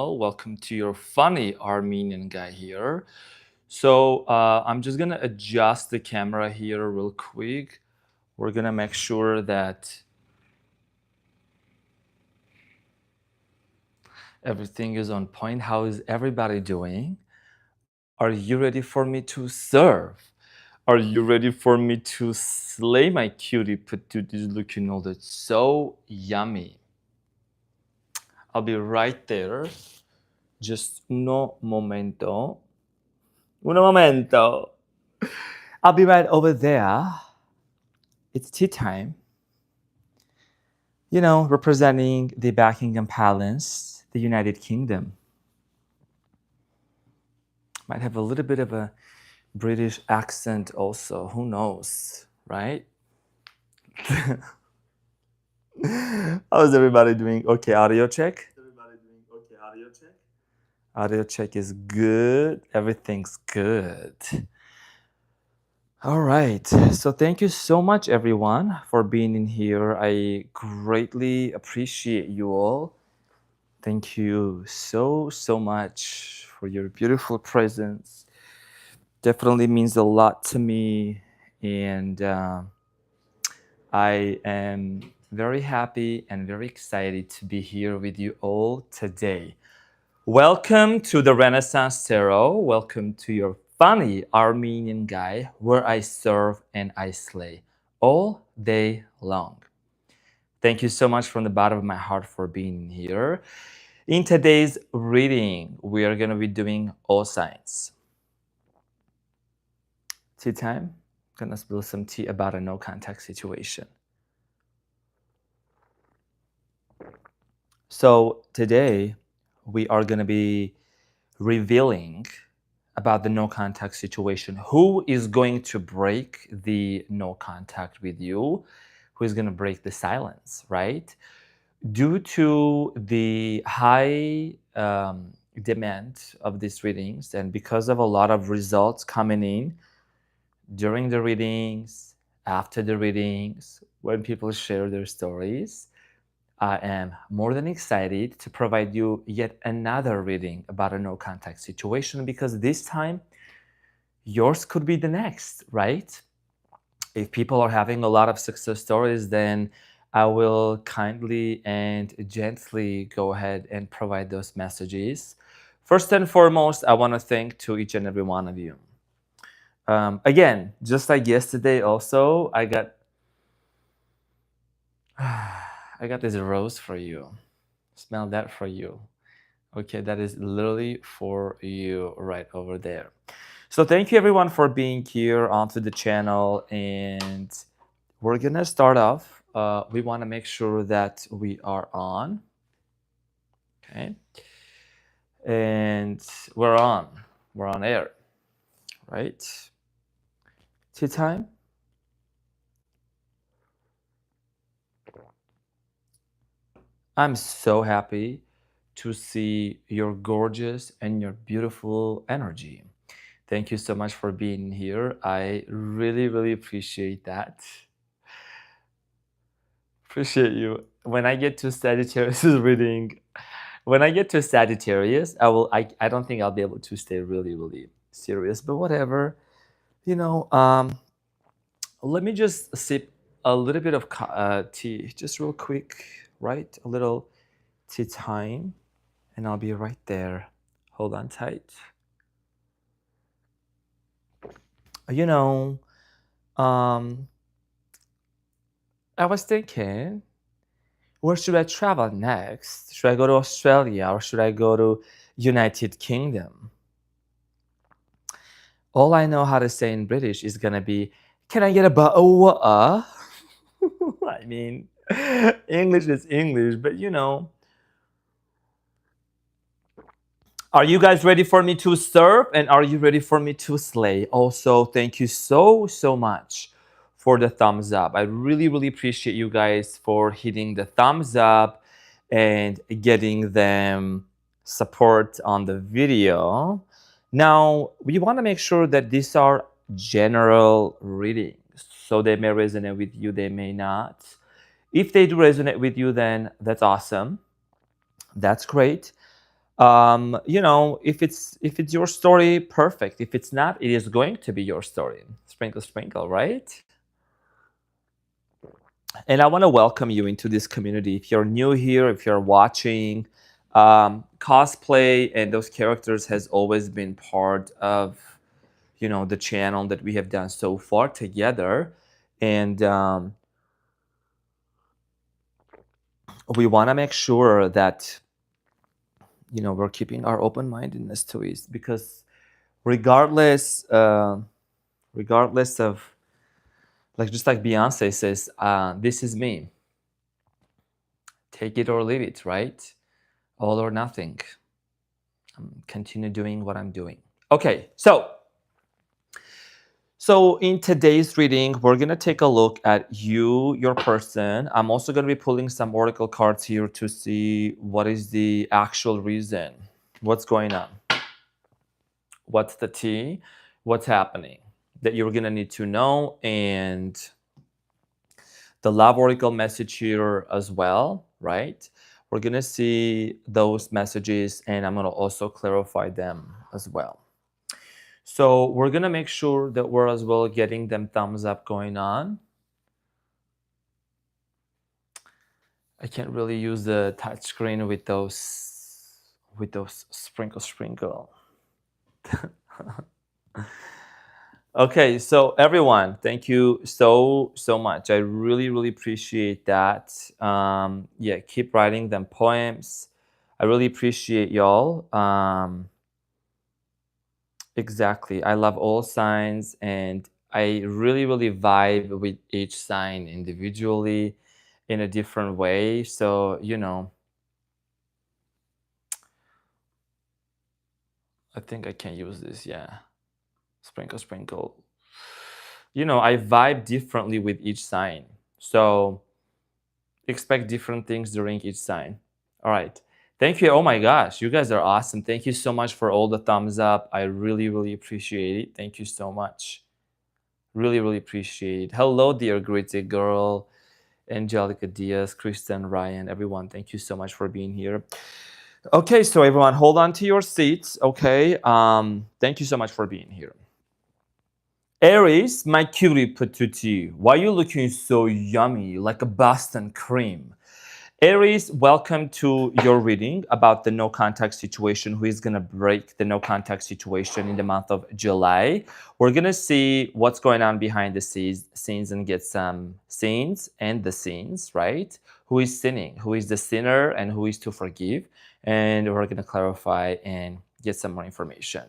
Welcome to your funny Armenian guy here. So I'm just gonna adjust the camera here real quick. We're gonna make sure that everything is on point. How is everybody doing? Are you ready for me to serve? Are you ready for me to slay my cutie patooties looking all that's so yummy? I'll be right there. Just uno momento. Uno momento. I'll be right over there. It's tea time. You know, representing the Buckingham Palace, the United Kingdom. Might have a little bit of a British accent also. Who knows, right? How's everybody doing? Okay, audio check. Audio check is good. Everything's good. All right. So thank you so much, everyone, for being in here. I greatly appreciate you all. Thank you so much for your beautiful presence. Definitely means a lot to me. And I am very happy and very excited to be here with you all today. Welcome to the Renaissance Tarot. Welcome to your funny Armenian guy where I serve and I slay all day long. Thank you so much from the bottom of my heart for being here. In today's reading, we are going to be doing all signs. Tea time. I'm going to spill some tea about a no contact situation. So today, we are going to be revealing about the no contact situation. Who is going to break the no contact with you? Who is going to break the silence, right? Due to the high demand of these readings and because of a lot of results coming in during the readings, after the readings, when people share their stories, I am more than excited to provide you yet another reading about a no contact situation because this time yours could be the next, right? If people are having a lot of success stories, then I will kindly and gently go ahead and provide those messages. First and foremost, I want to thank to each and every one of you. Again, just like yesterday also, I got this rose for you. Smell that for you. Okay, that is literally for you right over there. So thank you everyone for being here onto the channel, and we're gonna start off. We want to make sure that we are on. Okay, and we're on air, right? Tea time. I'm so happy to see your gorgeous and your beautiful energy. Thank you so much for being here. I really appreciate that. Appreciate you. When I get to Sagittarius reading, I don't think I'll be able to stay really serious, but whatever. You know, let me just sip a little bit of tea, just real quick, right? A little tea time, and I'll be right there. Hold on tight. You know, I was thinking, where should I travel next? Should I go to Australia or should I go to United Kingdom? All I know how to say in British is gonna be, can I get a bottle of water? I mean, English is English, but you know. Are you guys ready for me to serve? And are you ready for me to slay? Also, thank you so much for the thumbs up. I really appreciate you guys for hitting the thumbs up and getting them support on the video. Now, we want to make sure that these are general readings. So they may resonate with you, they may not. If they do resonate with you, then that's awesome. That's great. You know, if it's your story, perfect. If it's not, it is going to be your story. Sprinkle, sprinkle, right? And I want to welcome you into this community. If you're new here, if you're watching, cosplay and those characters has always been part of, you know, the channel that we have done so far together. And we want to make sure that, you know, we're keeping our open-mindedness to it, because regardless regardless of, like, just like Beyonce says, this is me, take it or leave it, right? All or nothing. Continue doing what I'm doing. Okay, so in today's reading, we're going to take a look at you, your person. I'm also going to be pulling some oracle cards here to see what is the actual reason, what's going on, what's the tea, what's happening that you're going to need to know, and the love oracle message here as well, right? We're going to see those messages, and I'm going to also clarify them as well. So we're going to make sure that we're as well getting them thumbs up going on. I can't really use the touch screen with those sprinkle. Okay, so everyone, thank you so much. I really appreciate that. Yeah, keep writing them poems. I really appreciate y'all. Exactly. I love all signs, and I really vibe with each sign individually in a different way. So, you know, I think I can use this. Yeah. Sprinkle, sprinkle. You know, I vibe differently with each sign. So expect different things during each sign. All right. Thank you. Oh my gosh, you guys are awesome. Thank you so much for all the thumbs up. I really appreciate it. Thank you so much. Really appreciate it. Hello, dear gritty girl, Angelica Diaz, Kristen, Ryan, everyone. Thank you so much for being here. Okay, so everyone, hold on to your seats. Okay. Thank you so much for being here. Aries, my cutie patootie, why are you looking so yummy like a Boston cream? Aries, welcome to your reading about the no contact situation. Who is going to break the no contact situation in the month of July? We're going to see what's going on behind the scenes and get some scenes and the scenes, right? Who is sinning? Who is the sinner and who is to forgive? And we're going to clarify and get some more information.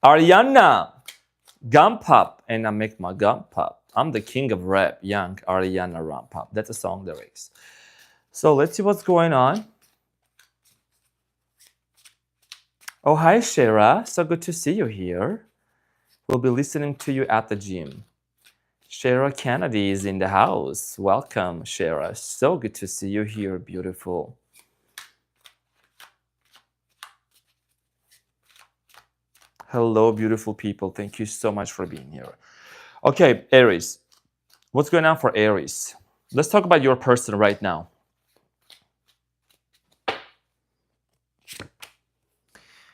Ariana, gum pop, and I make my gum pop. I'm the king of rap, young Ariana Ram Pop. That's a song lyrics. So let's see what's going on. Oh, hi, Shara. So good to see you here. We'll be listening to you at the gym. Shara Kennedy is in the house. Welcome, Shara. So good to see you here, beautiful. Hello, beautiful people. Thank you so much for being here. Okay, Aries. What's going on for Aries? Let's talk about your person right now.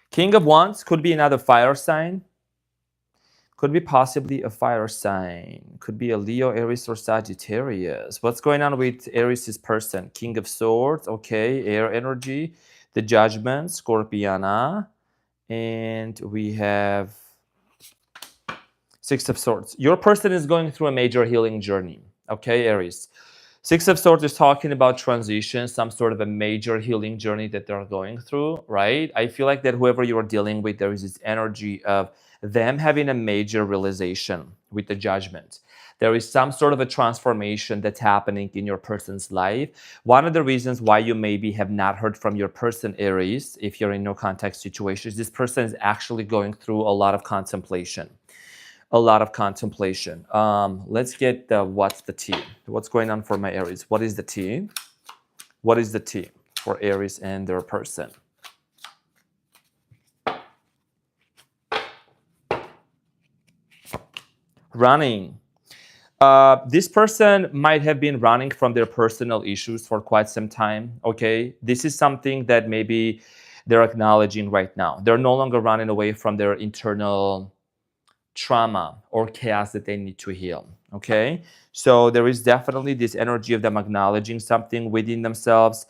King of Wands could be another fire sign. Could be possibly a fire sign. Could be a Leo, Aries, or Sagittarius. What's going on with Aries' person? King of Swords, okay, air energy. The Judgment, Scorpiana. And we have Six of Swords. Your person is going through a major healing journey, okay, Aries? Six of Swords is talking about transition, some sort of a major healing journey that they're going through, right? I feel like that whoever you're dealing with, there is this energy of them having a major realization with the Judgment. There is some sort of a transformation that's happening in your person's life. One of the reasons why you maybe have not heard from your person, Aries, if you're in no contact situations, this person is actually going through a lot of contemplation. A lot of contemplation. Let's get what's the tea? What's going on for my Aries? What is the tea? What is the tea for Aries and their person? Running. This person might have been running from their personal issues for quite some time, okay? This is something that maybe they're acknowledging right now. They're no longer running away from their internal trauma or chaos that they need to heal, okay? So there is definitely this energy of them acknowledging something within themselves.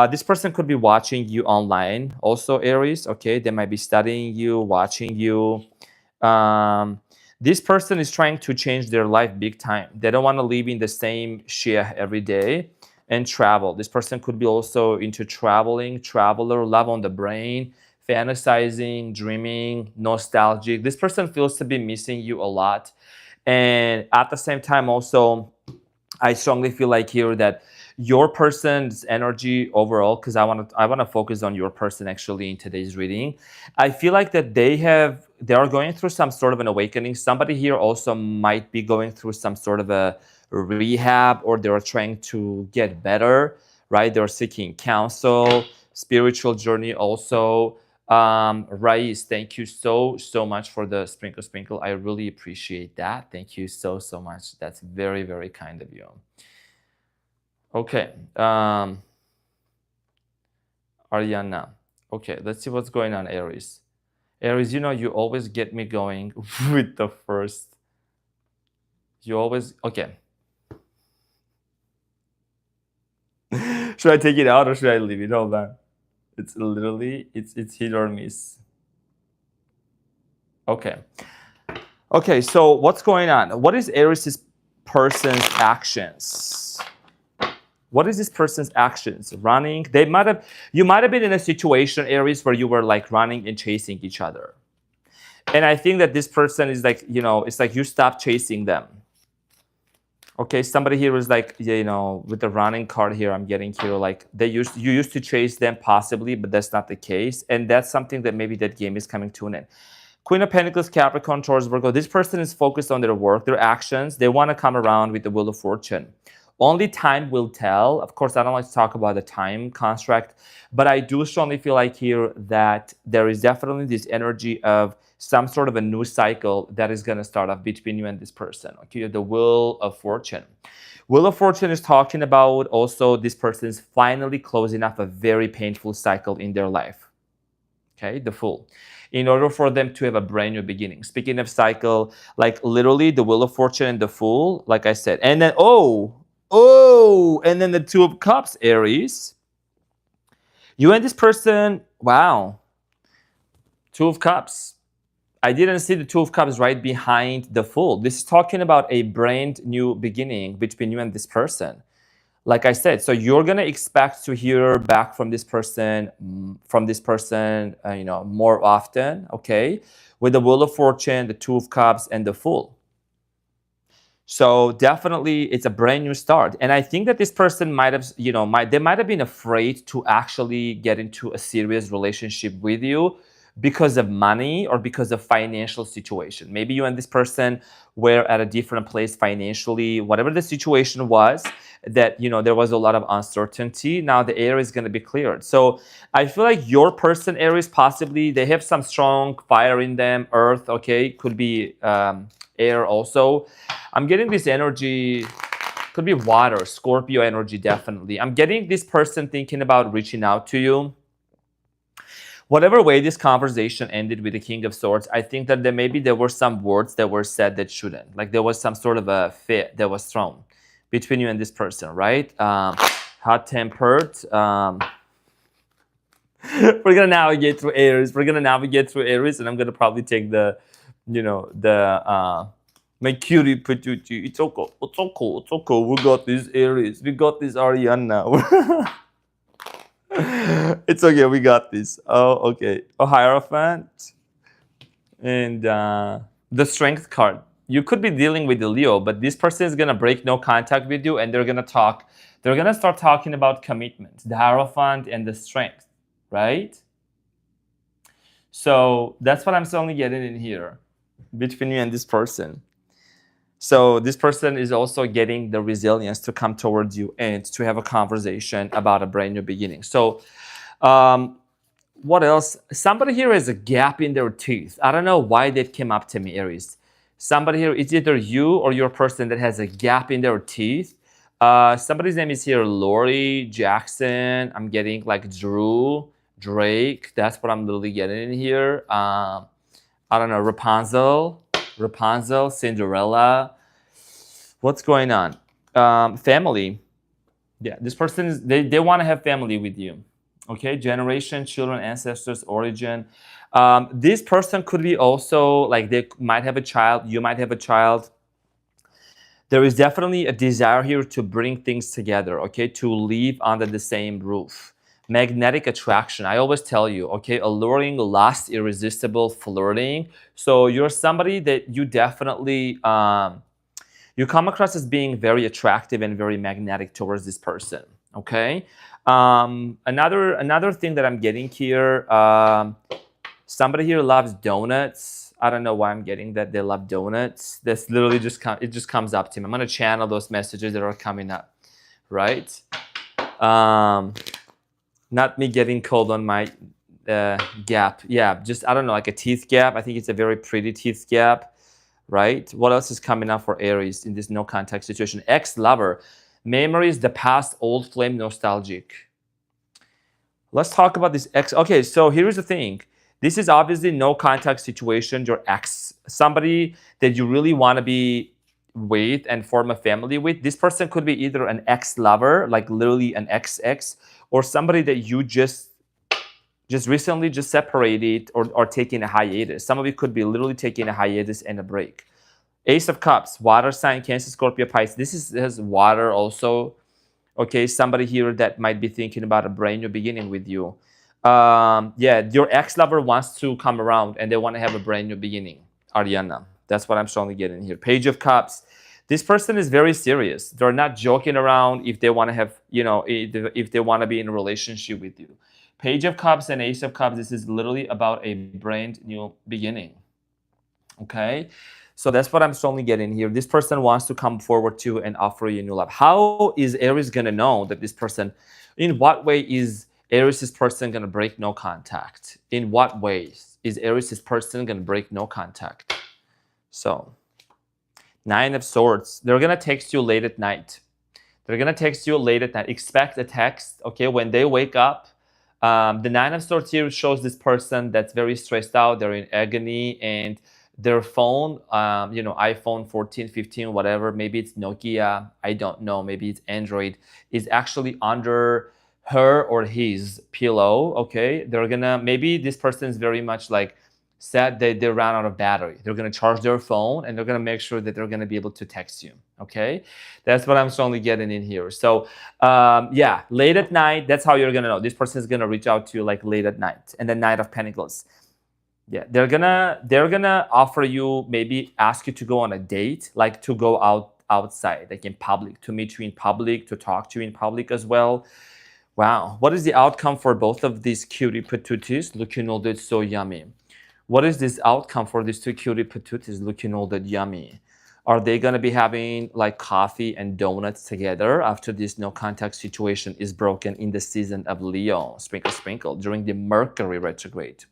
This person could be watching you online also, Aries, okay? They might be studying you, watching you. This person is trying to change their life big time. They don't want to live in the same shit every day and travel. This person could be also into traveling, traveler, love on the brain, fantasizing, dreaming, nostalgic. This person feels to be missing you a lot. And at the same time also, I strongly feel like here that your person's energy overall, because I want to focus on your person actually in today's reading. I feel like that they are going through some sort of an awakening. Somebody here also might be going through some sort of a rehab, or they're trying to get better, right? They're seeking counsel, spiritual journey also. Rais, thank you so much for the sprinkle. I really appreciate that. Thank you so much. That's very, very kind of you. Okay. Ariana. Okay, let's see what's going on, Aries. Aries, you know, you always get me going with the first. You always, okay. Should I take it out or should I leave it? Hold on. It's literally, it's hit or miss. Okay. Okay, so what's going on? What is Aries' person's actions? What is this person's actions? Running? You might have been in a situation, Aries, where you were like running and chasing each other. And I think that this person is like, you know, it's like you stopped chasing them. Okay, somebody here was like, you know, with the running card here, I'm getting here, like you used to chase them possibly, but that's not the case. And that's something that maybe that game is coming to an end. Queen of Pentacles, Capricorn, Taurus, Virgo. This person is focused on their work, their actions. They want to come around with the Wheel of Fortune. Only time will tell. Of course, I don't like to talk about the time construct, but I do strongly feel like here that there is definitely this energy of some sort of a new cycle that is going to start off between you and this person. Okay, the Wheel of Fortune. Wheel of Fortune is talking about also this person is finally closing off a very painful cycle in their life. Okay, the Fool. In order for them to have a brand new beginning. Speaking of cycle, like literally the Wheel of Fortune and the Fool, like I said. And then, and then the Two of Cups, Aries. You and this person, wow. Two of Cups. I didn't see the Two of Cups right behind the Fool. This is talking about a brand new beginning between you and this person. Like I said, so you're going to expect to hear back from this person, you know, more often, okay? With the Wheel of Fortune, the Two of Cups, and the Fool. So definitely it's a brand new start. And I think that this person might have, you know, they might have been afraid to actually get into a serious relationship with you because of money or because of financial situation. Maybe you and this person were at a different place financially, whatever the situation was, that, you know, there was a lot of uncertainty. Now the air is going to be cleared. So I feel like your person, Aries, possibly they have some strong fire in them, earth, okay, could be air also. I'm getting this energy, could be water, Scorpio energy, definitely. I'm getting this person thinking about reaching out to you. Whatever way this conversation ended with the King of Swords, I think that there were some words that were said that shouldn't. Like there was some sort of a fit that was thrown between you and this person, right? Hot-tempered. We're going to navigate through Aries. We're going to navigate through Aries, and I'm going to probably take the, you know, the... my cutie patootie. It's okay. It's okay. It's okay. We got this, Aries. We got this, Ariana. It's okay. We got this. Oh, okay. A Hierophant. And the Strength card. You could be dealing with the Leo, but this person is going to break no contact with you, and they're going to talk. They're going to start talking about commitment. The Hierophant and the Strength, right? So that's what I'm certainly getting in here between you and this person. So this person is also getting the resilience to come towards you and to have a conversation about a brand new beginning. So what else? Somebody here has a gap in their teeth. I don't know why they came up to me, Aries. Somebody here, it's either you or your person that has a gap in their teeth. Somebody's name is here Lori, Jackson. I'm getting like Drew, Drake. That's what I'm literally getting in here. I don't know, Rapunzel, Cinderella. What's going on? Family. Yeah, this person is, they want to have family with you. Okay, generation, children, ancestors, origin. This person could be also like they might have a child, you might have a child. There is definitely a desire here to bring things together, okay, to live under the same roof. Magnetic attraction, I always tell you, okay, alluring, lust, irresistible, flirting. So you're somebody that you definitely, you come across as being very attractive and very magnetic towards this person, okay? Another thing that I'm getting here, somebody here loves donuts. I don't know why I'm getting that they love donuts. This literally it just comes up to me. I'm gonna channel those messages that are coming up, right? Not me getting cold on my gap. Yeah, just I don't know, like a teeth gap. I think it's a very pretty teeth gap, right? What else is coming up for Aries in this no contact situation? Ex-lover, memories, the past, old flame, nostalgic. Let's talk about this ex. Okay, so here's the thing. This is obviously no contact situation. Your ex, somebody that you really want to be with and form a family with. This person could be either an ex-lover, like literally an ex-ex, or somebody that you just recently just separated or taking a hiatus. Some of you could be literally taking a hiatus and a break. Ace of Cups, water sign, Cancer, Scorpio, Pisces. This has water also. Okay, somebody here that might be thinking about a brand new beginning with you. Yeah, your ex-lover wants to come around and they want to have a brand new beginning. Ariana, that's what I'm strongly getting here. Page of Cups. This person is very serious. They're not joking around if they want to have, you know, if they want to be in a relationship with you. Page of Cups and Ace of Cups, this is literally about a brand new beginning. Okay? So that's what I'm strongly getting here. This person wants to come forward to and offer you new love. How is Aries going to know that this person, in what way is Aries' person going to break no contact? In what ways is Aries' person going to break no contact? So, Nine of Swords. They're going to text you late at night. They're going to text you late at night. Expect a text, okay, when they wake up. The Nine of Swords here shows this person that's very stressed out. They're in agony and their phone, you know, iPhone 14, 15, whatever, maybe it's Nokia, I don't know, maybe it's Android, is actually under her or his pillow, okay? They're gonna, maybe this person is very much like sad that they ran out of battery. They're gonna charge their phone and they're gonna make sure that they're gonna be able to text you, okay? That's what I'm strongly getting in here. So yeah, late at night, that's how you're gonna know. This person is gonna reach out to you like late at night. And then Knight of Pentacles. Yeah, they're gonna offer you, maybe ask you to go on a date, like to go outside, like in public, to meet you in public, to talk to you in public as well. Wow, what is the outcome for both of these cutie patooties? Looking all that so yummy. What is this outcome for these two cutie patooties looking all that yummy? Are they gonna be having like coffee and donuts together after this no contact situation is broken in the season of Leo? Sprinkle, sprinkle, during the Mercury retrograde.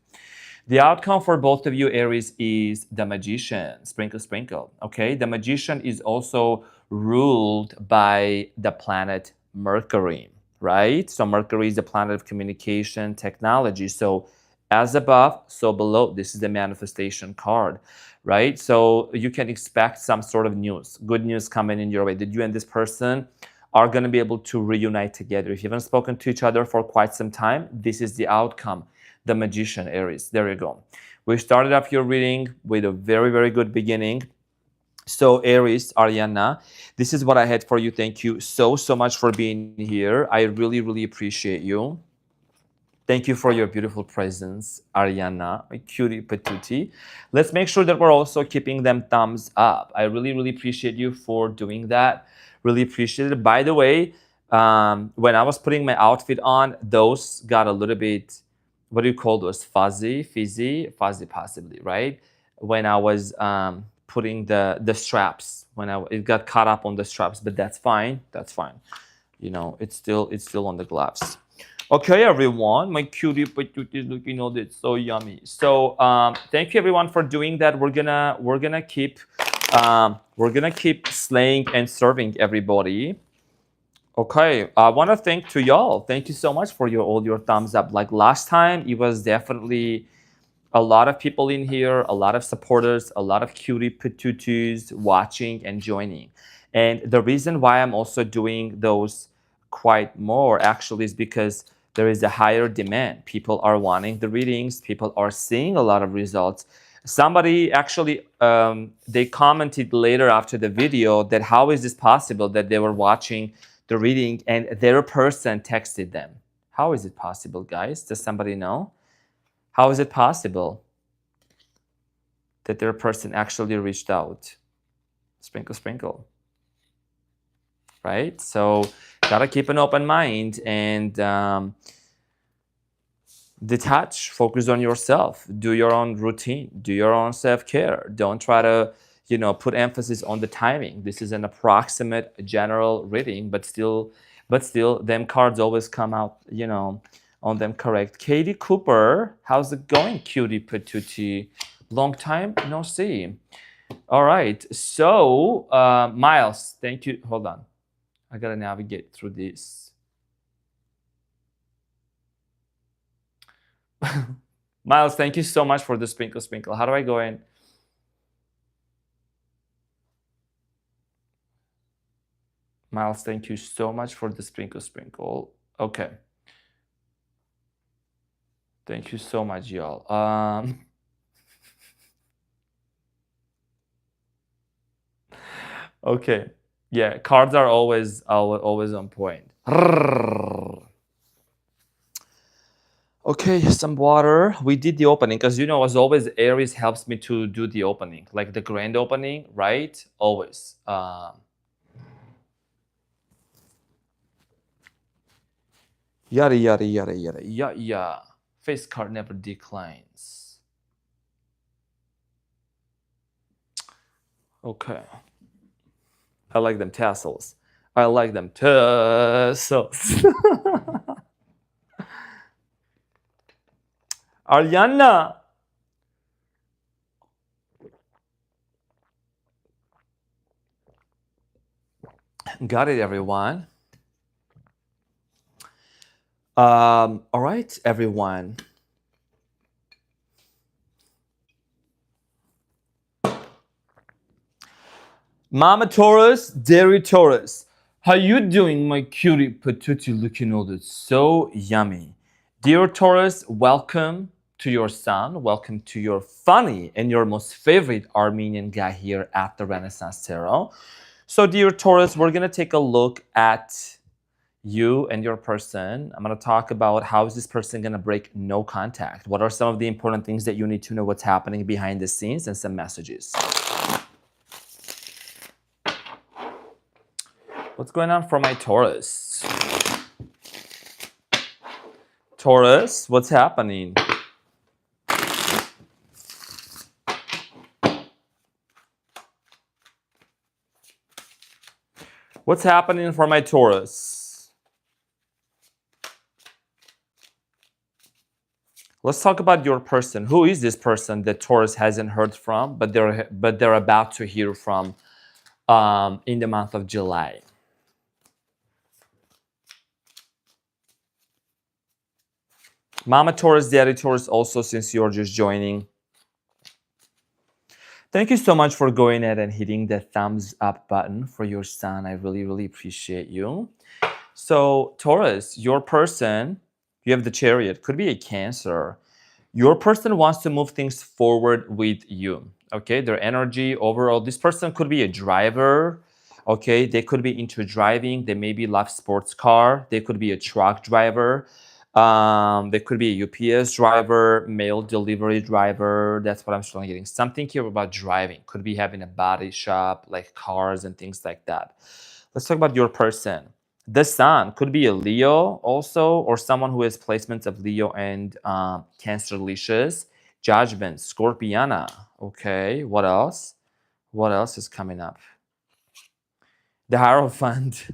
The outcome for both of you, Aries, is the Magician. Sprinkle, sprinkle. Okay, the Magician is also ruled by the planet Mercury, right? So Mercury is the planet of communication, technology. So as above, so below. This is the manifestation card, right? So you can expect some sort of news, good news coming in your way, that you and this person are going to be able to reunite together. If you haven't spoken to each other for quite some time, this is the outcome. The Magician, Aries. There you go. We started off your reading with a very, very good beginning. So Aries, Ariana, this is what I had for you. Thank you so much for being here. I really, really appreciate you. Thank you for your beautiful presence, Ariana, my cutie patootie. Let's make sure that we're also keeping them thumbs up. I really, really appreciate you for doing that. Really appreciate it. By the way, when I was putting my outfit on, those got a little bit, what do you call those? Fuzzy possibly, right? When I was putting the straps, it got caught up on the straps, but that's fine. That's fine. You know, it's still on the gloves. Okay, everyone, my cutie patootie is looking all that so yummy. So thank you everyone for doing that. We're gonna keep We're gonna keep slaying and serving everybody. Okay, I want to thank to y'all. Thank you so much for all your thumbs up. Like last time, it was definitely a lot of people in here, a lot of supporters, a lot of cutie patooties watching and joining. And the reason why I'm also doing those quite more actually is because there is a higher demand. People are wanting the readings. People are seeing a lot of results. Somebody actually, they commented later after the video that how is this possible that they were watching the reading and their person texted them. How is it possible, guys? Does somebody know? How is it possible that their person actually reached out? Sprinkle, sprinkle. Right? So, gotta keep an open mind and detach, focus on yourself, do your own routine, do your own self-care. Don't try to, put emphasis on the timing. This is an approximate general reading, but still, them cards always come out, on them correct. Katie Cooper, how's it going, cutie patootie? Long time no see. All right, so Miles, thank you. Hold on, I gotta navigate through this. Miles, thank you so much for the sprinkle, sprinkle. How do I go in? Miles, thank you so much for the sprinkle, sprinkle. Okay. Thank you so much, y'all. Okay. Yeah, cards are always on point. Okay, some water. We did the opening because as always, Aries helps me to do the opening, like the grand opening, right? Always. Yada yada yada yada yada. Face card never declines. Okay. I like them tassels. I like them tassels. Ariana. Got it, everyone. All right, everyone. Mama Taurus, Dairy Taurus. How you doing, my cutie patootie looking all that so yummy? Dear Taurus, welcome to your sun. Welcome to your funny and your most favorite Armenian guy here at the Renaissance Tarot. So dear Taurus, we're going to take a look at you and your person. I'm going to talk about how is this person going to break no contact? What are some of the important things that you need to know what's happening behind the scenes and some messages. What's going on for my Taurus? Taurus, what's happening? What's happening for my Taurus? Let's talk about your person. Who is this person that Taurus hasn't heard from, but they're about to hear from in the month of July? Mama Taurus, Daddy Taurus, also since you're just joining. Thank you so much for going ahead and hitting the thumbs up button for your son. I really, really appreciate you. So Taurus, your person, you have the Chariot, could be a Cancer. Your person wants to move things forward with you. Okay, their energy overall, this person could be a driver. Okay, they could be into driving. They maybe love sports car. They could be a truck driver. They could be a UPS driver, mail delivery driver. That's what I'm strongly getting. Something here about driving. Could be having a body shop, like cars and things like that. Let's talk about your person. The sun could be a Leo also, or someone who has placements of Leo and Cancer leashes. Judgment, Scorpiana. Okay, what else? What else is coming up? The Hierophant.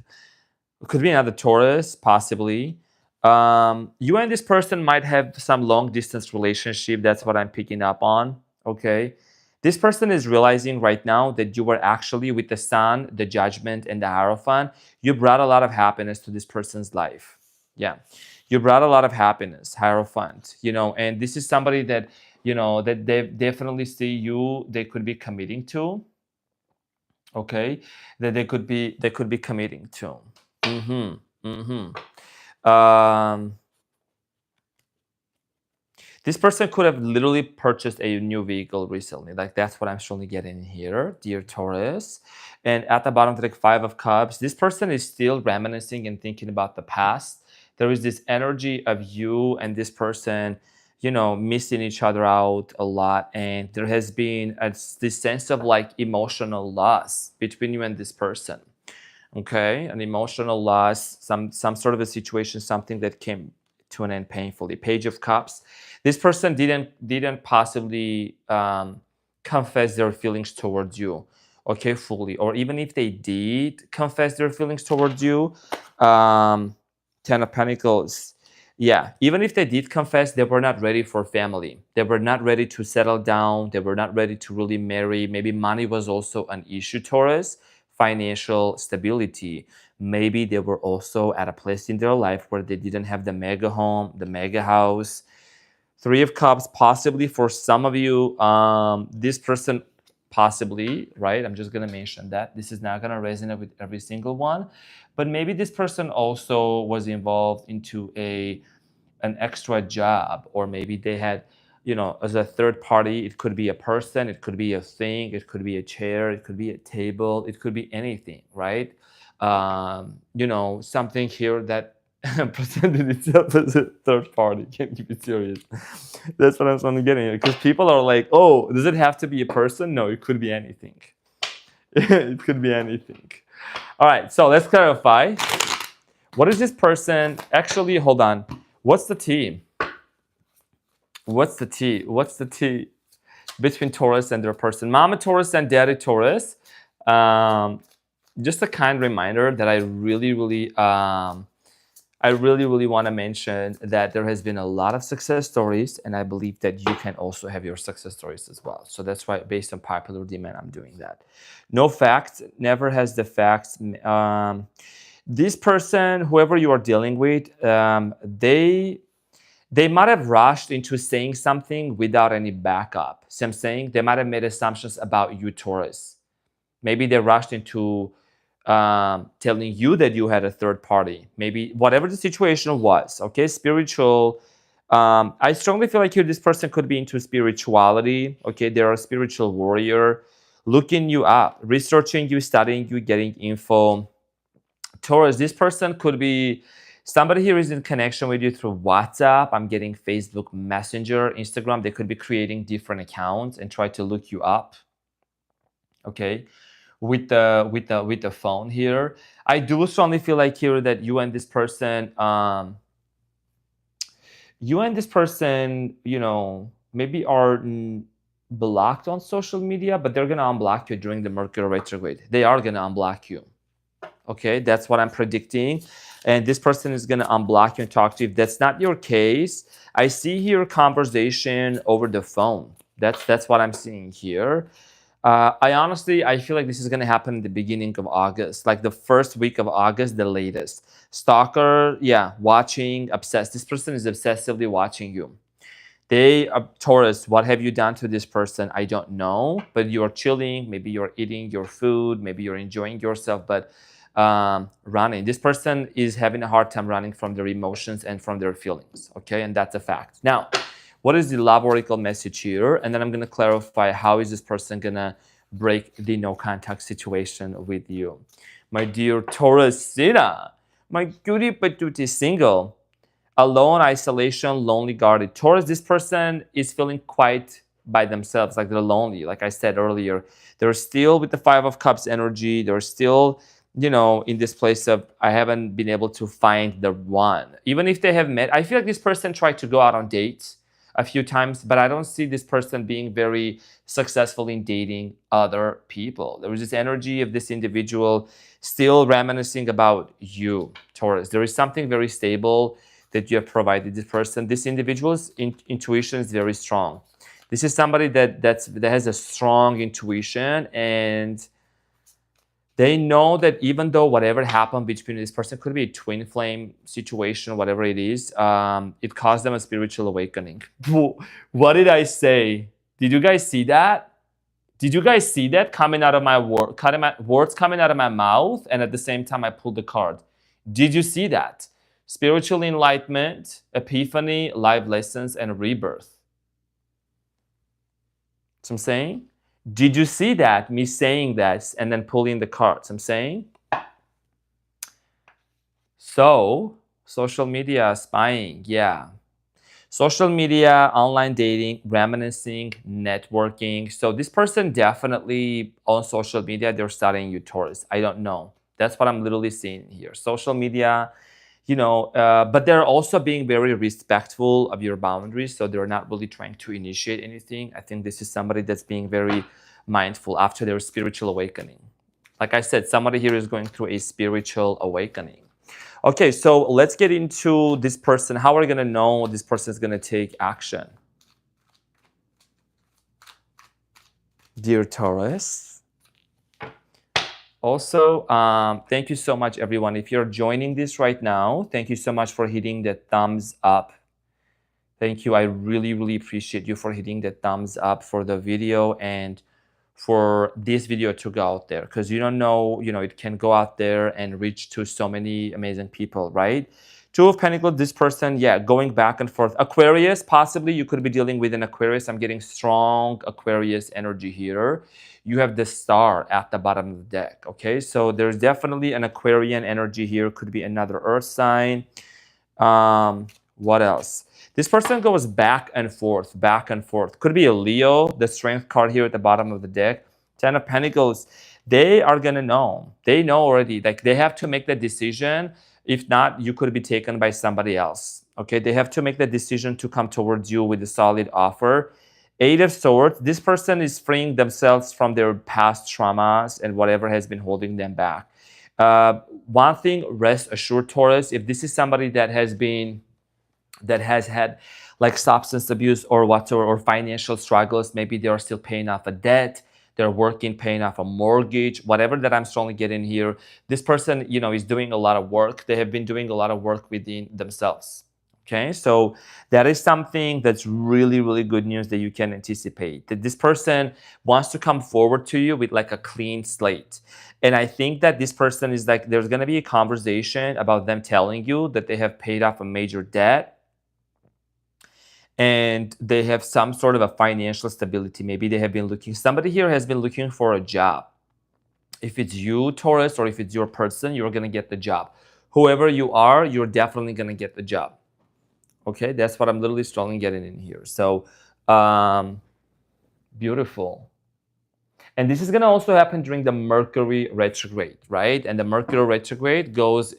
Could be another Taurus, possibly. You and this person might have some long distance relationship. That's what I'm picking up on. Okay. This person is realizing right now that you were actually, with the Sun, the Judgment, and the Hierophant, you brought a lot of happiness to this person's life. Yeah, you brought a lot of happiness, Hierophant, and this is somebody that, that they definitely see you, they could be committing to, okay? That they could be committing to. Mm-hmm. Mm-hmm. This person could have literally purchased a new vehicle recently. Like, that's what I'm surely getting here, dear Taurus. And at the bottom, like Five of Cups, this person is still reminiscing and thinking about the past. There is this energy of you and this person, missing each other out a lot. And there has been this sense of like emotional loss between you and this person. Okay, an emotional loss, some sort of a situation, something that came to an end painfully. Page of Cups. This person didn't possibly confess their feelings towards you, okay, fully. Or even if they did confess their feelings towards you, Ten of Pentacles. Yeah, even if they did confess, they were not ready for family. They were not ready to settle down. They were not ready to really marry. Maybe money was also an issue, Taurus. Financial stability. Maybe they were also at a place in their life where they didn't have the mega home, the mega house. Three of Cups, possibly for some of you, this person possibly, right? I'm just going to mention that. This is not going to resonate with every single one. But maybe this person also was involved into an extra job, or maybe they had, as a third party, it could be a person, it could be a thing, it could be a chair, it could be a table, it could be anything, right? Something here that presented itself as a third party. Can you be serious? That's what I'm sort of getting at. Because people are like, oh, does it have to be a person? No, it could be anything. It could be anything. All right, so let's clarify. What is this person? Actually, hold on. What's the tea? What's the tea? What's the tea between Taurus and their person? Mama Taurus and Daddy Taurus. Just a kind reminder that I really want to mention that there has been a lot of success stories, and I believe that you can also have your success stories as well. So that's why, based on popular demand, I'm doing that. No facts, never has the facts. This person, whoever you are dealing with, they might have rushed into saying something without any backup. So I'm saying they might have made assumptions about you, Taurus. Maybe they rushed into telling you that you had a third party. Maybe whatever the situation was, okay? Spiritual. I strongly feel like here this person could be into spirituality, okay? They're a spiritual warrior, looking you up, researching you, studying you, getting info. Taurus, this person could be somebody here is in connection with you through WhatsApp. I'm getting Facebook Messenger, Instagram. They could be creating different accounts and try to look you up. Okay, with the phone here. I do strongly feel like here that you and this person, maybe are blocked on social media, but they're gonna unblock you during the Mercury retrograde. They are gonna unblock you. Okay, that's what I'm predicting. And this person is going to unblock you and talk to you. If that's not your case, I see here conversation over the phone. That's what I'm seeing here. I feel like this is going to happen in the beginning of August, like the first week of August, the latest. Stalker, yeah, watching, obsessed. This person is obsessively watching you. Taurus, what have you done to this person? I don't know, but you're chilling. Maybe you're eating your food. Maybe you're enjoying yourself, but running. This person is having a hard time running from their emotions and from their feelings, okay? And that's a fact. Now, what is the love oracle message here? And then I'm going to clarify how is this person going to break the no contact situation with you. My dear Taurus, Sina, my cutie patootie single, alone, isolation, lonely, guarded. Taurus, this person is feeling quite by themselves, like they're lonely. Like I said earlier, they're still with the Five of Cups energy. They're still, in this place of, I haven't been able to find the one. Even if they have met, I feel like this person tried to go out on dates a few times, but I don't see this person being very successful in dating other people. There was this energy of this individual still reminiscing about you, Taurus. There is something very stable that you have provided this person. This individual's intuition is very strong. This is somebody that has a strong intuition, and they know that even though whatever happened between this person, could be a twin flame situation, whatever it is, it caused them a spiritual awakening. What did I say? Did you guys see that? Did you guys see that coming out of my words coming out of my mouth, and at the same time I pulled the card? Did you see that? Spiritual enlightenment, epiphany, life lessons, and rebirth. So I'm saying, did you see that? Me saying that and then pulling the cards. I'm saying. So, social media spying, yeah. Social media, online dating, reminiscing, networking. So this person definitely on social media, they're studying you, Taurus. I don't know. That's what I'm literally seeing here. Social media, but they're also being very respectful of your boundaries. So they're not really trying to initiate anything. I think this is somebody that's being very mindful after their spiritual awakening. Like I said, somebody here is going through a spiritual awakening. Okay, so let's get into this person. How are we going to know this person is going to take action? Dear Taurus. Also, thank you so much, everyone. If you're joining this right now, thank you so much for hitting the thumbs up. Thank you. I really, really appreciate you for hitting the thumbs up for the video and for this video to go out there, because you don't know, it can go out there and reach to so many amazing people, right? Two of Pentacles, this person, yeah, going back and forth. Aquarius, possibly you could be dealing with an Aquarius. I'm getting strong Aquarius energy here. You have the star at the bottom of the deck, okay? So there's definitely an Aquarian energy here. Could be another earth sign. What else? This person goes back and forth, back and forth. Could be a Leo, the strength card here at the bottom of the deck. Ten of Pentacles, they are going to know. They know already. Like, they have to make the decision. If not, you could be taken by somebody else. Okay, they have to make the decision to come towards you with a solid offer. Eight of Swords, this person is freeing themselves from their past traumas and whatever has been holding them back. One thing, rest assured, Taurus, if this is somebody that has had like substance abuse or whatsoever, or financial struggles, maybe they are still paying off a debt, they're working, paying off a mortgage, whatever that I'm strongly getting here. This person, is doing a lot of work. They have been doing a lot of work within themselves. Okay, so that is something that's really, really good news that you can anticipate. That this person wants to come forward to you with like a clean slate. And I think that this person is like, there's going to be a conversation about them telling you that they have paid off a major debt, and they have some sort of a financial stability. Maybe they have been looking, somebody here has been looking for a job. If it's you, Taurus, or if it's your person, you're going to get the job. Whoever you are, you're definitely going to get the job. Okay, that's what I'm literally strongly getting in here. So, beautiful. And this is going to also happen during the Mercury retrograde, right? And the Mercury retrograde goes,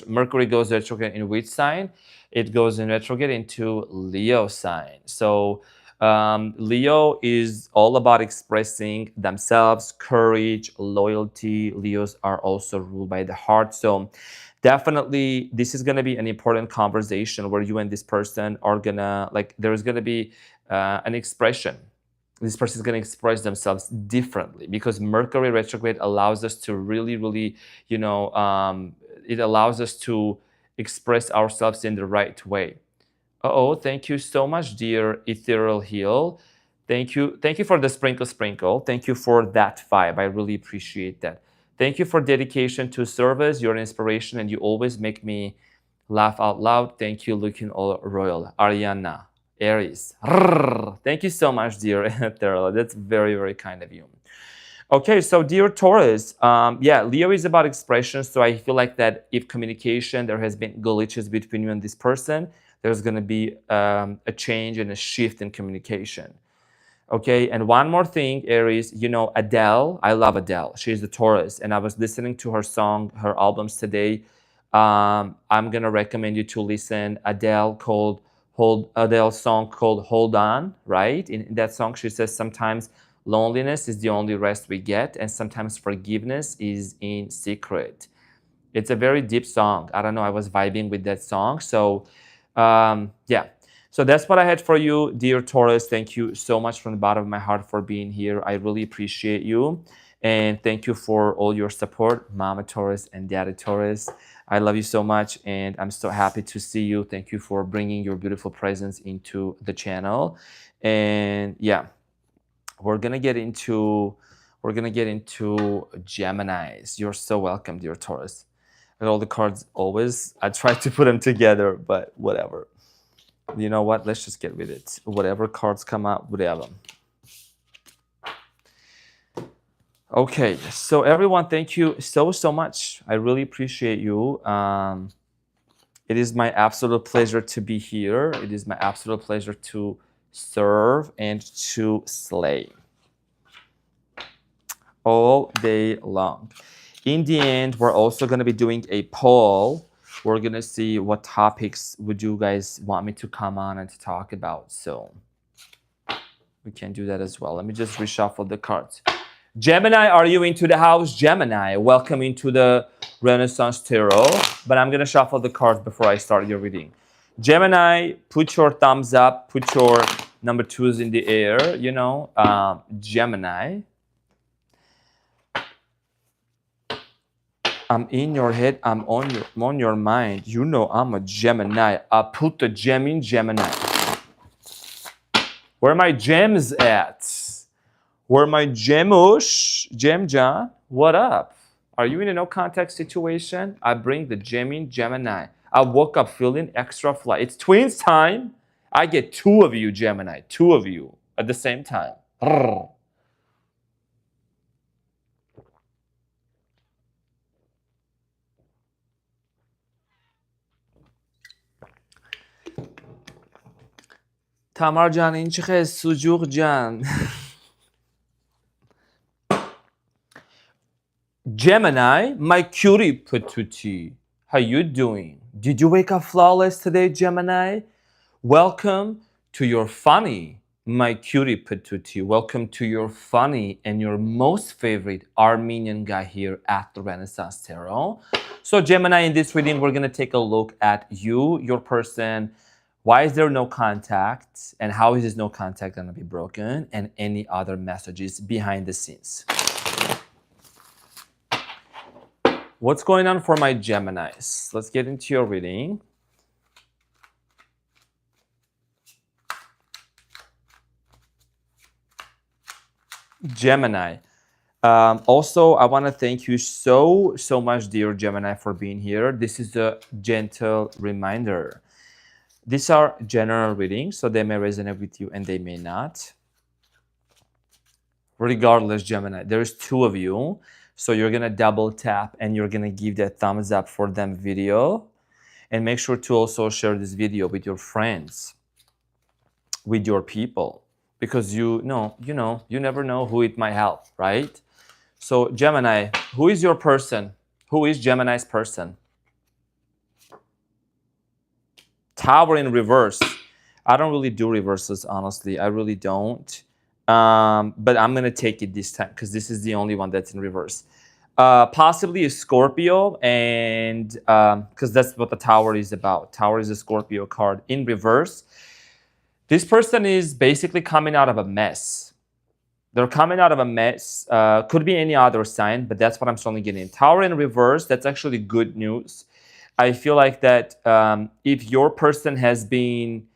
Mercury goes retrograde in which sign? It goes in retrograde into Leo sign. So Leo is all about expressing themselves, courage, loyalty. Leos are also ruled by the heart. So definitely this is going to be an important conversation where you and this person are going to, like, there's going to be an expression. This person is going to express themselves differently, because Mercury retrograde allows us to really, really, it allows us to express ourselves in the right way. Thank you so much, dear Ethereal Heal. Thank you for the sprinkle. Thank you for that vibe. I really appreciate that. Thank you for dedication to service. You're an inspiration, and you always make me laugh out loud. Thank you, looking all royal. Ariana, Aries. Thank you so much, dear Ethereal. That's very, very kind of you. Okay, so dear Taurus, Leo is about expression. So I feel like that if communication, there has been glitches between you and this person, there's going to be a change and a shift in communication. Okay, and one more thing, Aries, Adele, I love Adele. She's the Taurus, and I was listening to her song, her albums today. I'm going to recommend you to listen Adele's song called Hold On, right? In that song, she says sometimes loneliness is the only rest we get, and sometimes forgiveness is in secret. It's a very deep song. I don't know, I was vibing with that song. So, So that's what I had for you, dear Taurus. Thank you so much from the bottom of my heart for being here. I really appreciate you. And thank you for all your support, Mama Taurus and Daddy Taurus. I love you so much, and I'm so happy to see you. Thank you for bringing your beautiful presence into the channel. And yeah, we're gonna get into Geminis. You're so welcome, dear Taurus. And all the cards always, I try to put them together, but whatever. You know what? Let's just get with it. Whatever cards come out, whatever. Okay, so everyone, thank you so much. I really appreciate you. It is my absolute pleasure to be here. It is my absolute pleasure to serve and to slay all day long. In the end, we're also going to be doing a poll. We're going to see what topics would you guys want me to come on and to talk about. So we can do that as well. Let me just reshuffle the cards. Gemini, are you into the house? Gemini, welcome into the Renaissance Tarot. But I'm going to shuffle the cards before I start your reading. Gemini, put your thumbs up. Put your number 2s in the air. You know, Gemini. I'm in your head, I'm on your mind. You know I'm a Gemini. I put the gem in Gemini. Where are my gems at? Where are my gemush? Gemja, what up? Are you in a no contact situation? I bring the gem in Gemini. I woke up feeling extra fly. It's twins time. I get 2 of you, Gemini. 2 of you at the same time. Brrr. Tamar Jan, این چه خیلی سجوق جان. Gemini, my cutie patootie. How you doing? Did you wake up flawless today, Gemini? Welcome to your funny, my cutie patootie. Welcome to your funny and your most favorite Armenian guy here at the Renaissance Tarot. So Gemini, in this reading, we're going to take a look at you, your person. Why is there no contact? And how is this no contact going to be broken? And any other messages behind the scenes. What's going on for my Geminis? Let's get into your reading. Gemini. Also, I want to thank you so much, dear Gemini, for being here. This is a gentle reminder. These are general readings, so they may resonate with you and they may not. Regardless, Gemini, there's 2 of you. So you're going to double tap and you're going to give that thumbs up for them video. And make sure to also share this video with your friends, with your people. Because you never know who it might help, right? So Gemini, who is your person? Who is Gemini's person? Tower in reverse. I don't really do reverses, honestly. I really don't. But I'm going to take it this time because this is the only one that's in reverse. Possibly a Scorpio, and because that's what the Tower is about. Tower is a Scorpio card in reverse. This person is basically coming out of a mess. They're coming out of a mess. Could be any other sign, but that's what I'm certainly getting. Tower in reverse, that's actually good news. I feel like that if your person has been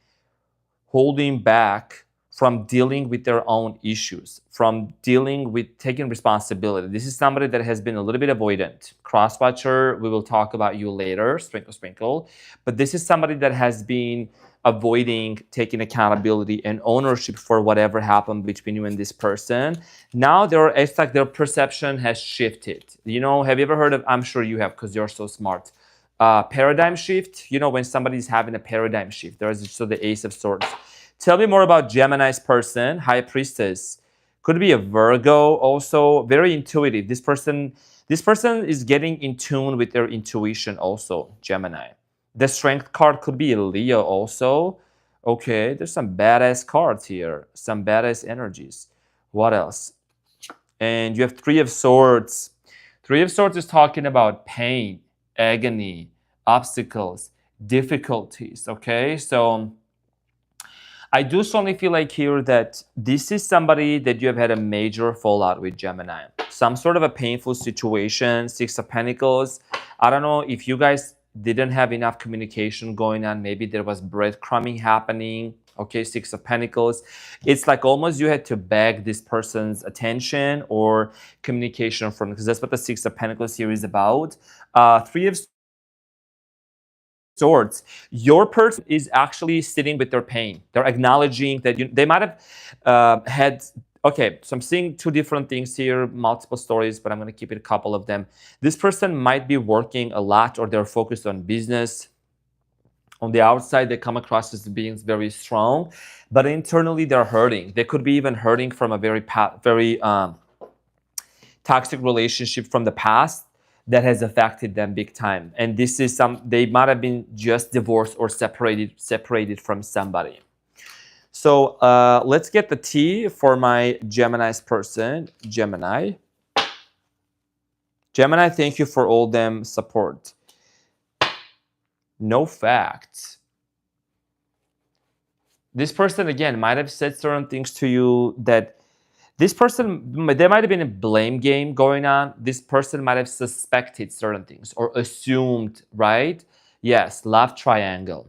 holding back from dealing with their own issues, from dealing with taking responsibility. This is somebody that has been a little bit avoidant. Cross-watcher, we will talk about you later, sprinkle, sprinkle. But this is somebody that has been avoiding taking accountability and ownership for whatever happened between you and this person. Now it's like their perception has shifted. You know, have you ever heard of, I'm sure you have because you're so smart, paradigm shift? You know, when somebody's having a paradigm shift, there's so the Ace of Swords. Tell me more about Gemini's person, High Priestess. Could be a Virgo also, very intuitive. This person is getting in tune with their intuition also, Gemini. The Strength card could be a Leo also. Okay, there's some badass cards here, some badass energies. What else? And you have Three of Swords. Three of Swords is talking about pain, agony, obstacles, difficulties, okay? So I do strongly feel like here that this is somebody that you have had a major fallout with, Gemini. Some sort of a painful situation, Six of Pentacles. I don't know if you guys didn't have enough communication going on. Maybe there was breadcrumbing happening. Okay, Six of Pentacles. It's like almost you had to beg this person's attention or communication from, because that's what the Six of Pentacles here is about. Three of Swords. Your person is actually sitting with their pain. They're acknowledging that they might have had. Okay, so I'm seeing two different things here, multiple stories, but I'm going to keep it a couple of them. This person might be working a lot, or they're focused on business. On the outside, they come across as being very strong, but internally they're hurting. They could be even hurting from a very toxic relationship from the past that has affected them big time. And this is they might have been just divorced or separated from somebody. So let's get the T for my Gemini's person. Gemini, thank you for all them support. No facts. This person, again, might have said certain things to you that this person, there might have been a blame game going on. This person might have suspected certain things or assumed, right? Yes, love triangle.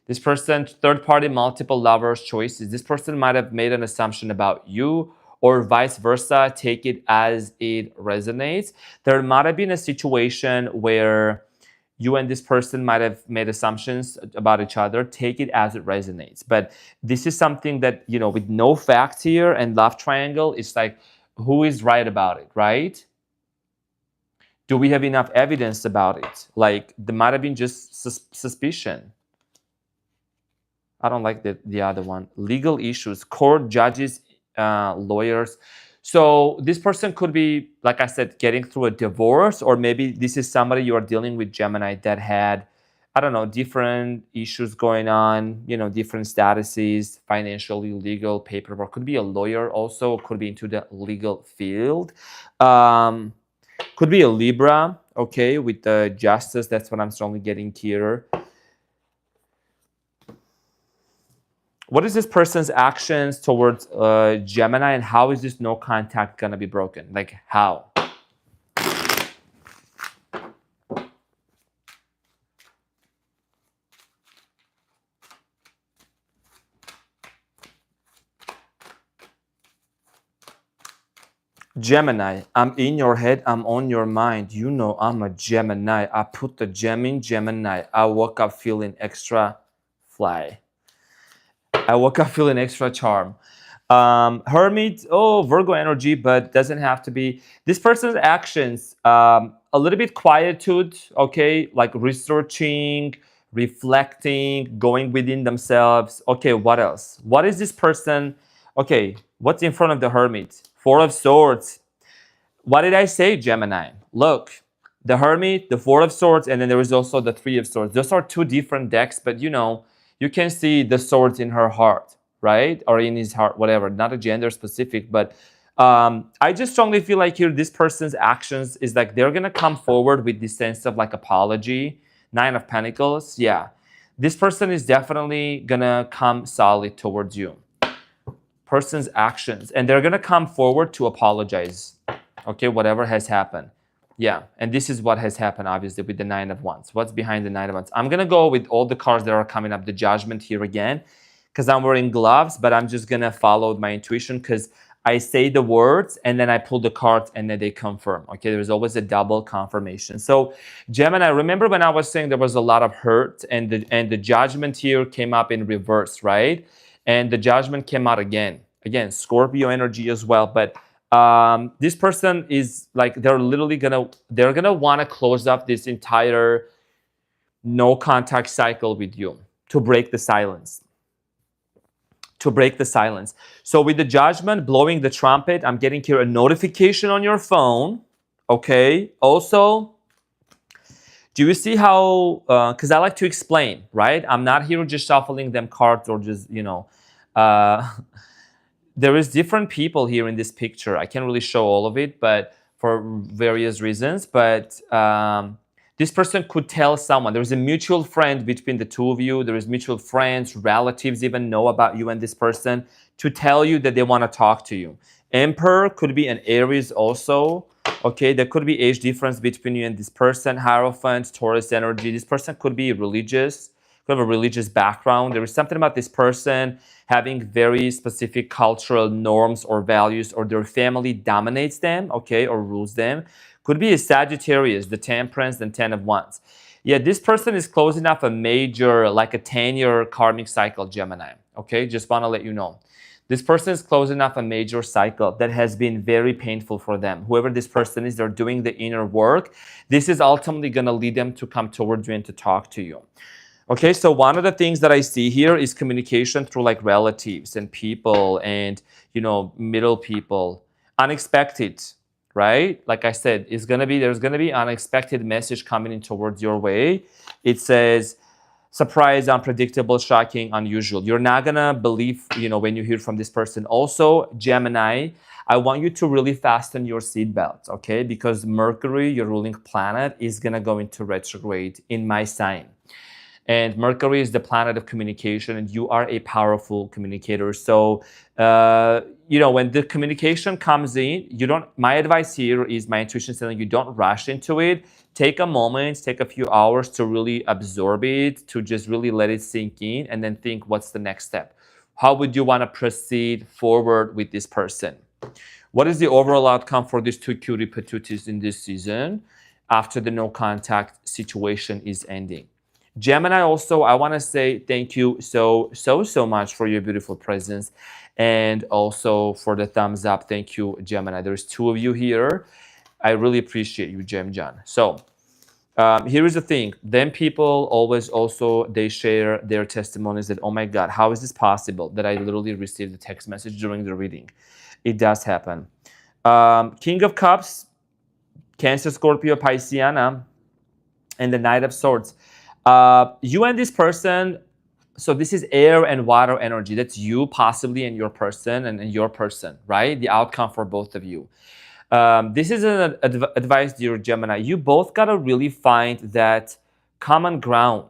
This person, third party, multiple lovers choices. This person might have made an assumption about you or vice versa. Take it as it resonates. There might have been a situation where you and this person might have made assumptions about each other. Take it as it resonates. But this is something that, you know, with no facts here and love triangle, it's like, who is right about it, right? Do we have enough evidence about it? Like, there might have been just suspicion. I don't like the other one. Legal issues, court, judges, lawyers. So this person could be, like I said, getting through a divorce, or maybe this is somebody you are dealing with, Gemini, that had, I don't know, different issues going on, you know, different statuses, financially, legal, paperwork. Could be a lawyer also, could be into the legal field. Could be a Libra, okay, with the justice. That's what I'm strongly getting here. What is this person's actions towards Gemini, and how is this no contact gonna be broken? Like, how? Gemini, I'm in your head, I'm on your mind. You know I'm a Gemini. I put the gem in Gemini. I woke up feeling extra fly. I woke up feeling extra charm. Hermit, oh, Virgo energy, but doesn't have to be. This person's actions, a little bit quietude, okay, like researching, reflecting, going within themselves. Okay, what else? What is this person? Okay, what's in front of the Hermit? Four of Swords. What did I say, Gemini? Look, the Hermit, the Four of Swords, and then there is also the Three of Swords. Those are two different decks, but you know, you can see the swords in her heart, right? Or in his heart, whatever. Not a gender specific, but I just strongly feel like here this person's actions is like they're going to come forward with this sense of like apology. Nine of Pentacles, yeah. This person is definitely going to come solid towards you. Person's actions, and they're going to come forward to apologize, okay, whatever has happened. Yeah, and this is what has happened, obviously, with the Nine of Wands. What's behind the Nine of Wands? I'm going to go with all the cards that are coming up, the Judgment here again, because I'm wearing gloves, but I'm just going to follow my intuition because I say the words and then I pull the cards and then they confirm. Okay, there's always a double confirmation. So Gemini, remember when I was saying there was a lot of hurt and the Judgment here came up in reverse, right? And the Judgment came out again. Again, Scorpio energy as well, but this person is like they're gonna want to close up this entire no contact cycle with you to break the silence. So with the Judgment blowing the trumpet, I'm getting here a notification on your phone. Okay. Also, do you see how? Because I like to explain, right? I'm not here just shuffling them cards or just there is different people here in this picture. I can't really show all of it, but for various reasons. But This person could tell someone. There's a mutual friend between the two of you. There is mutual friends, relatives even know about you and this person to tell you that they want to talk to you. Emperor could be an Aries also. Okay, there could be age difference between you and this person. Hierophant, Taurus energy. This person could be religious, could have a religious background. There is something about this person having very specific cultural norms or values, or their family dominates them, okay, or rules them. Could be a Sagittarius, the Temperance and Ten of Wands. Yeah, this person is closing off a major, like a 10-year karmic cycle, Gemini. Okay, just want to let you know. This person is closing off a major cycle that has been very painful for them. Whoever this person is, they're doing the inner work. This is ultimately going to lead them to come towards you and to talk to you. Okay, so one of the things that I see here is communication through like relatives and people and, you know, middle people. Unexpected, right? Like I said, there's going to be unexpected message coming in towards your way. It says, surprise, unpredictable, shocking, unusual. You're not going to believe, you know, when you hear from this person. Also, Gemini, I want you to really fasten your seatbelts, okay? Because Mercury, your ruling planet, is going to go into retrograde in my sign. And Mercury is the planet of communication, and you are a powerful communicator. So, you know, when the communication comes in, my advice here is, my intuition is telling you, don't rush into it. Take a moment, take a few hours to really absorb it, to just really let it sink in, and then think, what's the next step? How would you want to proceed forward with this person? What is the overall outcome for these two cutie patooties in this season after the no contact situation is ending? Gemini, also, I want to say thank you so much for your beautiful presence, and also for the thumbs up. Thank you, Gemini. There's two of you here. I really appreciate you, Gem John. So here is the thing. Then people always also, they share their testimonies that, oh my God, how is this possible that I literally received a text message during the reading? It does happen. King of Cups, Cancer, Scorpio, Pisceana, and the Knight of Swords. You and this person, so this is air and water energy. That's you possibly and your person and your person, right? The outcome for both of you. This is an advice, dear Gemini. You both got to really find that common ground,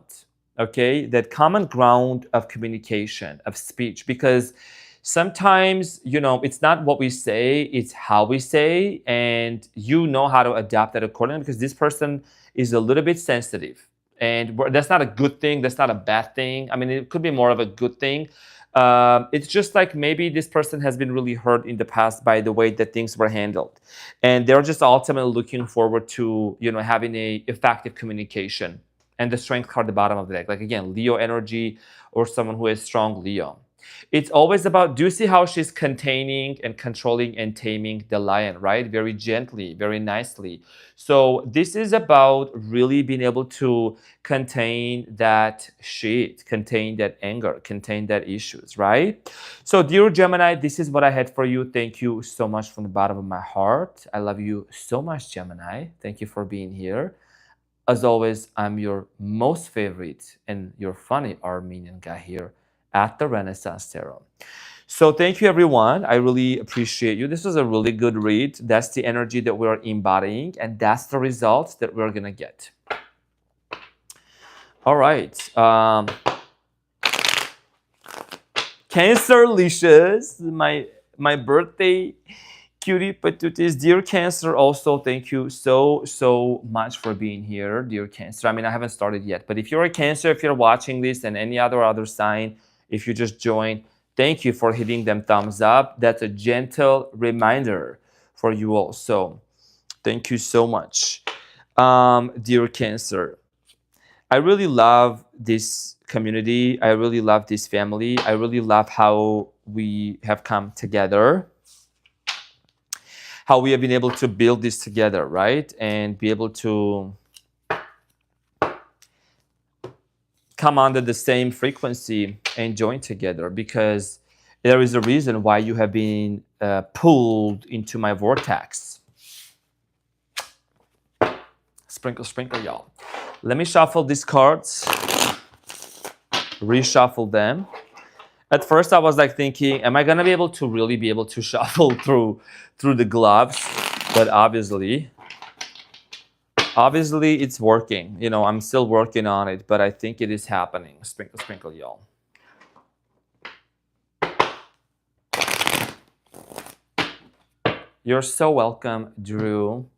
okay? That common ground of communication, of speech, because sometimes, you know, it's not what we say, it's how we say, and you know how to adapt that accordingly, because this person is a little bit sensitive. And that's not a good thing. That's not a bad thing. I mean, it could be more of a good thing. It's just like maybe this person has been really hurt in the past by the way that things were handled. And they're just ultimately looking forward to, you know, having a effective communication. And the Strength card at the bottom of the deck. Like, again, Leo energy, or someone who is strong Leo. It's always about, do you see how she's containing and controlling and taming the lion, right? Very gently, very nicely. So this is about really being able to contain that shit, contain that anger, contain that issues, right? So dear Gemini, this is what I had for you. Thank you so much from the bottom of my heart. I love you so much, Gemini. Thank you for being here. As always, I'm your most favorite and your funny Armenian guy here at the Renaissance Tarot. So thank you, everyone. I really appreciate you. This was a really good read. That's the energy that we're embodying, and that's the results that we're going to get. All right. Cancer Licious, my birthday cutie patooties. Dear Cancer, also thank you so much for being here, dear Cancer. I mean, I haven't started yet, but if you're a Cancer, if you're watching this, and any other sign, if you just joined, thank you for hitting them thumbs up. That's a gentle reminder for you all. So thank you so much. Dear Cancer, I really love this community. I really love this family. I really love how we have come together, how we have been able to build this together, right? And be able to come under the same frequency and join together, because there is a reason why you have been pulled into my vortex. Sprinkle, sprinkle, y'all. Let me shuffle these cards, reshuffle them. At first, I was like thinking, am I gonna be able to really be able to shuffle through the gloves? But obviously, Obviously, it's working. You know, I'm still working on it, but I think it is happening. Sprinkle, sprinkle, y'all. You're so welcome, Drew.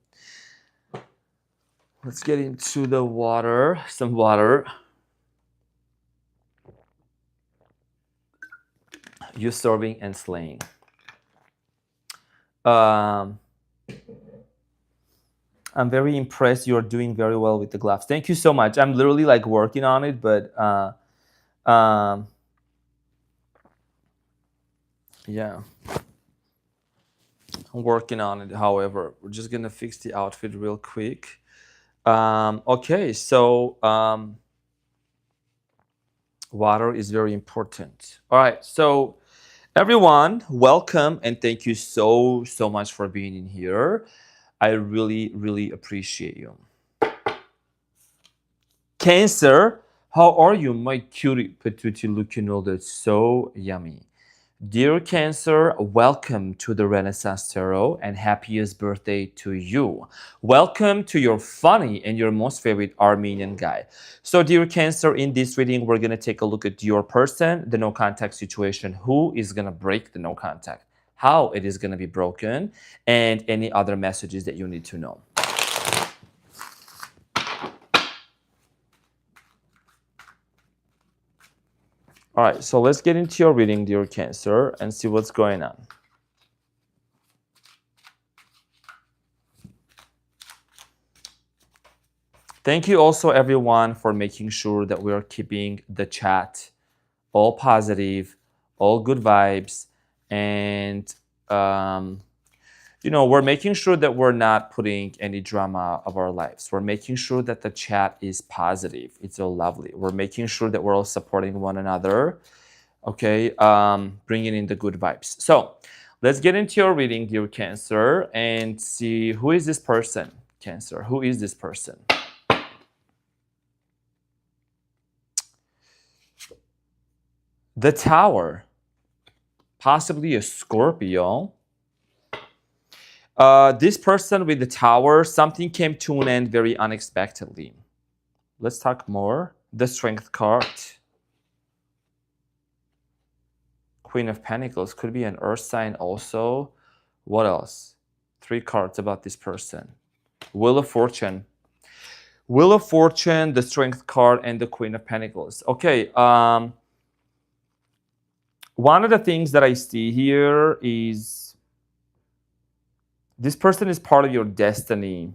Let's get into the water. Some water. You serving and slaying. I'm very impressed. You're doing very well with the gloves. Thank you so much. I'm literally like working on it, but yeah, I'm working on it. However, we're just gonna fix the outfit real quick. Okay, so water is very important. All right, so everyone, welcome and thank you so much for being in here. I really appreciate you. Cancer, how are you, my cutie patootie looking all that's so yummy. Dear Cancer, welcome to the Renaissance Tarot and happiest birthday to you. Welcome to your funny and your most favorite Armenian guy. So dear Cancer, in this reading, we're going to take a look at your person, the no contact situation, who is going to break the no contact, how it is going to be broken, and any other messages that you need to know. All right, so let's get into your reading, dear Cancer, and see what's going on. Thank you also, everyone, for making sure that we are keeping the chat all positive, all good vibes, and you know, we're making sure that we're not putting any drama of our lives. We're making sure that the chat is positive. It's all lovely. We're making sure that we're all supporting one another. Okay, bringing in the good vibes. So let's get into your reading, dear Cancer, and see who is this person, Cancer. Who is this person? The Tower, possibly a Scorpio. This person with the Tower, something came to an end very unexpectedly. Let's talk more. The Strength card. Queen of Pentacles, could be an earth sign also. What else? 3 cards about this person. Wheel of Fortune. Wheel of Fortune, the Strength card, and the Queen of Pentacles. Okay, one of the things that I see here is this person is part of your destiny.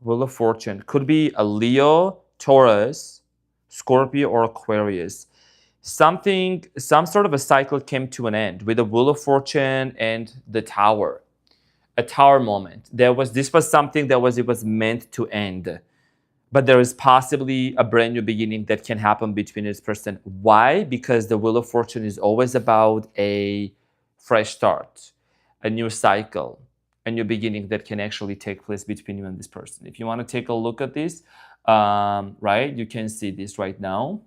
Wheel of Fortune. Could be a Leo, Taurus, Scorpio, or Aquarius. Some sort of a cycle came to an end with the Wheel of Fortune and the Tower. A Tower moment. This was something that it was meant to end. But there is possibly a brand new beginning that can happen between this person. Why? Because the Wheel of Fortune is always about a fresh start, a new cycle, a new beginning that can actually take place between you and this person. If you want to take a look at this, right, you can see this right now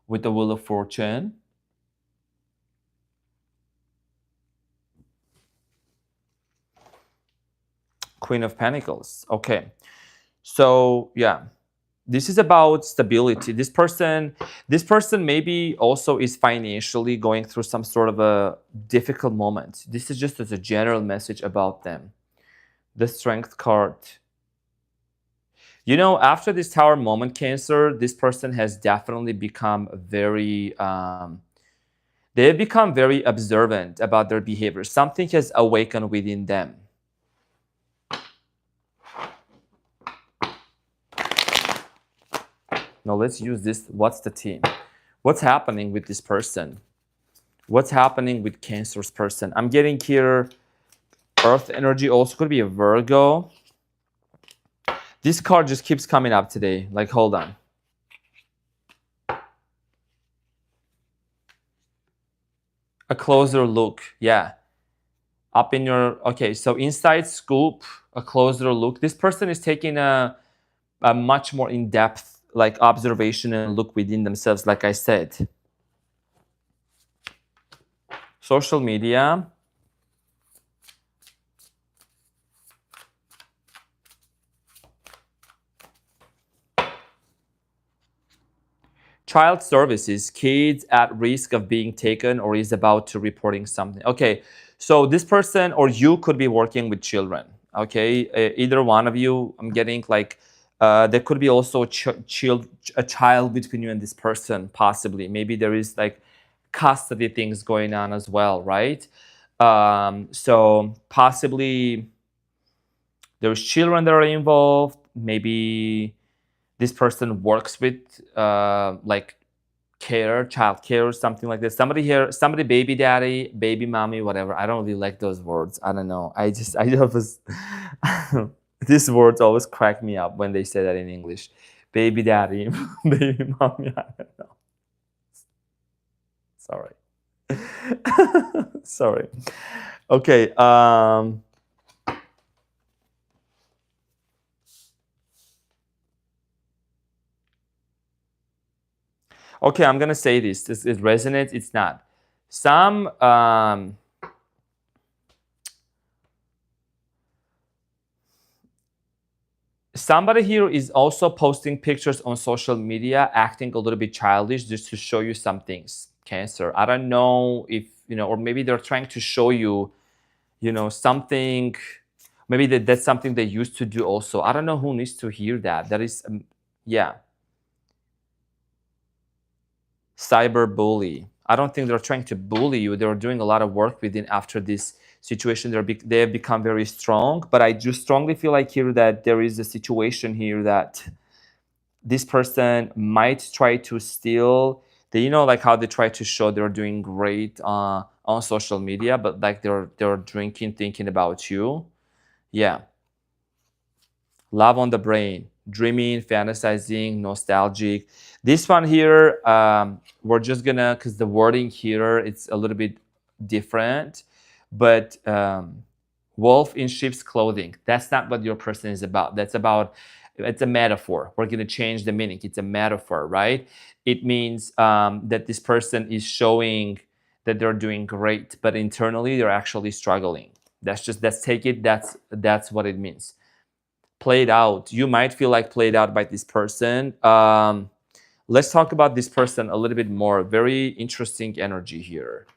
with the Wheel of Fortune. Queen of Pentacles. Okay. So, yeah. This is about stability. This person maybe also is financially going through some sort of a difficult moment. This is just as a general message about them. The Strength card. You know, after this Tower moment, Cancer, this person has definitely become very, they've become very observant about their behavior. Something has awakened within them. Now let's use this. What's the theme? What's happening with this person? What's happening with Cancer's person? I'm getting here Earth energy, also could be a Virgo. This card just keeps coming up today. Like, hold on. A closer look. Yeah. Up in your, okay, so inside scoop, a closer look. This person is taking a much more in-depth like observation and look within themselves, like I said. Social media. Child services, kids at risk of being taken or is about to reporting something. Okay, so this person or you could be working with children. Okay, either one of you, I'm getting like, there could be also a child between you and this person, possibly. Maybe there is like custody things going on as well, right? So possibly there's children that are involved. Maybe this person works with like child care or something like this. Somebody here, somebody baby daddy, baby mommy, whatever. I don't really like those words. I don't know. I just these words always crack me up when they say that in English. Baby daddy, baby mommy. I don't know. Sorry. Sorry. Okay. Okay, I'm gonna say this. It resonates. It's not. Some somebody here is also posting pictures on social media, acting a little bit childish just to show you some things. Cancer. I don't know if or maybe they're trying to show you, something. Maybe that's something they used to do also. I don't know who needs to hear that. That is, yeah. Cyberbully. I don't think they're trying to bully you. They're doing a lot of work within after this situation. They have become very strong. But I do strongly feel like here that there is a situation here that this person might try to steal. Like how they try to show they're doing great on social media, but like they're drinking, thinking about you. Yeah. Love on the brain, dreaming, fantasizing, nostalgic. This one here, we're just gonna, because the wording here, it's a little bit different, but wolf in sheep's clothing. That's not what your person is about. It's a metaphor. We're gonna change the meaning. It's a metaphor, right? It means that this person is showing that they're doing great, but internally they're actually struggling. Let's take it. That's what it means. Played out. You might feel like played out by this person. Let's talk about this person a little bit more. Very interesting energy here.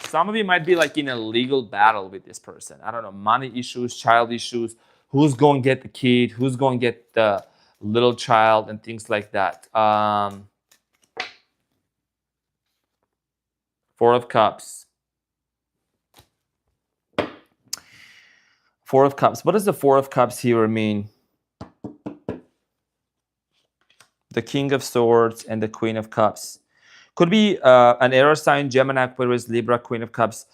Some of you might be like in a legal battle with this person. I don't know, money issues, child issues. Who's going to get the kid? Who's going to get the little child and things like that. Four of Cups. Four of Cups. What does the Four of Cups here mean? The King of Swords and the Queen of Cups. Could be an air sign, Gemini, Aquarius, Libra, Queen of Cups.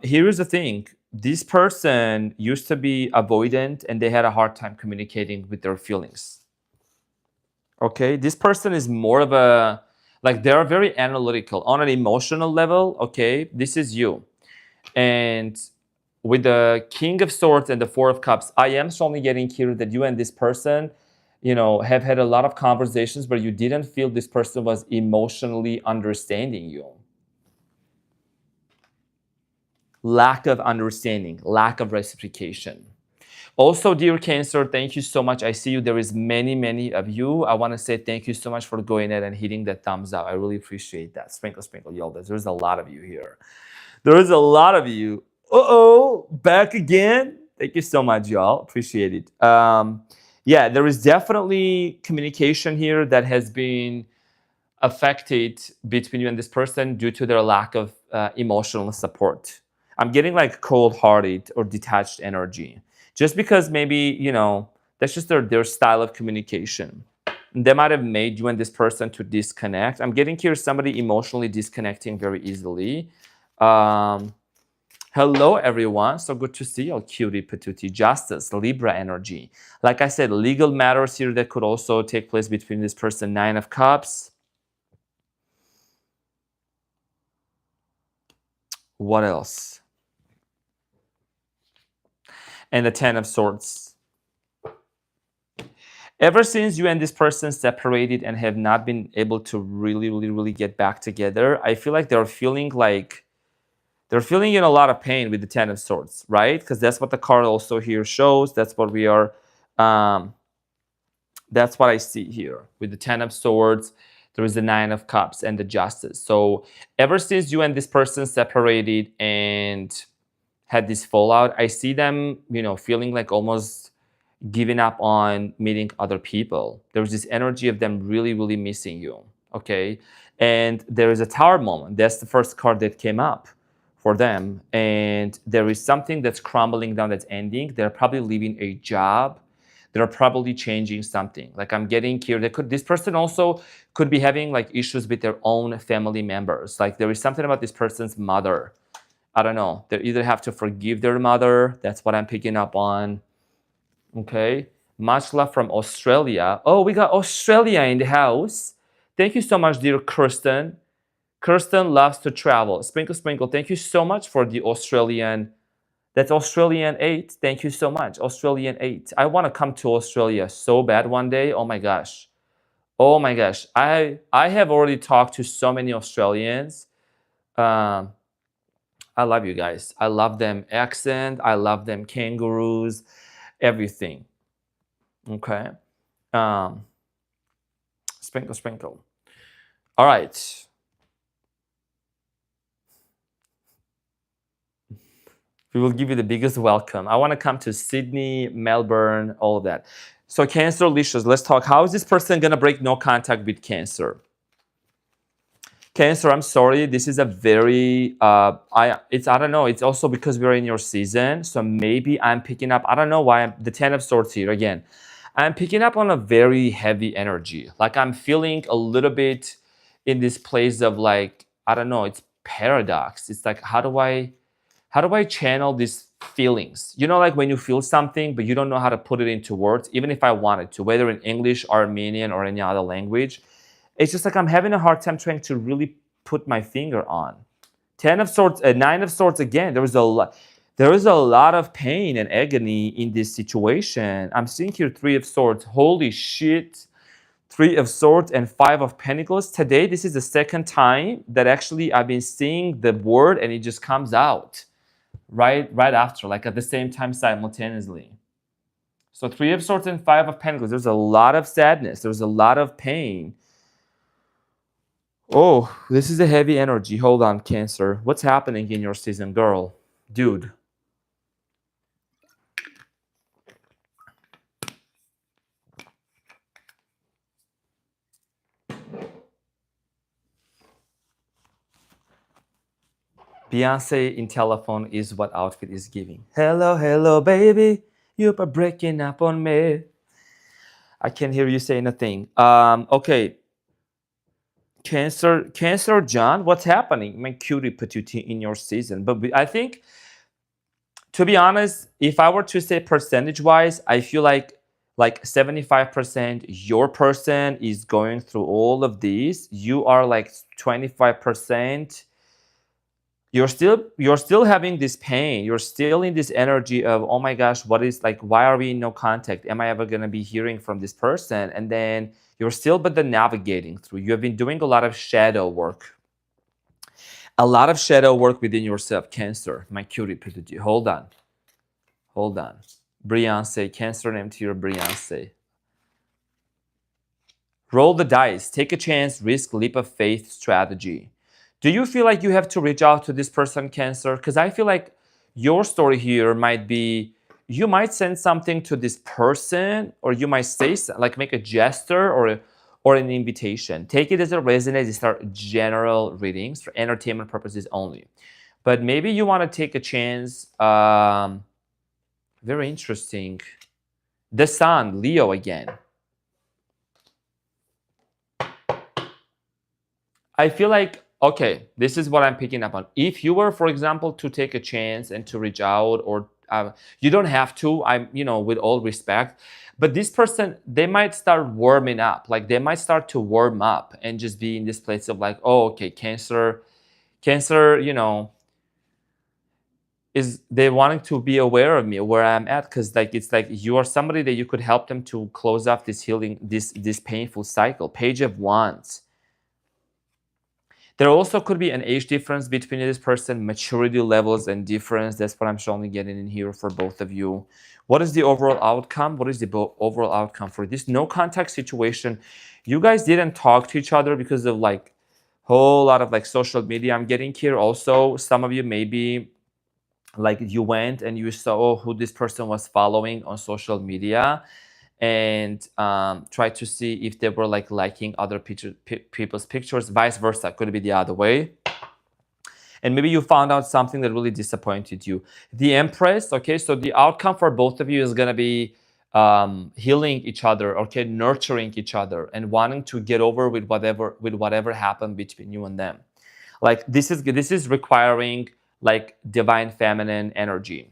Here is the thing. This person used to be avoidant and they had a hard time communicating with their feelings. Okay, this person is more of a, like they're very analytical on an emotional level. Okay, this is you. And with the King of Swords and the Four of Cups, I am strongly getting here that you and this person, have had a lot of conversations where you didn't feel this person was emotionally understanding you. Lack of understanding, lack of reciprocation. Also, dear Cancer, thank you so much. I see you. There is many of you. I want to say thank you so much for going ahead and hitting that thumbs up. I really appreciate that. Sprinkle, sprinkle, y'all. There's a lot of you here. There is a lot of you. Uh-oh, back again. Thank you so much, y'all. Appreciate it. Yeah, there is definitely communication here that has been affected between you and this person due to their lack of emotional support. I'm getting like cold-hearted or detached energy. Just because maybe, that's just their style of communication. They might have made you and this person to disconnect. I'm getting here somebody emotionally disconnecting very easily. Hello, everyone. So good to see you, cutie patootie. Justice, Libra energy. Like I said, legal matters here that could also take place between this person. Nine of Cups. What else? And the Ten of Swords. Ever since you and this person separated and have not been able to really get back together, I feel like they're feeling in a lot of pain with the Ten of Swords, right? Because that's what the card also here shows. That's what we are That's what I see here with the 10 of Swords. There is the 9 of Cups and the Justice. So ever since you and this person separated and had this fallout, I see them, feeling like almost giving up on meeting other people. There's this energy of them really, really missing you. Okay. And there is a Tower moment. That's the first card that came up for them. And there is something that's crumbling down, that's ending. They're probably leaving a job. They're probably changing something. Like I'm getting here, this person also could be having like issues with their own family members. Like there is something about this person's mother. I don't know. They either have to forgive their mother. That's what I'm picking up on. Okay. Much love from Australia. Oh, we got Australia in the house. Thank you so much, dear Kirsten. Kirsten loves to travel. Sprinkle, sprinkle. Thank you so much for the Australian. That's Australian 8. Thank you so much. Australian 8. I want to come to Australia so bad one day. Oh my gosh. Oh my gosh. I have already talked to so many Australians. I love you guys. I love them accent. I love them kangaroos. Everything. Okay. Sprinkle, sprinkle. All right. We will give you the biggest welcome. I want to come to Sydney, Melbourne, all of that. So Cancer, Licious, let's talk. How is this person going to break no contact with Cancer? Cancer, I'm sorry. This is a very, I don't know. It's also because we're in your season. So maybe I'm picking up, I don't know why, the 10 of Swords here again. I'm picking up on a very heavy energy. Like I'm feeling a little bit in this place of like, I don't know, it's paradox. It's like, how do I channel these feelings? Like when you feel something, but you don't know how to put it into words, even if I wanted to, whether in English, Armenian, or any other language. It's just like I'm having a hard time trying to really put my finger on. 10 of Swords, 9 of Swords again. There is a lot of pain and agony in this situation. I'm seeing here 3 of Swords. Holy shit. 3 of Swords and 5 of Pentacles. Today, this is the second time that actually I've been seeing the word and it just comes out. Right after, like at the same time simultaneously. So 3 of Swords and 5 of Pentacles. There's a lot of sadness. There's a lot of pain. Oh, this is a heavy energy. Hold on, Cancer. What's happening in your season, girl? Dude. Beyonce in Telephone is what outfit is giving. Hello, hello, baby. You're breaking up on me. I can't hear you saying a thing. Okay. Cancer, John, what's happening? My cutie patootie in your season. But I think, to be honest, if I were to say percentage-wise, I feel like 75% your person is going through all of these. You are like 25%. You're still having this pain. You're still in this energy of, oh my gosh, what is like, why are we in no contact? Am I ever going to be hearing from this person? And then you're still, but then navigating through. You have been doing a lot of shadow work. A lot of shadow work within yourself, Cancer. My cutie patootie. Hold on. Beyonce, Cancer named here, Beyonce. Roll the dice. Take a chance. Risk, leap of faith strategy. Do you feel like you have to reach out to this person, Cancer? Because I feel like your story here might be, you might send something to this person, or you might say, like make a gesture or an invitation. Take it as it resonates. These are general readings for entertainment purposes only. But maybe you want to take a chance. Very interesting. The Sun, Leo again. I feel like, okay, this is what I'm picking up on. If you were, for example, to take a chance and to reach out, or you don't have to, with all respect, but this person, they might start warming up. Like they might start to warm up and just be in this place of like, oh, okay, Cancer, is they wanting to be aware of me, where I'm at, because like it's like you are somebody that you could help them to close off this healing, this painful cycle. Page of Wands. There also could be an age difference between this person, maturity levels and difference. That's what I'm showing getting in here for both of you. What is the overall outcome? What is the overall outcome for this no contact situation? You guys didn't talk to each other because of like whole lot of like social media. I'm getting here also. Some of you maybe like you went and you saw who this person was following on social media and try to see if they were like liking other people's pictures, vice versa. Could be the other way. And maybe you found out something that really disappointed you. The Empress, okay, so the outcome for both of you is going to be healing each other, okay, nurturing each other and wanting to get over with whatever happened between you and them. Like this is requiring like divine feminine energy.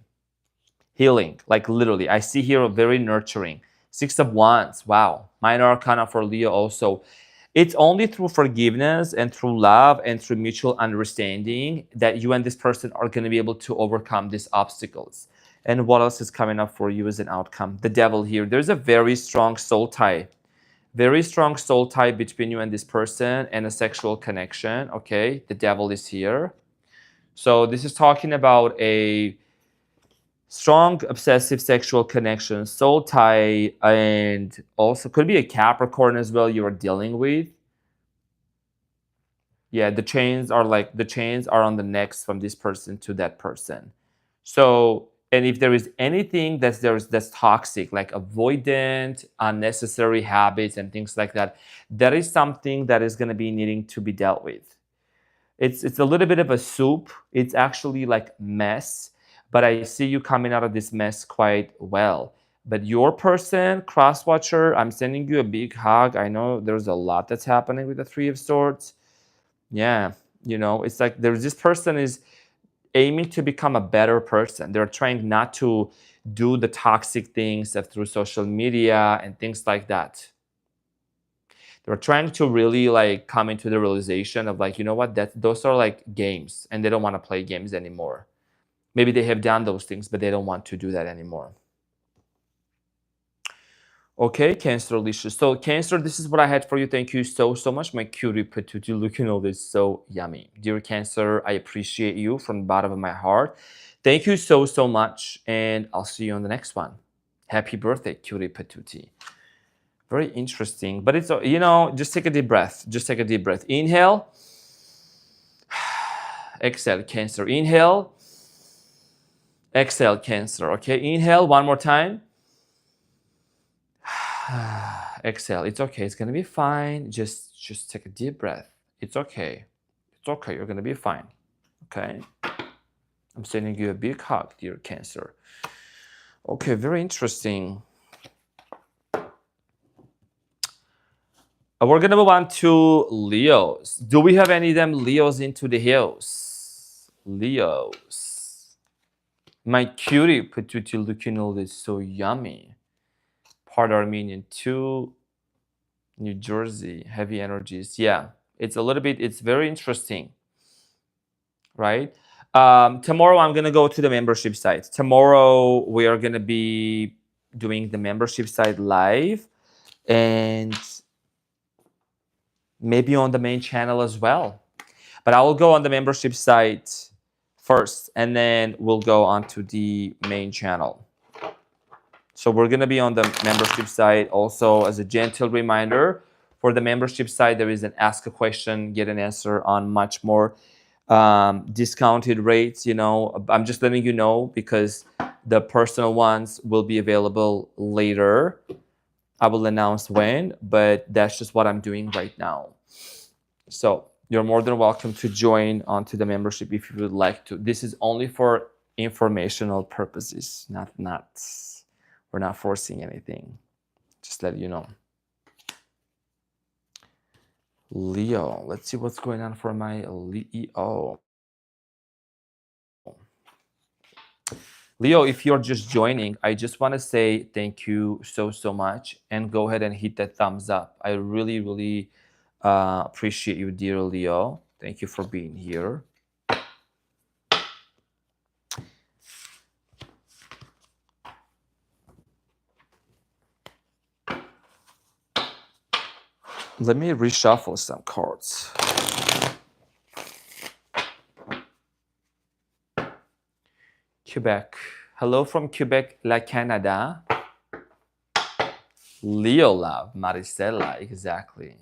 Healing, like literally. I see here a very nurturing. 6 of Wands, wow. Minor Arcana for Leo also. It's only through forgiveness and through love and through mutual understanding that you and this person are going to be able to overcome these obstacles. And what else is coming up for you as an outcome? The Devil here. There's a very strong soul tie. Very strong soul tie between you and this person and a sexual connection, okay? The Devil is here. So this is talking about a strong obsessive sexual connection, soul tie, and also could be a Capricorn as well you are dealing with. Yeah, the chains are on the necks from this person to that person. So, and if there is anything that's toxic, like avoidant, unnecessary habits and things like that, that is something that is going to be needing to be dealt with. It's a little bit of a soup. It's actually like mess, but I see you coming out of this mess quite well. But your person, cross watcher, I'm sending you a big hug. I know there's a lot that's happening with the Three of Swords. Yeah, you know, it's like there's this person is aiming to become a better person. They're trying not to do the toxic things that through social media and things like that. They're trying to really like come into the realization of like, you know what, those are like games and they don't want to play games anymore. Maybe they have done those things, but they don't want to do that anymore. Okay, Cancer, Alicia. So Cancer, this is what I had for you. Thank you so much. My cutie patootie looking always so yummy. Dear Cancer, I appreciate you from the bottom of my heart. Thank you so much. And I'll see you on the next one. Happy birthday, cutie patootie. Very interesting, but it's, you know, just take a deep breath. Just take a deep breath. Inhale. Exhale, Cancer. Inhale. Exhale, Cancer. Okay, inhale one more time. Exhale. It's okay. It's gonna be fine. Just take a deep breath. It's okay. It's okay. You're gonna be fine. Okay. I'm sending you a big hug, dear Cancer. Okay, very interesting. We're gonna move on to Leos. Do we have any of them Leos into the hills? Leos. My cutie patootie looking all this so yummy. Part Armenian 2, New Jersey, heavy energies. Yeah, it's a little bit, it's very interesting, right? Tomorrow I'm gonna go to the membership site. Tomorrow we are gonna be doing the membership site live and maybe on the main channel as well. But I will go on the membership site first and then we'll go onto the main channel. So we're going to be on the membership site also. As a gentle reminder, for the membership site, there is an ask a question, get an answer on much more discounted rates. You know, I'm just letting you know because the personal ones will be available later. I will announce when, but that's just what I'm doing right now. So you're more than welcome to join onto the membership if you would like to. This is only for informational purposes, not we're not forcing anything. Just let you know. Leo, let's see what's going on for my Leo. Leo, if you're just joining, I just want to say thank you so much and go ahead and hit that thumbs up. I really appreciate you, dear Leo. Thank you for being here. Let me reshuffle some cards. Quebec. Hello from Quebec, La Canada. Leo love, Maricela, exactly.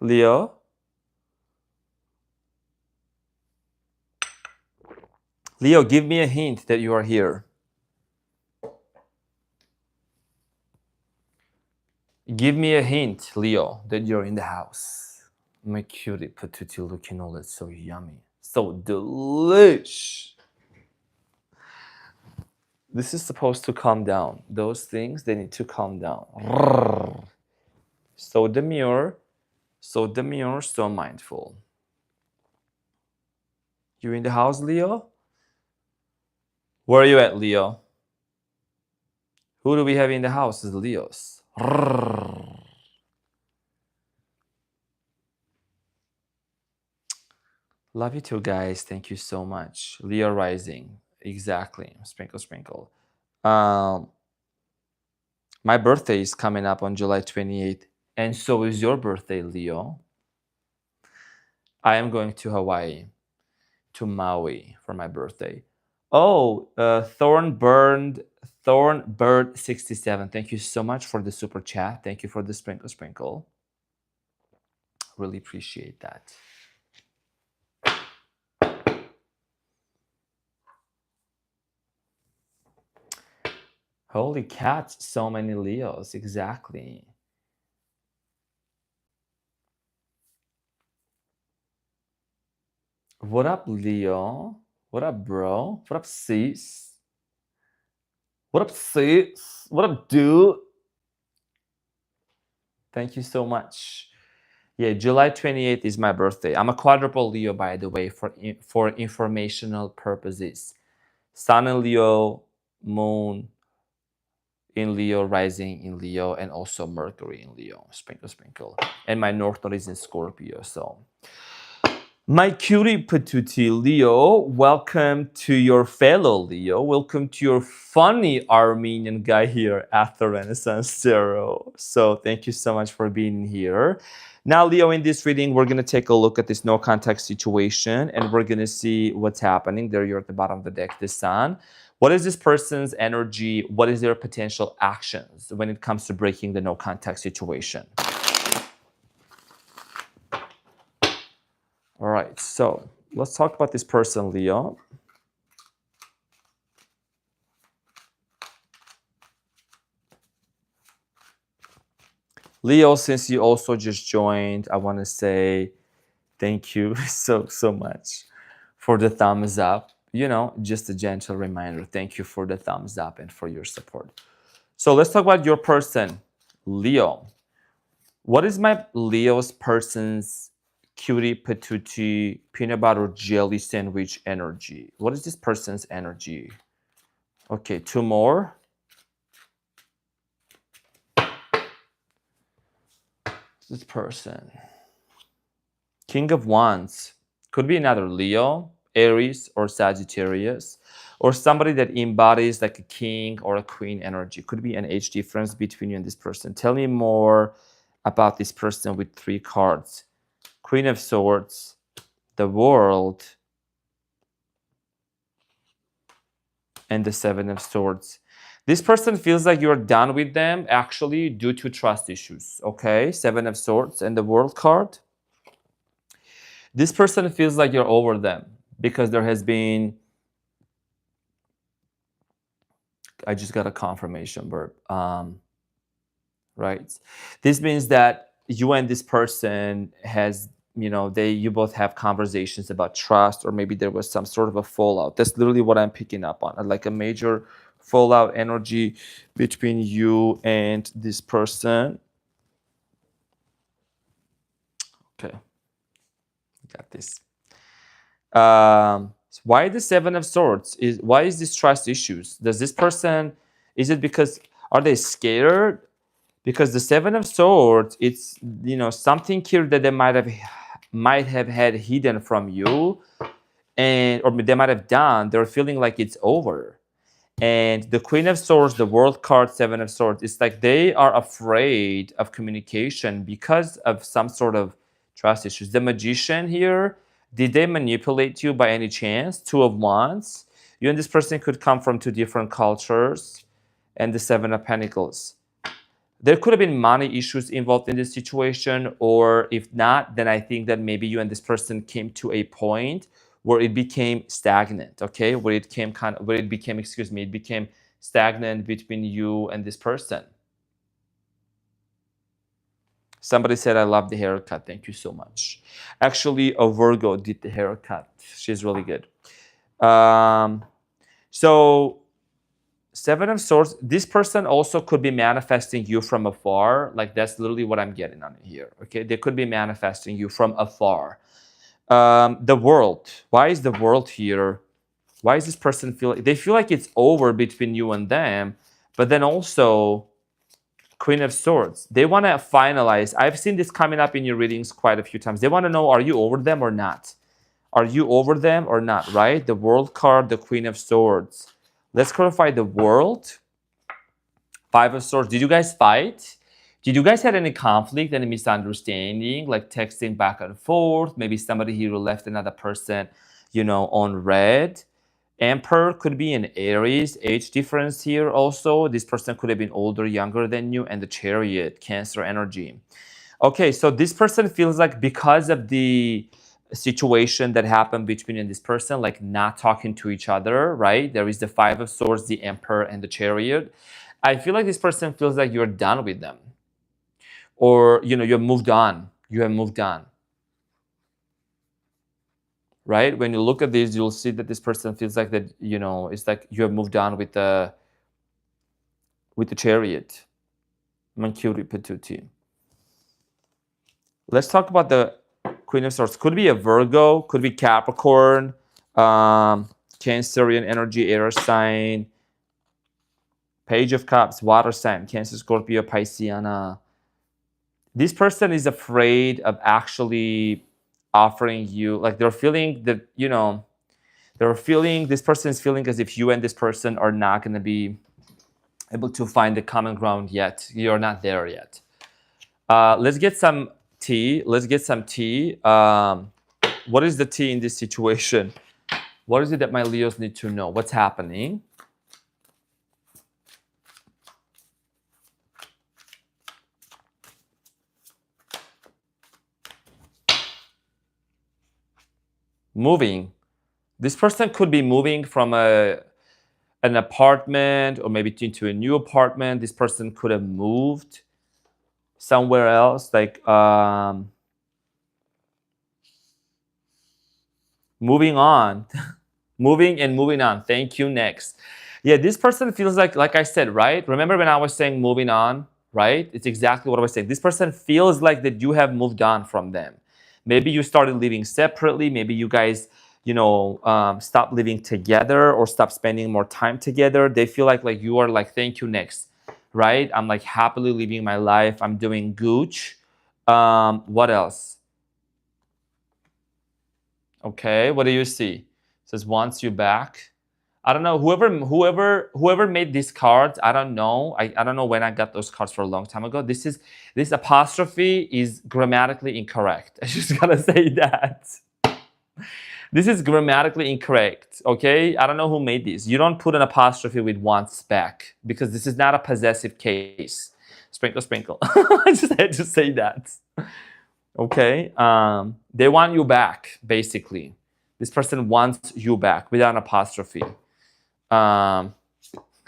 Leo. Leo, give me a hint that you are here. Give me a hint, Leo, that you're in the house. My cutie patootie looking all that's so yummy. So delish. This is supposed to calm down. Those things, they need to calm down. So demure, so mindful. You in the house, Leo? Where are you at, Leo? Who do we have in the house? Is Leos. Love you too, guys. Thank you so much. Leo rising. Exactly. Sprinkle, sprinkle. My birthday is coming up on July 28th. And so is your birthday, Leo. I am going to Hawaii, to Maui for my birthday. Oh, Thornbird67. Thank you so much for the super chat. Thank you for the sprinkle, sprinkle. Really appreciate that. Holy cats, so many Leos, exactly. What up, Leo? What up, bro? What up, sis? What up, sis? What up, dude? Thank you so much. Yeah, July 28th is my birthday. I'm a quadruple Leo, by the way, for informational purposes. Sun in Leo, Moon in Leo, rising in Leo, and also Mercury in Leo. Sprinkle, sprinkle. And my North Node is in Scorpio, so... My cutie patootie Leo, welcome to your fellow Leo. Welcome to your funny Armenian guy here at the Renaissance Tarot. So thank you so much for being here. Now, Leo, in this reading, we're going to take a look at this no contact situation and we're going to see what's happening. There you're at the bottom of the deck, the Sun. What is this person's energy? What is their potential actions when it comes to breaking the no contact situation? All right, so let's talk about this person, Leo. Leo, since you also just joined, I want to say thank you so much for the thumbs up. You know, just a gentle reminder. Thank you for the thumbs up and for your support. So let's talk about your person, Leo. What is my Leo's person's cutie patootie peanut butter jelly sandwich energy? What is this person's energy? Okay, two more. This person. King of Wands. Could be another Leo, Aries, or Sagittarius, or somebody that embodies like a king or a queen energy. Could be an age difference between you and this person. Tell me more about this person with three cards. Queen of Swords, the World, and the Seven of Swords. This person feels like you're done with them actually due to trust issues, okay? Seven of Swords and the World card. This person feels like you're over them because there has been, I just got a confirmation verb, right? This means that you and this person has, you know, you both have conversations about trust, or maybe there was some sort of a fallout. That's literally what I'm picking up on, like a major fallout energy between you and this person. Okay, got this. Why the Seven of Swords? Why is this trust issues? Does this person, is it because, are they scared? Because the Seven of Swords, it's, you know, something here that they might have had hidden from you, and or they might have done. They're feeling like it's over, And the Queen of Swords, the World card, Seven of Swords, it's like they are afraid of communication because of some sort of trust issues. The Magician here, did they manipulate you by any chance? Two of Wands. You and this person could come from two different cultures. And the Seven of Pentacles. There could have been money issues involved in this situation, or if not, then I think that maybe you and this person came to a point where it became stagnant, okay? It became stagnant between you and this person. Somebody said, I love the haircut. Thank you so much. Actually, a Virgo did the haircut. She's really good. So Seven of Swords, this person also could be manifesting you from afar. Like that's literally what I'm getting on here. Okay, they could be manifesting you from afar. The World. Why is the World here? Why is this person they feel like it's over between you and them, but then also Queen of Swords. They want to finalize. I've seen this coming up in your readings quite a few times. They want to know, are you over them or not? Are you over them or not, right? The World card, the Queen of Swords. Let's clarify the World. Five of Swords. Did you guys fight? Did you guys have any conflict, any misunderstanding, like texting back and forth? Maybe somebody here left another person, on red. Emperor could be an Aries. Age difference here also. This person could have been older, younger than you. And the Chariot, Cancer energy. Okay, so this person feels like because of the situation that happened between you and this person, like not talking to each other, right? There is the Five of Swords, the Emperor, and the Chariot. I feel like this person feels like you're done with them. Or, you've moved on. You have moved on. Right? When you look at this, you'll see that this person feels like that, it's like you have moved on with the Chariot. Mercury Patuti. Let's talk about the Queen of Swords. Could be a Virgo, could be Capricorn, Cancerian energy, air sign, Page of Cups, water sign, Cancer, Scorpio, Pisceana. This person is afraid of actually offering you, like they're feeling that, this person is feeling as if you and this person are not going to be able to find the common ground yet. You're not there yet. Let's get some tea. What is the tea in this situation? What is it that my Leos need to know? What's happening? Moving. This person could be moving from an apartment or maybe into a new apartment. This person could have moved somewhere else, like moving on. Moving and moving on. Thank you. Next. Yeah, this person feels like I said, right? Remember when I was saying moving on, right? It's exactly what I was saying. This person feels like that you have moved on from them. Maybe you started living separately. Maybe you guys, stop living together or stop spending more time together. They feel like you are like, thank you, next, right? I'm like happily living my life. I'm doing gooch. What else? Okay, what do you see? It says wants you back. I don't know. Whoever made these cards, I don't know. I don't know when I got those cards for a long time ago. This apostrophe is grammatically incorrect. I just gotta say that. This is grammatically incorrect, okay? I don't know who made this. You don't put an apostrophe with wants back because this is not a possessive case. Sprinkle, sprinkle. I just had to say that. Okay? They want you back, basically. This person wants you back without an apostrophe. I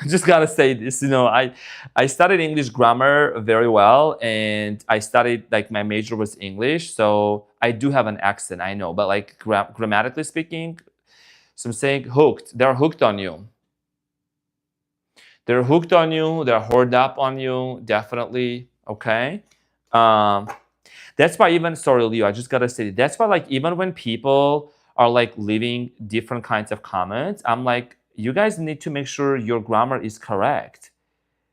just gotta say this, I studied English grammar very well, and I studied, my major was English, so I do have an accent, I know, but grammatically speaking, so I'm saying hooked. They're hooked on you. They're hooked on you. They're hoarded up on you, definitely, okay? That's why even, sorry, Leo, I just gotta say, that's why even when people are leaving different kinds of comments, I'm like, you guys need to make sure your grammar is correct.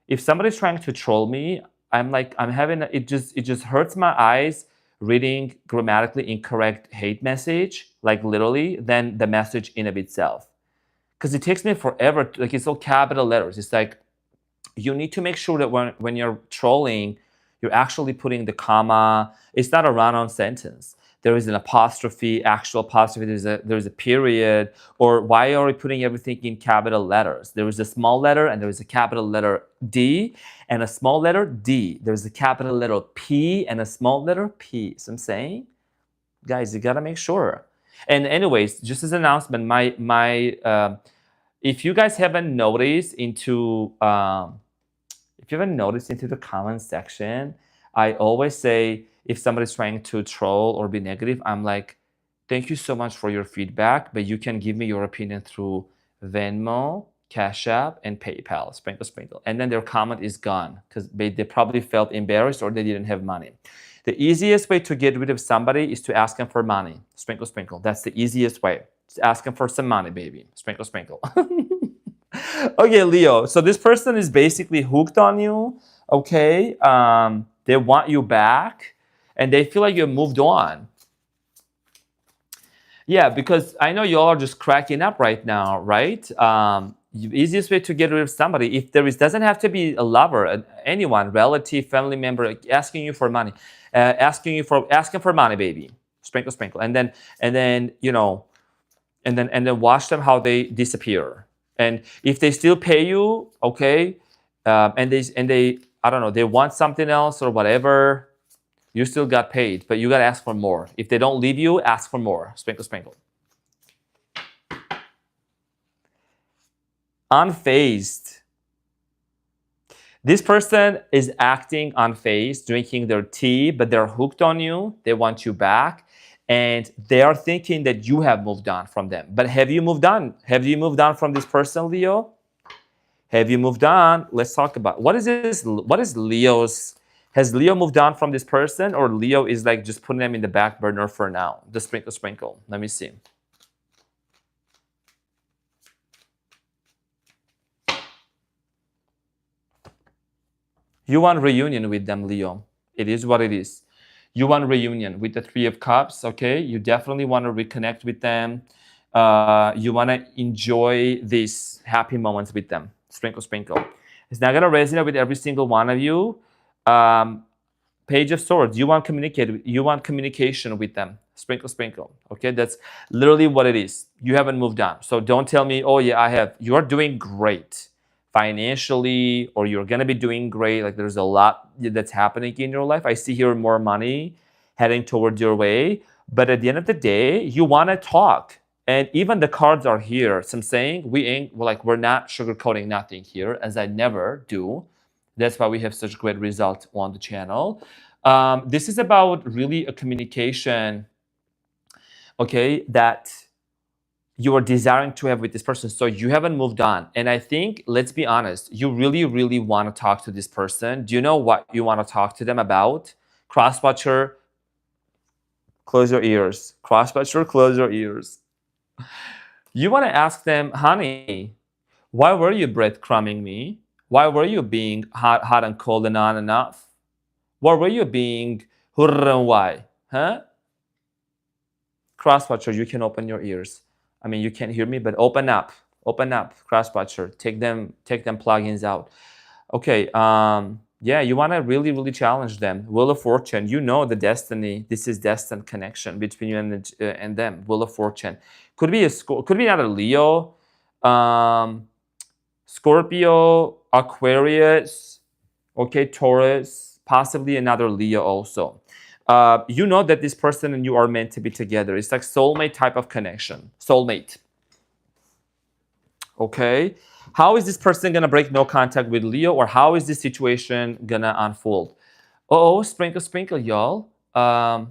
If somebody's trying to troll me, I'm having, it just hurts my eyes reading grammatically incorrect hate message, literally, than the message in of itself. because it takes me forever. Like it's all capital letters. It's like you need to make sure that when you're trolling, you're actually putting the comma. It's not a run-on sentence. There is an apostrophe, actual apostrophe. There's a period. Or why are we putting everything in capital letters? There is a small letter and there is a capital letter D and a small letter D. There's a capital letter P and a small letter P. So I'm saying, guys, you gotta make sure. And anyways, just as an announcement, if you guys haven't noticed into the comment section, I always say if somebody's trying to troll or be negative, I'm like, thank you so much for your feedback, but you can give me your opinion through Venmo, CashApp, and PayPal, sprinkle, sprinkle. And then their comment is gone because they probably felt embarrassed or they didn't have money. The easiest way to get rid of somebody is to ask them for money, sprinkle, sprinkle. That's the easiest way. Just ask them for some money, baby, sprinkle, sprinkle. Okay, Leo. So this person is basically hooked on you. Okay, they want you back, and they feel like you moved on. Yeah, because I know you all are just cracking up right now, right? The easiest way to get rid of somebody, if there doesn't have to be a lover, anyone, relative, family member, asking you for money, asking for money, baby, sprinkle, sprinkle, and then and then watch them how they disappear. And if they still pay you, okay, and they I don't know, they want something else or whatever, you still got paid, but you got to ask for more. If they don't leave you, ask for more. Sprinkle, sprinkle. Unfazed. This person is acting unfazed, drinking their tea, but they're hooked on you. They want you back. And they are thinking that you have moved on from them. But have you moved on? Have you moved on from this person, Leo? Have you moved on? Let's talk about what is this? What is Leo's? Has Leo moved on from this person, or Leo is like just putting them in the back burner for now? The sprinkle, sprinkle. Let me see. You want reunion with them, Leo. It is what it is. You want reunion with the Three of Cups, okay? You definitely want to reconnect with them. You want to enjoy these happy moments with them. Sprinkle, sprinkle. It's not going to resonate with every single one of you. Page of Swords. You want communication with them. Sprinkle, sprinkle. Okay, that's literally what it is. You haven't moved on. So don't tell me, oh yeah, I have. You are doing great financially, or you're going to be doing great. Like there's a lot that's happening in your life. I see here more money heading towards your way. But at the end of the day, you want to talk. And even the cards are here. So I'm saying we're not sugarcoating nothing here, as I never do. That's why we have such great results on the channel. This is about really a communication, okay, that you are desiring to have with this person. So you haven't moved on. And I think, let's be honest, you really, really want to talk to this person. Do you know what you want to talk to them about? Crosswatcher, close your ears. Crosswatcher, close your ears. You want to ask them, honey, why were you breadcrumbing me? Why were you being hot and cold and on and off? Why were you being why? Huh? Crosswatcher, you can open your ears. I mean, you can't hear me, but open up, Crosswatcher. Take them plugins out. Okay, yeah, you want to really, really challenge them. Wheel of Fortune, you know the destiny. This is destined connection between you and them. Wheel of Fortune could be another Leo, Scorpio, Aquarius, okay, Taurus, possibly another Leo also. You know that this person and you are meant to be together. It's like soulmate type of connection. Soulmate. Okay. How is this person going to break no contact with Leo, or how is this situation going to unfold? Oh, sprinkle, sprinkle, y'all. Let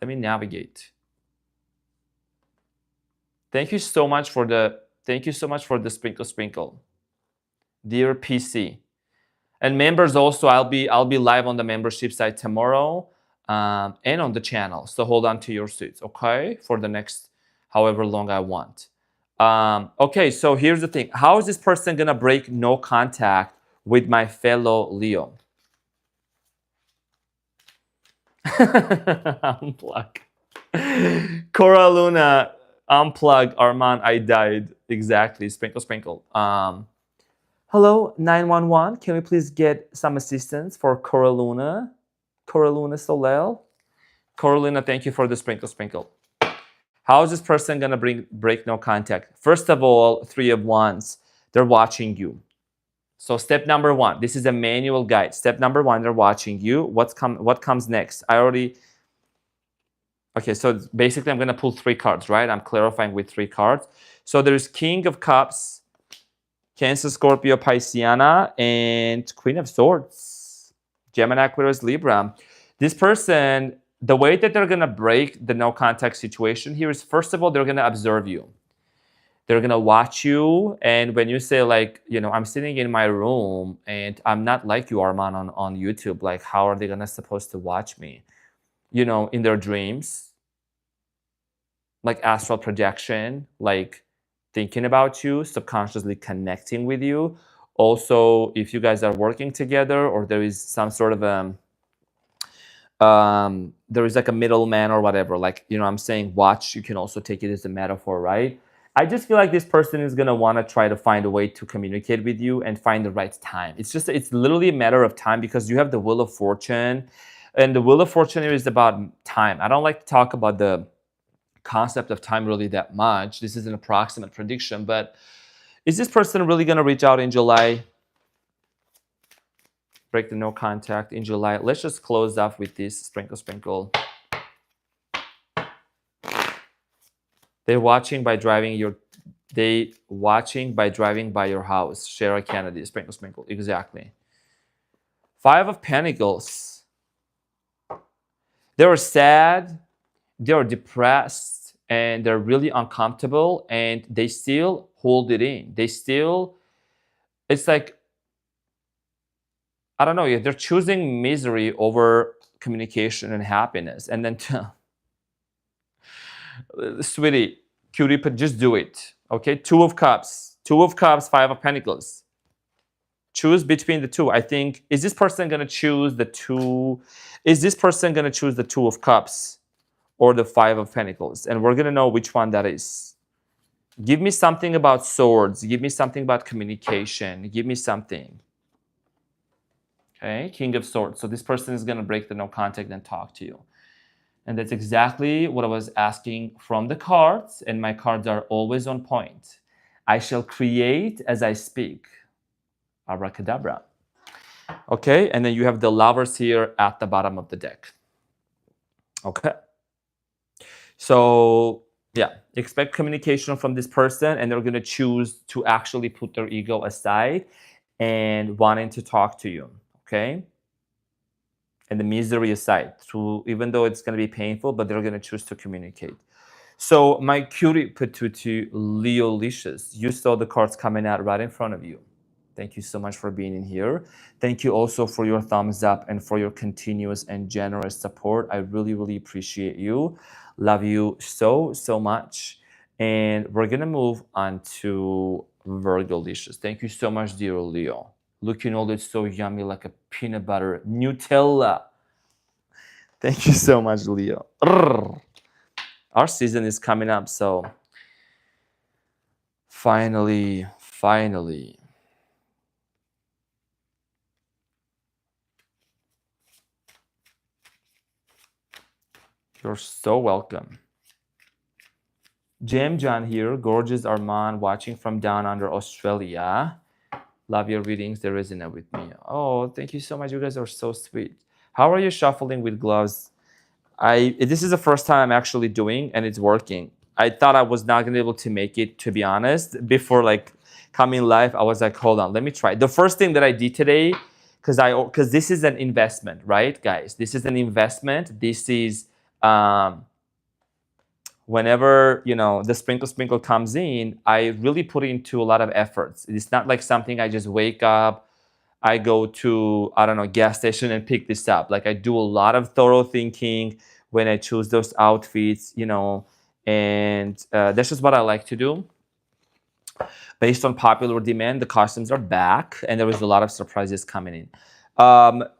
me navigate. Thank you so much for the sprinkle, sprinkle. Dear PC. And members also, I'll be live on the membership site tomorrow and on the channel. So hold on to your seats, okay? For the next however long I want. Okay, so here's the thing. How is this person going to break no contact with my fellow Leo? Unplug. Cora Luna, Unplug, Arman, I died. Exactly. Sprinkle, sprinkle. Hello, 911. Can we please get some assistance for Coraluna? Coraluna Soleil? Coraluna, thank you for the sprinkle, sprinkle. How is this person going to break no contact? First of all, Three of Wands. They're watching you. So step number one, this is a manual guide. Step number one, they're watching you. What comes next? Okay, so basically I'm going to pull 3 cards, right? I'm clarifying with 3 cards. So there's King of Cups, Cancer, Scorpio, Pisceana, and Queen of Swords, Gemini, Aquarius, Libra. This person, the way that they're going to break the no contact situation here is, first of all, they're going to observe you. They're going to watch you. And when you say, like, you know, I'm sitting in my room and I'm not like you, Arman, on YouTube, like, how are they supposed to watch me? You know, in their dreams, like astral projection, like thinking about you, subconsciously connecting with you. Also, if you guys are working together or there is some sort of there is like a middleman or whatever, like, you know, I'm saying watch, you can also take it as a metaphor, right? I just feel like this person is going to want to try to find a way to communicate with you and find the right time. It's literally a matter of time, because you have the Wheel of Fortune, and the Wheel of Fortune is about time. I don't like to talk about the concept of time really that much. This is an approximate prediction, but is this person really going to reach out in July? Break the no contact in July. Let's just close off with this sprinkle, sprinkle. They're watching by driving by your house. Share a Kennedy, sprinkle, sprinkle. Exactly. 5 of Pentacles. They're sad, they're depressed, and they're really uncomfortable, and they still hold it in. It's like, I don't know, they're choosing misery over communication and happiness. And then, sweetie, cutie, but just do it. Okay, 2 of Cups, 5 of Pentacles. Choose between the two. I think, is this person going to choose the 2? Is this person going to choose the 2 of Cups or the 5 of Pentacles? And we're going to know which one that is. Give me something about swords. Give me something about communication. Give me something. Okay, King of Swords. So this person is going to break the no contact and talk to you. And that's exactly what I was asking from the cards. And my cards are always on point. I shall create as I speak. Abracadabra. Okay, and then you have the Lovers here at the bottom of the deck. Okay. So, yeah, expect communication from this person, and they're going to choose to actually put their ego aside and wanting to talk to you. Okay. And the misery aside, even though it's going to be painful, but they're going to choose to communicate. So, my cutie patootie Leo Licious, you saw the cards coming out right in front of you. Thank you so much for being in here. Thank you also for your thumbs up and for your continuous and generous support. I really, really appreciate you. Love you so, so much. And we're going to move on to Virgo Licious. Thank you so much, dear Leo. Looking all it's so yummy, like a peanut butter Nutella. Thank you so much, Leo. Our season is coming up, so finally. You're so welcome. Jam John here, gorgeous Arman, watching from down under Australia. Love your readings, they resonate with me. Oh, thank you so much. You guys are so sweet. How are you shuffling with gloves? This is the first time I'm actually doing, and it's working. I thought I was not gonna be able to make it, to be honest. Before like coming live, I was like, hold on, let me try. The first thing that I did today, because this is an investment, right, guys? This is an investment. This is whenever, you know, the sprinkle comes in, I really put into a lot of efforts. It's not like something I just wake up, I go to, I don't know, gas station and pick this up. Like, I do a lot of thorough thinking when I choose those outfits, you know, and that's just what I like to do. Based on popular demand, the costumes are back, and there was a lot of surprises coming in.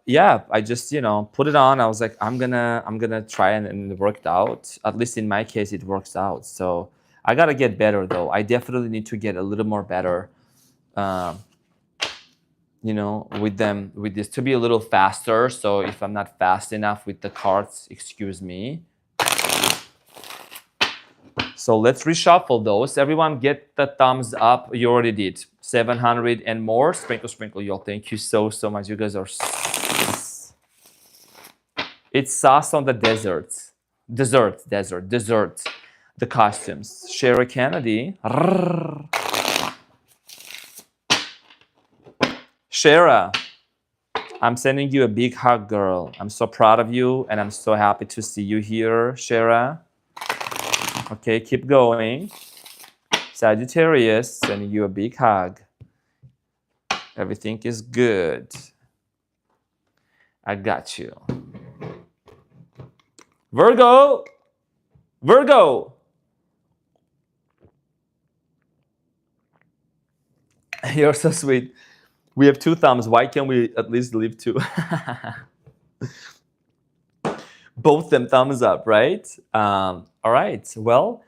Yeah, I just, you know, put it on. I was like, I'm gonna try, and it worked out. At least in my case, it works out. So I gotta get better though. I definitely need to get a little more better, you know, with them, with this, to be a little faster. So if I'm not fast enough with the cards, excuse me. So let's reshuffle those. Everyone get the thumbs up. You already did. 700 and more. Sprinkle, sprinkle, y'all. Thank you so much. You guys are... It's sauce on the desserts. Dessert. The costumes. Shara Kennedy. Shara, I'm sending you a big hug, girl. I'm so proud of you, and I'm so happy to see you here, Shara. Okay, keep going. Sagittarius, sending you a big hug. Everything is good. I got you. Virgo! Virgo! You're so sweet. We have 2 thumbs. Why can't we at least leave 2? Both them thumbs up, right? All right. Well,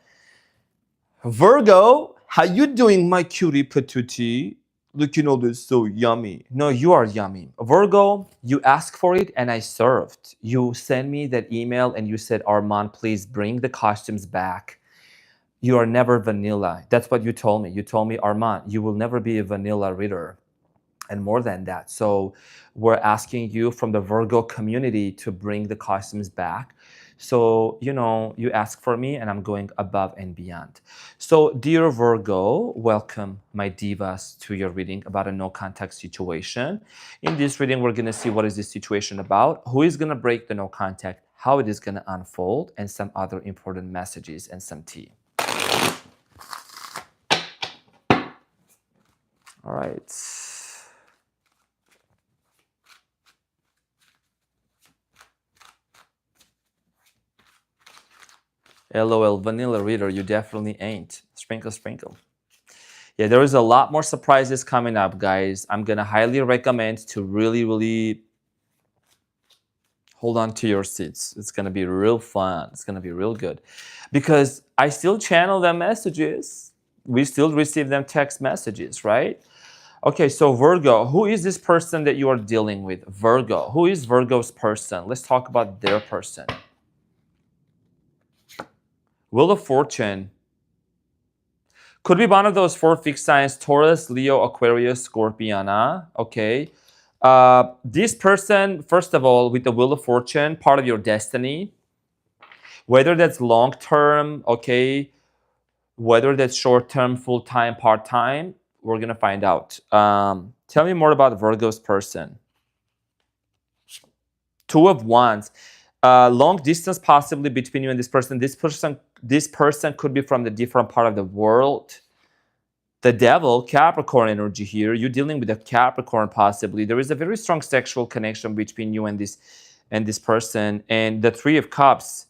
Virgo, how you doing, my cutie patootie? Looking all this so yummy. No, you are yummy. Virgo, you asked for it and I served. You sent me that email and you said, Arman, please bring the costumes back. You are never vanilla. That's what you told me. You told me, Arman, you will never be a vanilla reader. And more than that. So we're asking you from the Virgo community to bring the costumes back. So, you know, you ask for me and I'm going above and beyond. So dear Virgo, welcome my divas to your reading about a no contact situation. In this reading, we're gonna see what is this situation about, who is gonna break the no contact, how it is gonna unfold, and some other important messages and some tea. All right. LOL, vanilla reader, you definitely ain't. Sprinkle, sprinkle. Yeah, there is a lot more surprises coming up, guys. I'm going to highly recommend to really hold on to your seats. It's going to be real fun. It's going to be real good. Because I still channel them messages. We still receive them text messages, right? Okay, so Virgo, who is this person that you are dealing with? Virgo, who is Virgo's person? Let's talk about their person. Wheel of Fortune. Could be one of those 4 fixed signs: Taurus, Leo, Aquarius, Scorpiana. Okay. This person, first of all, with the Wheel of Fortune, part of your destiny. Whether that's long-term, okay, whether that's short-term, full-time, part-time, we're going to find out. Tell me more about Virgo's person. 2 of Wands. Long distance possibly between you and this person. This person could be from the different part of the world. The Devil, Capricorn energy here. You're dealing with a Capricorn possibly. There is a very strong sexual connection between you and this person. And the 3 of Cups.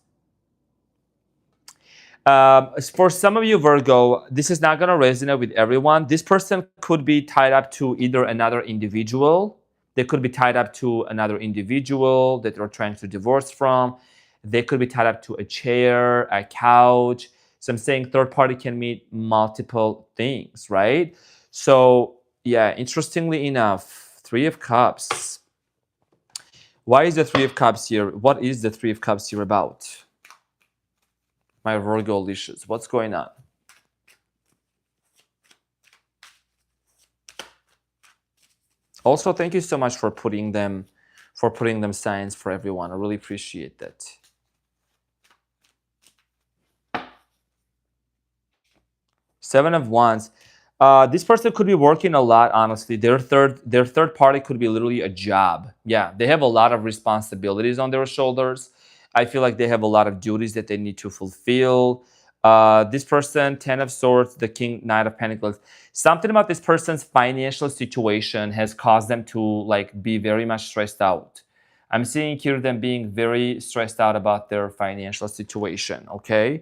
For some of you, Virgo, this is not going to resonate with everyone. This person could be tied up to either another individual. They could be tied up to another individual that they're trying to divorce from. They could be tied up to a chair, a couch. So I'm saying third party can mean multiple things, right? So yeah, interestingly enough, 3 of Cups. Why is the 3 of Cups here? What is the 3 of Cups here about? My Virgo licious, what's going on? Also, thank you so much for putting them signs for everyone. I really appreciate that. Seven of Wands. This person could be working a lot, honestly. Their third party could be literally a job. Yeah, they have a lot of responsibilities on their shoulders. I feel like they have a lot of duties that they need to fulfill. This person, 10 of Swords, the King, Knight of Pentacles. Something about this person's financial situation has caused them to like be very much stressed out. I'm seeing here them being very stressed out about their financial situation, okay?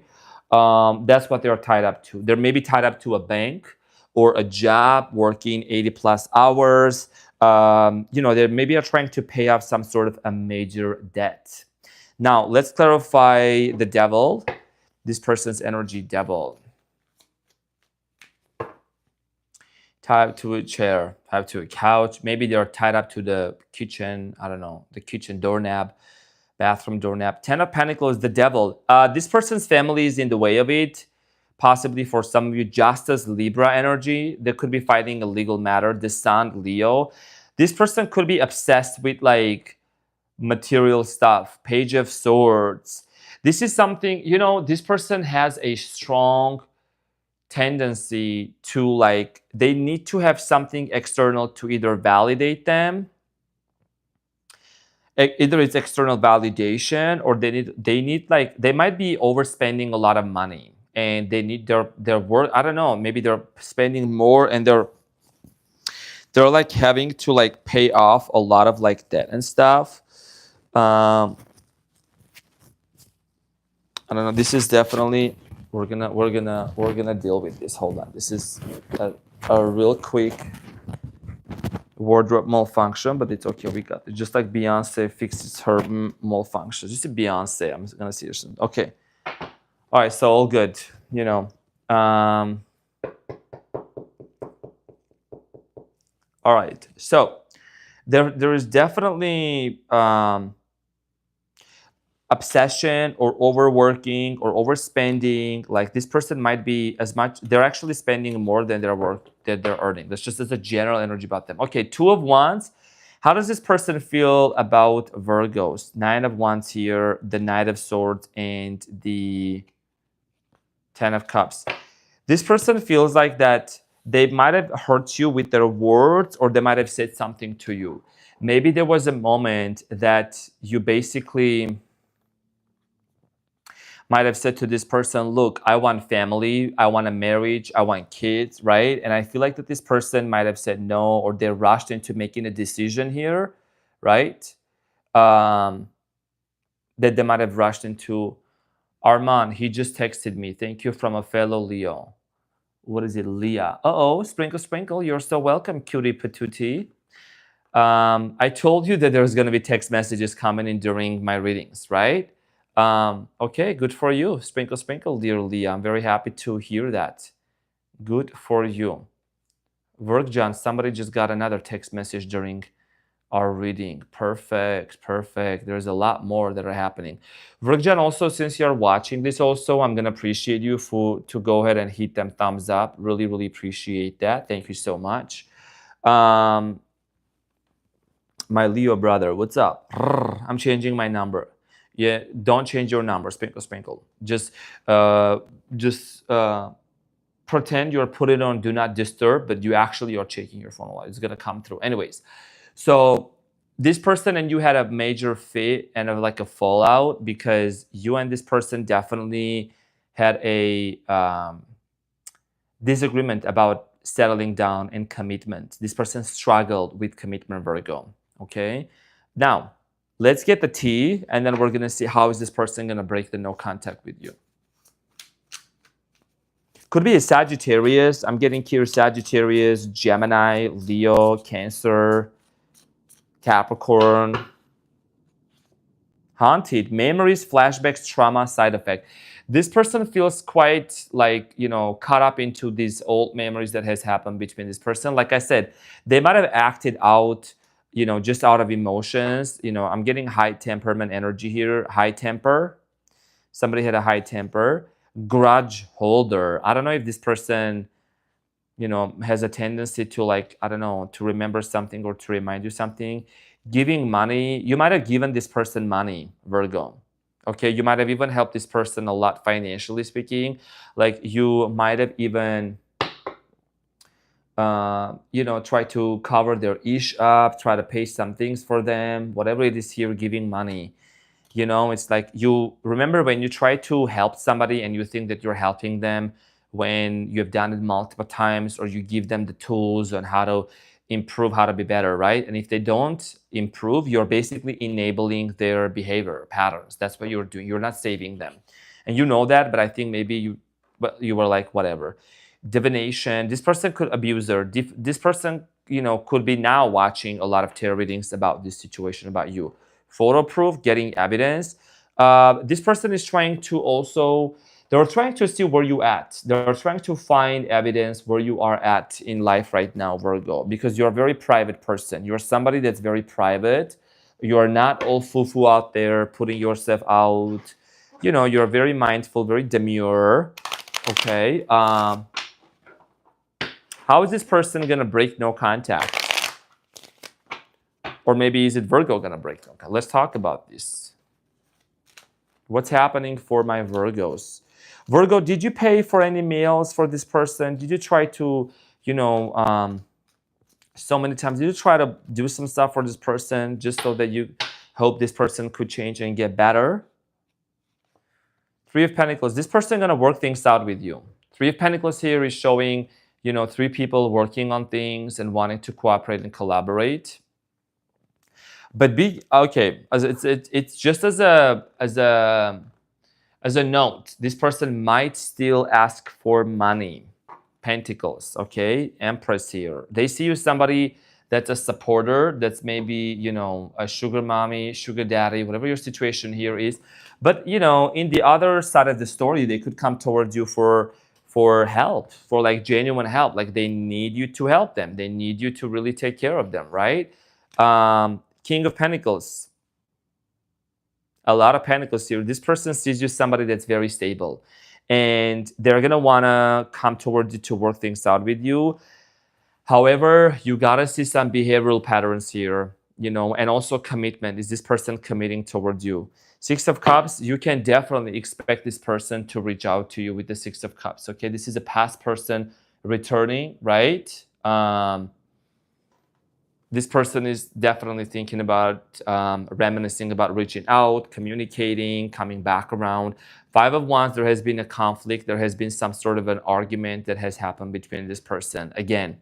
That's what they're tied up to. They're maybe tied up to a bank or a job, working 80 plus hours. You know, they maybe are trying to pay off some sort of a major debt. Now, let's clarify the Devil. This person's energy, Devil. Tied to a chair, tied to a couch. Maybe they're tied up to the kitchen. I don't know, the kitchen doorknob, bathroom doorknob. Ten of Pentacles, the devil. This person's family is in the way of it. Possibly for some of you, just as Libra energy, they could be fighting a legal matter. The Sun, Leo. This person could be obsessed with like material stuff. Page of Swords. This is something, you know, this person has a strong tendency to like, they need to have something external to either validate them, either it's external validation, or they need like, they might be overspending a lot of money and they need their work. I don't know, maybe they're spending more and they're like having to like pay off a lot of like debt and stuff. I don't know, this is definitely, we're gonna deal with this. Hold on, this is a real quick wardrobe malfunction, but it's okay, we got it. Just like Beyonce fixes her malfunction. Just a Beyonce, I'm gonna see this. Okay, all right, so all good, you know. All right, so there is definitely obsession or overworking or overspending. Like this person might be as much, they're actually spending more than their work that they're earning. That's just as a general energy about them. Okay, Two of Wands. How does this person feel about Virgos? Nine of Wands here, the Knight of Swords, and the Ten of Cups. This person feels like that they might have hurt you with their words, or they might have said something to you. Maybe there was a moment that you basically might have said to this person, look, I want family, I want a marriage, I want kids, right? And I feel like that this person might have said no, or they rushed into making a decision here, right? That they might have rushed into. Arman, he just texted me. Thank you, from a fellow Leo. What is it, Leah? Uh-oh, sprinkle, sprinkle. You're so welcome, cutie patootie. I told you that there's going to be text messages coming in during my readings, right? Okay, good for you. Sprinkle, sprinkle, dear Leah. I'm very happy to hear that. Good for you. Virgjan, somebody just got another text message during our reading. Perfect, perfect. There's a lot more that are happening. Virgjan, also, since you're watching this also, I'm going to appreciate you to go ahead and hit them thumbs up. Really, really appreciate that. Thank you so much. My Leo brother, what's up? I'm changing my number. Yeah, don't change your number. Sprinkle, sprinkle. Just pretend you're put it on do not disturb, but you actually are checking your phone a lot. It's gonna come through. Anyways, so this person and you had a major fit and like a fallout because you and this person definitely had a disagreement about settling down and commitment. This person struggled with commitment, Virgo. Okay, now let's get the tea, and then we're gonna see how is this person gonna break the no contact with you. Could be a Sagittarius. I'm getting here Sagittarius, Gemini, Leo, Cancer, Capricorn. Haunted, memories, flashbacks, trauma, side effect. This person feels quite like, you know, caught up into these old memories that has happened between this person. Like I said, they might have acted out, you know, just out of emotions. You know, I'm getting high temperament energy here, high temper. Somebody had a high temper. Grudge holder. I don't know if this person, you know, has a tendency to like, I don't know, to remember something or to remind you something. Giving money. You might have given this person money, Virgo. Okay, you might have even helped this person a lot financially speaking. Like you might have even you know, try to cover their ish up, try to pay some things for them, whatever it is here, giving money. You know, it's like, you remember when you try to help somebody and you think that you're helping them when you've done it multiple times, or you give them the tools on how to improve, how to be better, right? And if they don't improve, you're basically enabling their behavior patterns. That's what you're doing. You're not saving them. And you know that, but I think maybe you were like, whatever. Divination. This person could abuse her. This person, you know, could be now watching a lot of tarot readings about this situation about you. Photo proof, getting evidence. This person is trying to also They're trying to see where you at. They're trying to find evidence where you are at in life right now, Virgo, because you're a very private person. You're somebody that's very private. You're not all foo-foo out there putting yourself out. You know, you're very mindful, very demure. Okay. How is this person going to break no contact? Or maybe is it Virgo going to break no contact? Let's talk about this. What's happening for my Virgos? Virgo, did you pay for any meals for this person? Did you try to, you know, so many times, did you try to do some stuff for this person just so that you hope this person could change and get better? Three of Pentacles, this person going to work things out with you. Three of Pentacles here is showing, you know, three people working on things and wanting to cooperate and collaborate. But be okay. It's just as a note. This person might still ask for money. Pentacles, okay. Empress here. They see you somebody that's a supporter. That's maybe, you know, a sugar mommy, sugar daddy, whatever your situation here is. But you know, in the other side of the story, they could come towards you for help, for like genuine help. Like they need you to help them. They need you to really take care of them, right? King of Pentacles. A lot of Pentacles here. This person sees you somebody that's very stable. And they're going to want to come towards you to work things out with you. However, you got to see some behavioral patterns here, you know, and also commitment. Is this person committing towards you? Six of Cups, you can definitely expect this person to reach out to you with the Six of Cups, okay? This is a past person returning, right? This person is definitely thinking about, reminiscing about reaching out, communicating, coming back around. Five of Wands, there has been a conflict. There has been some sort of an argument that has happened between this person. Again,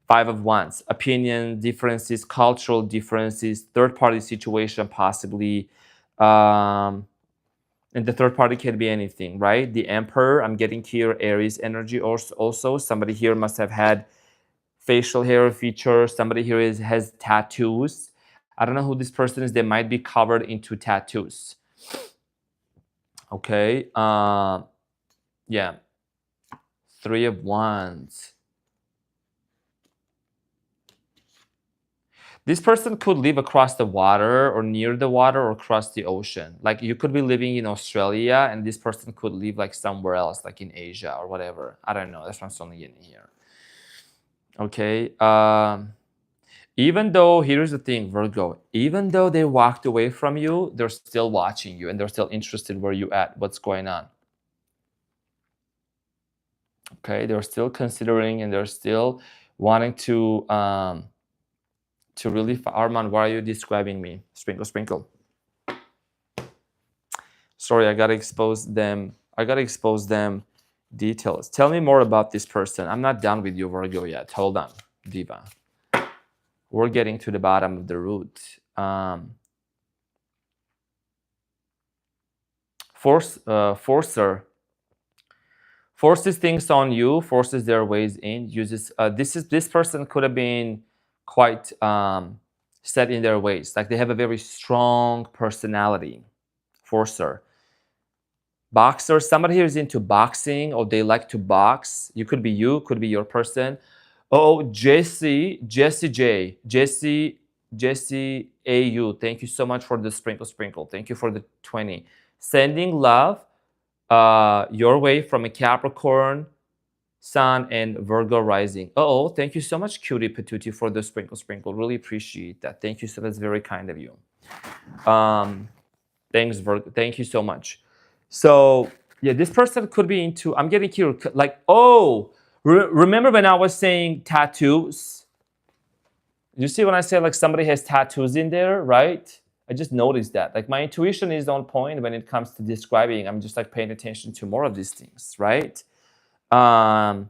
Five of Wands, opinion differences, cultural differences, third-party situation possibly. And the third party can be anything, right? The Emperor, I'm getting here Aries energy also. Somebody here must have had facial hair features. Somebody here has tattoos. I don't know who this person is. They might be covered into tattoos. Okay. Yeah. Three of Wands. This person could live across the water or near the water or across the ocean. Like you could be living in Australia and this person could live like somewhere else, like in Asia or whatever. I don't know. That's what I'm only getting here. Okay. Even though, here's the thing, Virgo, even though they walked away from you, they're still watching you and they're still interested where you at, what's going on. Okay, they're still considering and they're still wanting to really, Arman, why are you describing me? Sprinkle, sprinkle. Sorry, I gotta expose them. Details. Tell me more about this person. I'm not done with you, Virgo, yet. Hold on, Diva. We're getting to the bottom of the root. Forcer forces things on you, forces their ways in, uses this person could have been quite set in their ways, like they have a very strong personality. Forcer. Boxer, somebody here is into boxing or they like to box. You could be you, could be your person. Oh, Jesse AU, thank you so much for the sprinkle. Thank you for the 20. Sending love your way from a Capricorn, Sun, and Virgo rising. Oh, thank you so much, Cutie Patootie, for the sprinkle. Really appreciate that. Thank you so much. That's very kind of you. Thanks, Virgo. Thank you so much. So, yeah, this person could be into, I'm getting here, like, oh, remember when I was saying tattoos? You see when I say like somebody has tattoos in there, right? I just noticed that. Like my intuition is on point when it comes to describing. I'm just like paying attention to more of these things, right? Yeah.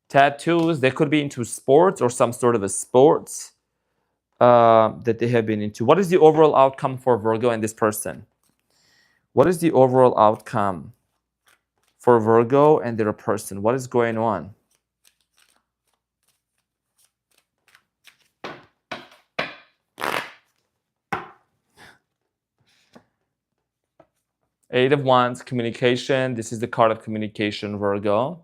Tattoos, they could be into sports or some sort of a sports that they have been into. What is the overall outcome for Virgo and this person? What is the overall outcome for Virgo and their person? What is going on? Eight of Wands, communication. This is the card of communication, Virgo.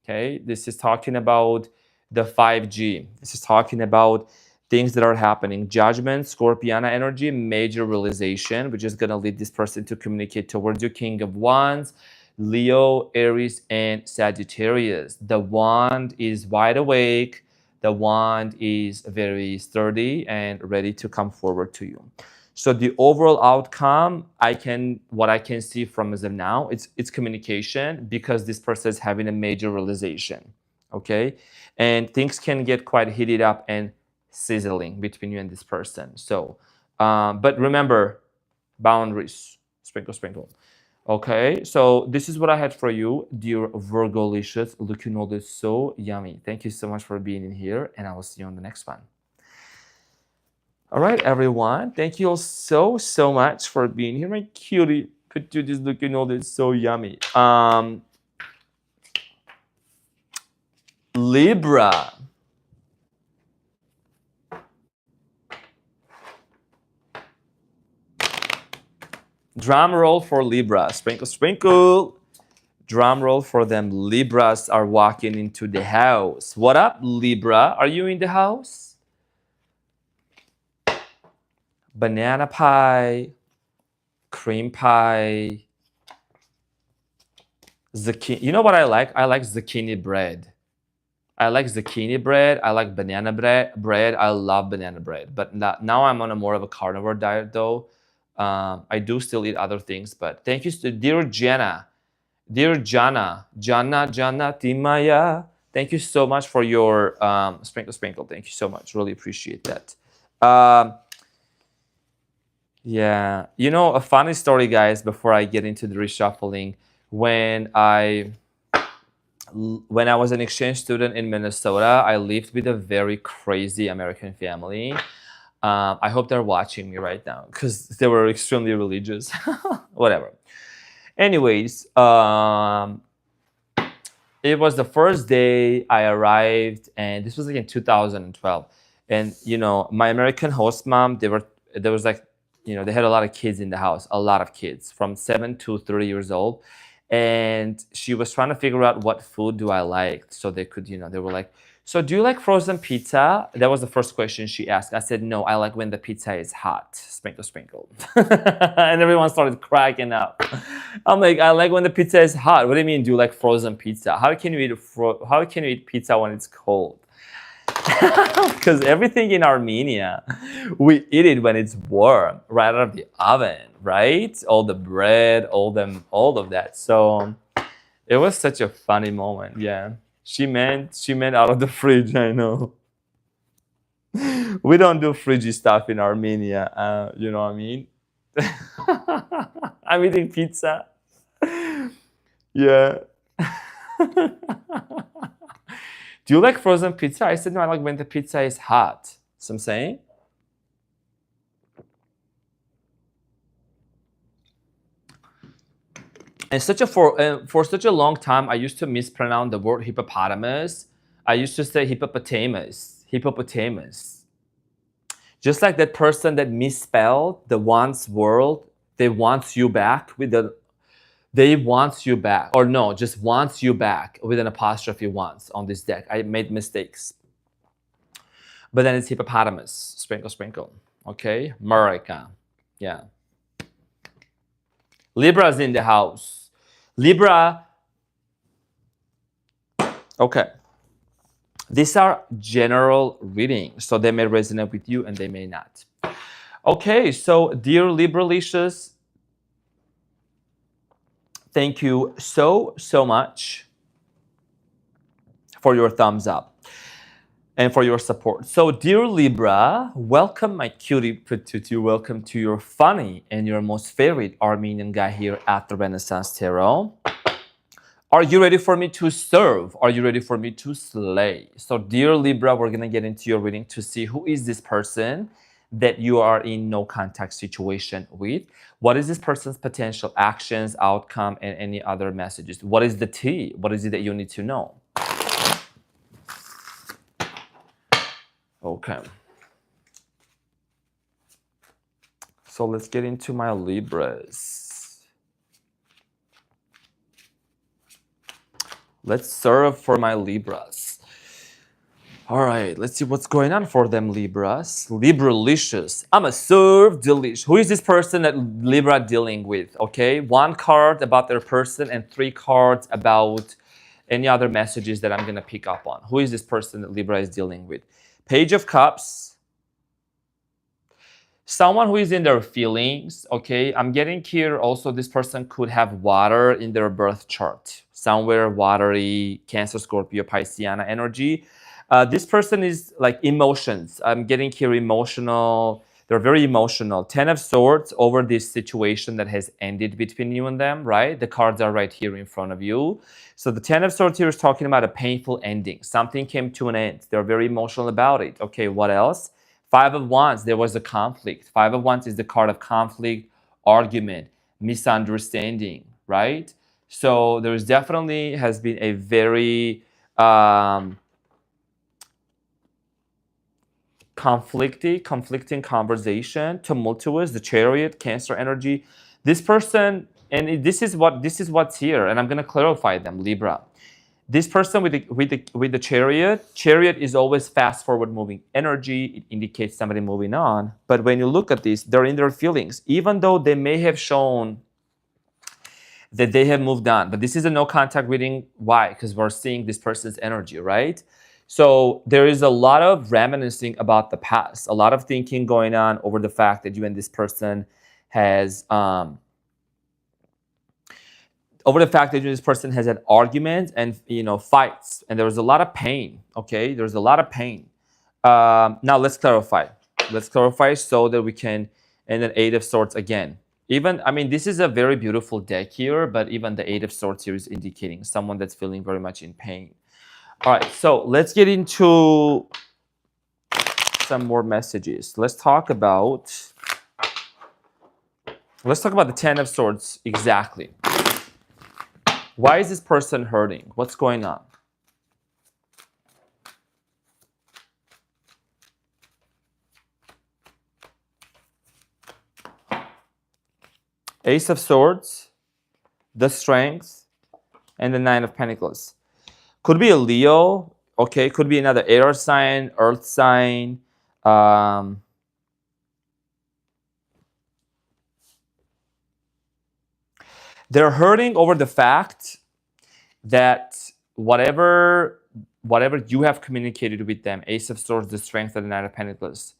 Okay, this is talking about the 5G. This is talking about things that are happening. Judgment, Scorpiana energy, major realization, which is going to lead this person to communicate towards you. King of Wands, Leo, Aries, and Sagittarius. The wand is wide awake. The wand is very sturdy and ready to come forward to you. So the overall outcome, what I can see from as of now, it's communication, because this person is having a major realization, okay? And things can get quite heated up and sizzling between you and this person. So, but remember, boundaries, sprinkle, sprinkle. Okay, so this is what I had for you, dear Virgo-licious, looking all this so yummy. Thank you so much for being in here, and I will see you on the next one. All right, everyone. Thank you all so much for being here. My cutie, put you this looking all this so yummy. Libra. Drum roll for Libra. Sprinkle, sprinkle. Drum roll for them. Libras are walking into the house. What up, Libra? Are you in the house? Banana pie, cream pie, zucchini. You know what I like? I like zucchini bread. I like zucchini bread. I like banana bread. I love banana bread. But now I'm on a more of a carnivore diet, though. I do still eat other things. But thank you, dear Jenna. Dear Jana Timaya. Thank you so much for your sprinkle. Thank you so much. Really appreciate that. Yeah, you know, a funny story, guys, before I get into the reshuffling. When I was an exchange student in Minnesota, I lived with a very crazy American family. I hope they're watching me right now, because they were extremely religious. Whatever. Anyways, it was the first day I arrived, and this was like in 2012. And you know, my American host mom, there was like, you know, they had a lot of kids in the house, a lot of kids from 7 to 30 years old. And she was trying to figure out what food do I like, so they could, you know, they were like, so do you like frozen pizza? That was the first question she asked. I said, no, I like when the pizza is hot. Sprinkle, sprinkle. And everyone started cracking up. I'm like, I like when the pizza is hot. What do you mean, do you like frozen pizza? How can you eat pizza when it's cold? Because everything in Armenia, we eat it when it's warm, right out of the oven, right? All the bread, all of that. So it was such a funny moment. Yeah, she meant out of the fridge. I know. We don't do fridgy stuff in Armenia. You know what I mean? I'm eating pizza. Yeah. Do you like frozen pizza? I said, no, I like when the pizza is hot. So I'm saying. And for such a long time, I used to mispronounce the word hippopotamus. I used to say hippopotamus. Just like that person that misspelled the once world, they wants you back with the, they wants you back, or no, just wants you back with an apostrophe once on this deck. I made mistakes. But then it's hippopotamus, sprinkle, sprinkle. Okay, America, yeah. Libra's in the house. Libra, okay. These are general readings, so they may resonate with you and they may not. Okay, so dear Libra-licious, thank you so much for your thumbs up and for your support. So dear Libra, welcome my cutie patootie, welcome to your funny and your most favorite Armenian guy here at the Renaissance Tarot. Are you ready for me to serve? Are you ready for me to slay? So dear Libra, we're gonna get into your reading to see who is this person that you are in no contact situation with. What is this person's potential actions, outcome, and any other messages? What is the tea? What is it that you need to know? Okay. So let's get into my Libras. Let's serve for my Libras. All right, let's see what's going on for them, Libras. Libralicious. I'ma serve delish. Who is this person that Libra dealing with? Okay, 1 card about their person and 3 cards about any other messages that I'm gonna pick up on. Who is this person that Libra is dealing with? Page of Cups. Someone who is in their feelings, okay? I'm getting here also this person could have water in their birth chart. Somewhere watery, Cancer, Scorpio, Pisceana energy. This person is like emotions. I'm getting here emotional. They're very emotional. 10 of Swords over this situation that has ended between you and them, right? The cards are right here in front of you. So the 10 of Swords here is talking about a painful ending. Something came to an end. They're very emotional about it. Okay, what else? 5 of Wands, there was a conflict. 5 of Wands is the card of conflict, argument, misunderstanding, right? So there's definitely has been a very conflicting conversation, tumultuous, the Chariot, Cancer energy. This person, and this is what's here, and I'm gonna clarify them, Libra. This person with the chariot is always fast forward moving energy. It indicates somebody moving on. But when you look at this, they're in their feelings, even though they may have shown that they have moved on. But this is a no contact reading. Why? Because we're seeing this person's energy, right? So there is a lot of reminiscing about the past, a lot of thinking going on over the fact that you and this person has over the fact that this person has had arguments and fights, and there was a lot of pain. Okay, there's a lot of pain. Now let's clarify. Let's clarify so that we can. And then 8 of Swords again. Even this is a very beautiful deck here, but even the 8 of Swords here is indicating someone that's feeling very much in pain. All right, so let's get into some more messages. Let's talk about the 10 of Swords exactly. Why is this person hurting? What's going on? Ace of Swords, the Strength, and the 9 of Pentacles. Could be a Leo, okay? Could be another air sign, earth sign. They're hurting over the fact that whatever you have communicated with them, Ace of Swords, the Strength, and the 9 of Pentacles,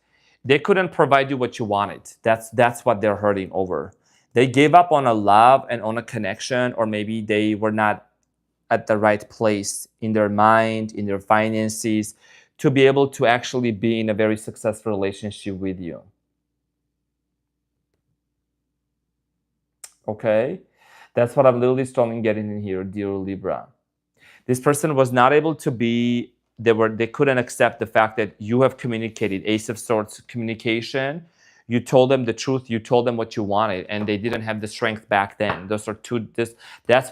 they couldn't provide you what you wanted. That's what they're hurting over. They gave up on a love and on a connection, or maybe they were not at the right place in their mind, in their finances, to be able to actually be in a very successful relationship with you. Okay? That's what I'm literally strongly getting in here, dear Libra. This person was not able to be, they couldn't accept the fact that you have communicated, Ace of Swords communication. You told them the truth, you told them what you wanted, and they didn't have the strength back then. That's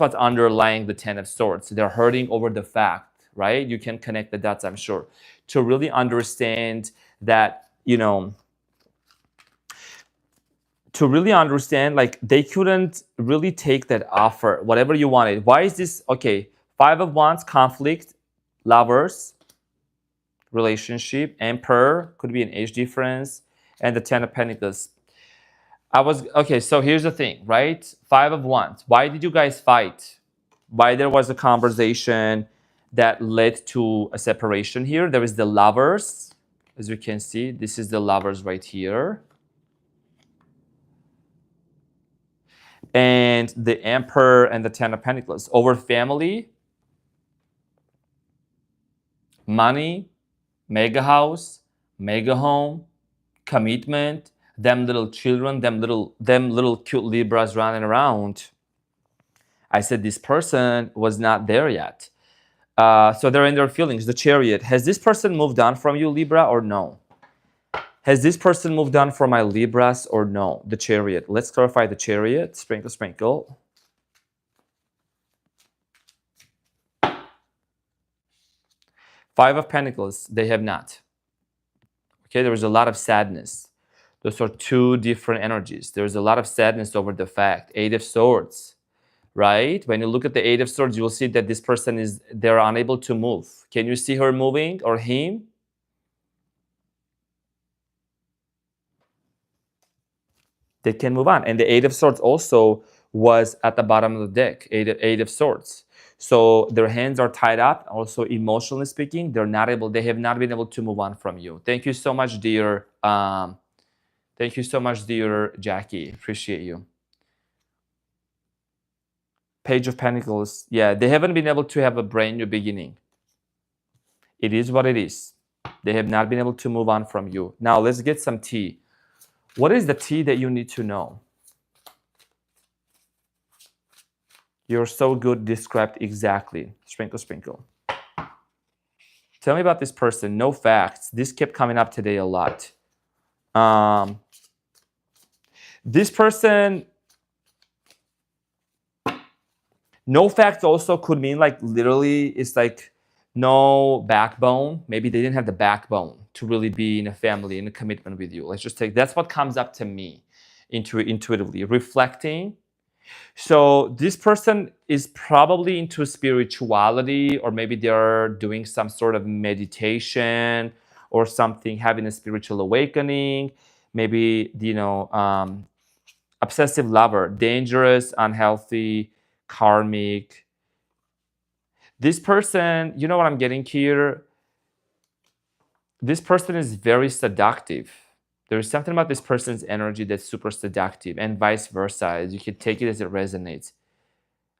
what's underlying the 10 of Swords. They're hurting over the fact, right? You can connect the dots, I'm sure, to really understand that, to really understand, like, they couldn't really take that offer, whatever you wanted. Why is this? Okay, 5 of Wands, conflict, lovers, relationship, Emperor, could be an age difference, and the 10 of Pentacles. Okay, so here's the thing, right? 5 of Wands. Why did you guys fight? Why there was a conversation that led to a separation here? There is the lovers. As you can see, this is the lovers right here. And the Emperor and the 10 of Pentacles. Over family, money, mega house, mega home, commitment, them little children, them little cute Libras running around. I said this person was not there yet. So they're in their feelings. The Chariot. Has this person moved on from you, Libra, or no? Has this person moved on from my Libras or no? The Chariot. Let's clarify the Chariot. Sprinkle, sprinkle. Five of Pentacles. They have not. Okay, there was a lot of sadness. Those are two different energies. There's a lot of sadness over the fact. 8 of Swords. right? When you look at the Eight of Swords, you will see that this person they're unable to move. Can you see her moving or him? They can move on. And the Eight of Swords also was at the bottom of the deck, Eight of Swords. So their hands are tied up. Also, emotionally speaking, they have not been able to move on from you. Thank you so much, dear. Thank you so much, dear Jackie. Appreciate you. Page of Pentacles. Yeah, they haven't been able to have a brand new beginning. It is what it is. They have not been able to move on from you. Now, let's get some tea. What is the tea that you need to know? You're so good, described exactly. Sprinkle, sprinkle. Tell me about this person. No facts. This kept coming up today a lot. This person, no facts also could mean like literally it's like no backbone. Maybe they didn't have the backbone to really be in a family, in a commitment with you. Let's just take, that's what comes up to me intuitively. Reflecting. So this person is probably into spirituality, or maybe they're doing some sort of meditation or something, having a spiritual awakening. Maybe, obsessive lover, dangerous, unhealthy, karmic. This person, you know what I'm getting here? This person is very seductive. There's something about this person's energy that's super seductive, and vice versa. You can take it as it resonates.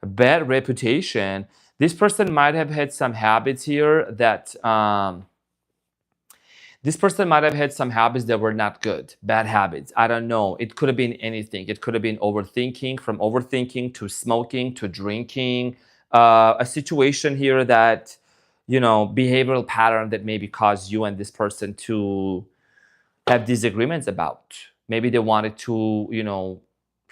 A bad reputation. This person might have had some habits here that this person might have had some habits that were not good. Bad habits. I don't know. It could have been anything. It could have been overthinking, from overthinking to smoking to drinking. A situation here that, behavioral pattern that maybe caused you and this person to have disagreements about. Maybe they wanted to,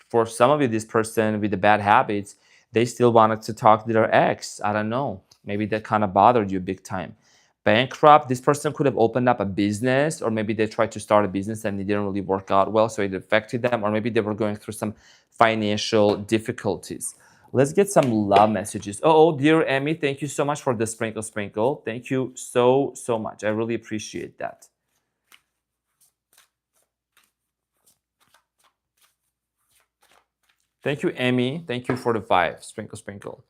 for some of you, this person with the bad habits, they still wanted to talk to their ex. I don't know. Maybe that kind of bothered you big time. Bankrupt, this person could have opened up a business, or maybe they tried to start a business and it didn't really work out well, so it affected them, or maybe they were going through some financial difficulties. Let's get some love messages. Oh, dear Emmy, thank you so much for the sprinkle. Thank you so much. I really appreciate that. Thank you, Emmy. Thank you for the 5. Sprinkle.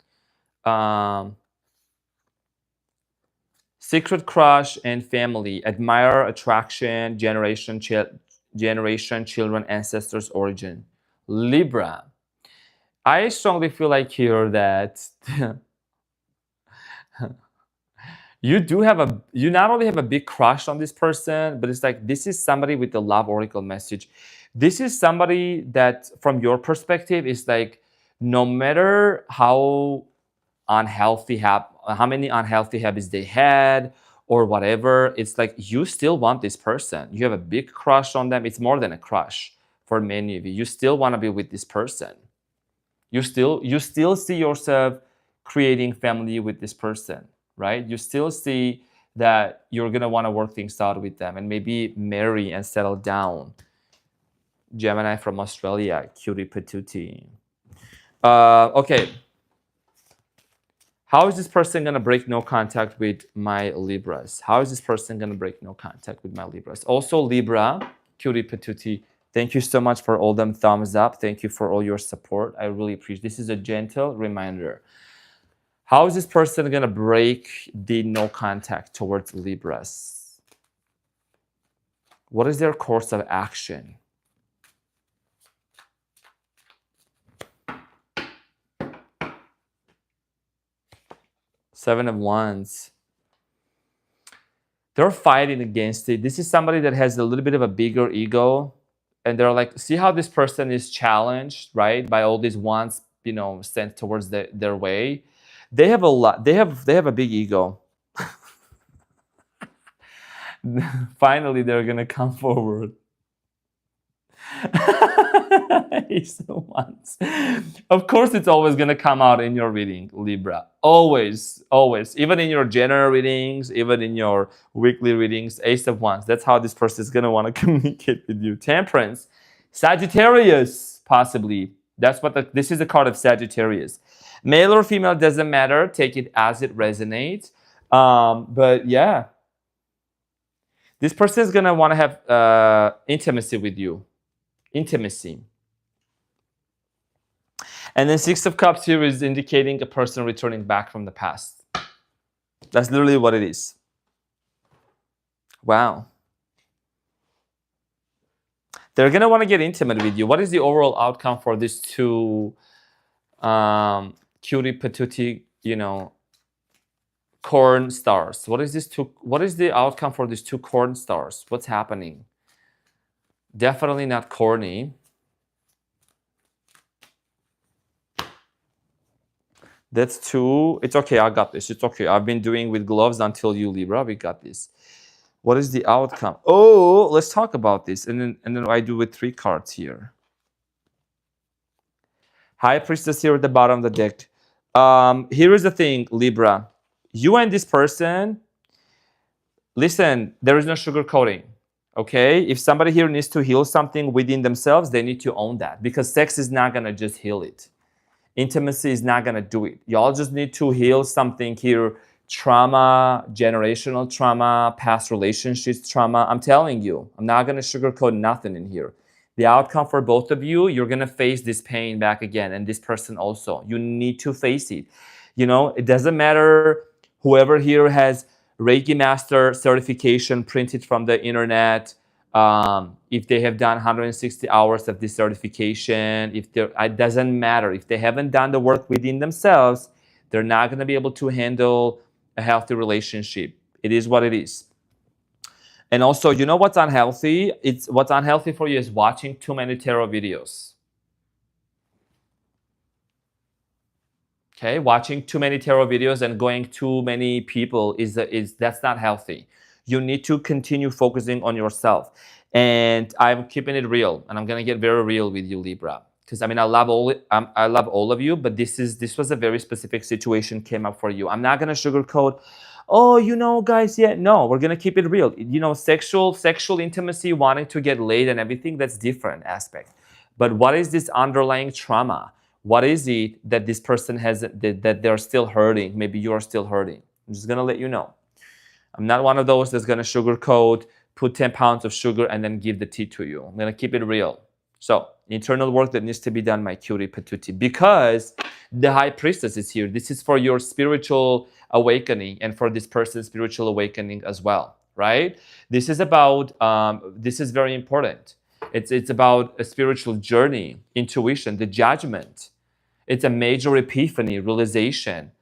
Secret crush and family. Admire, attraction, generation, children, ancestors, origin. Libra. I strongly feel like here that you not only have a big crush on this person, but it's like this is somebody with the love oracle message. This is somebody that, from your perspective, is like, no matter how many unhealthy habits they had or whatever, it's like you still want this person. You have a big crush on them. It's more than a crush for many of you. You still want to be with this person. You still see yourself creating family with this person, right? You still see that you're gonna want to work things out with them and maybe marry and settle down. Gemini from Australia, cutie patootie. Okay. How is this person going to break no contact with my Libras? How is this person going to break no contact with my Libras? Also, Libra, cutie patootie, thank you so much for all them thumbs up. Thank you for all your support. I really appreciate it. This is a gentle reminder. How is this person going to break the no contact towards Libras? What is their course of action? Seven of Wands. They're fighting against it. This is somebody that has a little bit of a bigger ego. And they're like, see how this person is challenged, right? By all these wands, sent towards their way. They have a lot. They have a big ego. Finally, they're going to come forward. Ace of Wands. Of course, it's always going to come out in your reading, Libra. Always. Even in your general readings, even in your weekly readings, Ace of Wands. That's how this person is going to want to communicate with you. Temperance. Sagittarius, possibly. That's what this is a card of Sagittarius. Male or female doesn't matter. Take it as it resonates. But yeah, this person is gonna want to have intimacy with you. Intimacy. And then Six of Cups here is indicating a person returning back from the past. That's literally what it is. Wow. They're going to want to get intimate with you. What is the overall outcome for these two cutie patootie, corn stars? What is the outcome for these two corn stars? What's happening? Definitely not corny. That's two. It's okay. I got this. It's okay. I've been doing with gloves until you, Libra. We got this. What is the outcome? Oh, let's talk about this. And then I do with 3 cards here. High Priestess here at the bottom of the deck. Here is the thing, Libra. You and this person, listen, there is no sugarcoating. Okay? If somebody here needs to heal something within themselves, they need to own that. Because sex is not going to just heal it. Intimacy is not going to do it. Y'all just need to heal something here. Trauma, generational trauma, past relationships trauma. I'm telling you, I'm not going to sugarcoat nothing in here. The outcome for both of you, you're going to face this pain back again. And this person also. You need to face it. It doesn't matter whoever here has Reiki Master certification printed from the internet. If they have done 160 hours of this certification, it doesn't matter. If they haven't done the work within themselves, they're not going to be able to handle a healthy relationship. It is what it is. And also, what's unhealthy? What's unhealthy for you is watching too many tarot videos. Okay, watching too many tarot videos and going too many people that's not healthy. You need to continue focusing on yourself. And I'm keeping it real, and I'm gonna get very real with you, Libra. Because I love all of you, but this was a very specific situation came up for you. I'm not gonna sugarcoat. Oh, guys, yeah, no, we're gonna keep it real. Sexual intimacy, wanting to get laid and everything, that's different aspect. But what is this underlying trauma? What is it that this person has that they're still hurting? Maybe you're still hurting. I'm just gonna let you know. I'm not one of those that's gonna sugarcoat, put 10 pounds of sugar and then give the tea to you. I'm gonna keep it real. So, internal work that needs to be done, my cutie patootie, because the High Priestess is here. This is for your spiritual awakening and for this person's spiritual awakening as well, right? This is about, this is very important. It's about a spiritual journey, intuition, the judgment. It's a major epiphany, realization.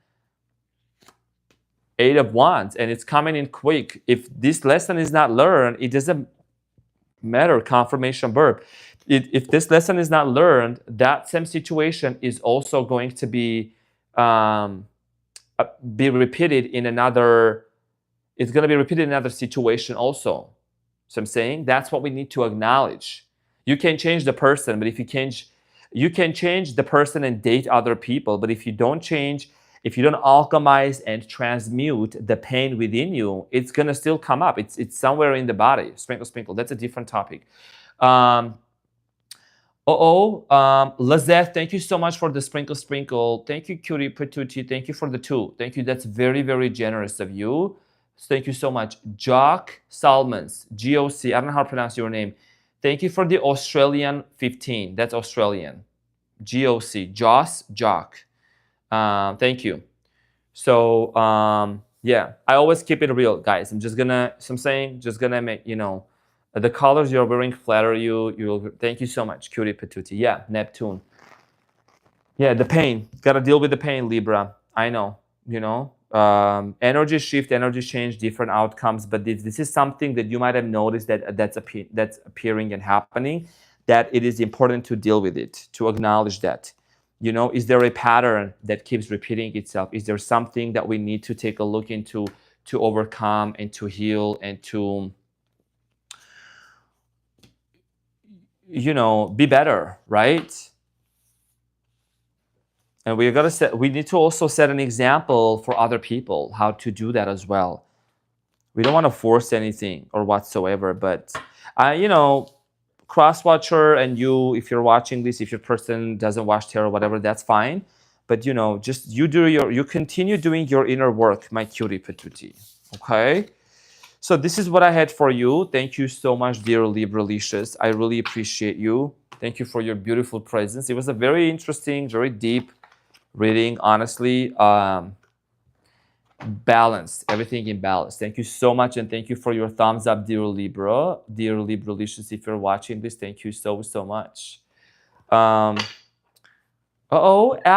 8 of Wands, and it's coming in quick. If this lesson is not learned, it doesn't matter, confirmation verb. If this lesson is not learned, that same situation is also going to be repeated in another, it's going to be repeated in another situation also. So I'm saying that's what we need to acknowledge. You can change the person, but you can change the person and date other people, but if you don't change, if you don't alchemize and transmute the pain within you, it's going to still come up. It's somewhere in the body. Sprinkle. That's a different topic. Lizette, thank you so much for the sprinkle. Thank you, cutie patootie. Thank you for the 2. Thank you. That's very, very generous of you. So thank you so much. Jock Salmons, GOC. I don't know how to pronounce your name. Thank you for the Australian 15. That's Australian. GOC. Jock. Thank you. So, yeah, I always keep it real, guys. I'm just gonna make, the colors you're wearing flatter you. Thank you so much, cutie patootie. Yeah, Neptune. Yeah, the pain. Gotta deal with the pain, Libra. I know, energy shift, energy change, different outcomes. But this is something that you might have noticed that's appearing and happening, that it is important to deal with it, to acknowledge that. Is there a pattern that keeps repeating itself? Is there something that we need to take a look into to overcome and to heal and to, be better, right? And we need to also set an example for other people how to do that as well. We don't want to force anything or whatsoever, but cross-watcher, and you, if you're watching this, if your person doesn't watch tarot, whatever, that's fine. But you know, just you continue doing your inner work, my cutie patootie. Okay. So this is what I had for you. Thank you so much, dear Libra-licious. I really appreciate you. Thank you for your beautiful presence. It was a very interesting, very deep reading, honestly. Balanced, everything in balance. Thank you so much, and thank you for your thumbs up, dear Libra. Dear Libra-licious, if you're watching this, thank you so much.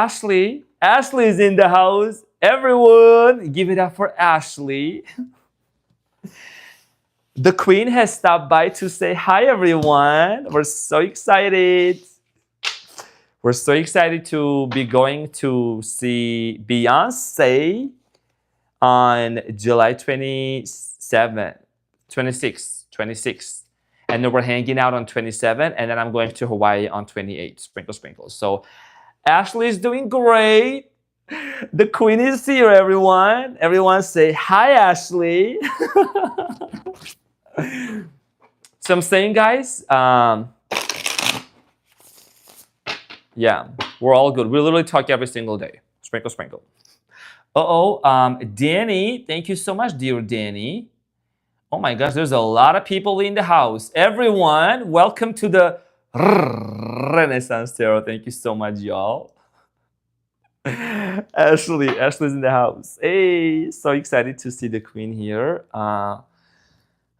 Ashley. Ashley is in the house. Everyone, give it up for Ashley. The Queen has stopped by to say hi, everyone. We're so excited. We're so excited to be going to see Beyonce on July 26th. And then we're hanging out on 27th, and then I'm going to Hawaii on 28th. Sprinkle, sprinkle. So Ashley is doing great. The Queen is here, everyone. Everyone say hi, Ashley. So I'm saying, guys, yeah, we're all good. We literally talk every single day. Sprinkle, sprinkle. Danny, thank you so much, dear Danny. Oh my gosh, there's a lot of people in the house. Everyone, welcome to the Renaissance Tarot. Thank you so much, y'all. Ashley's in the house. Hey, so excited to see the Queen here. All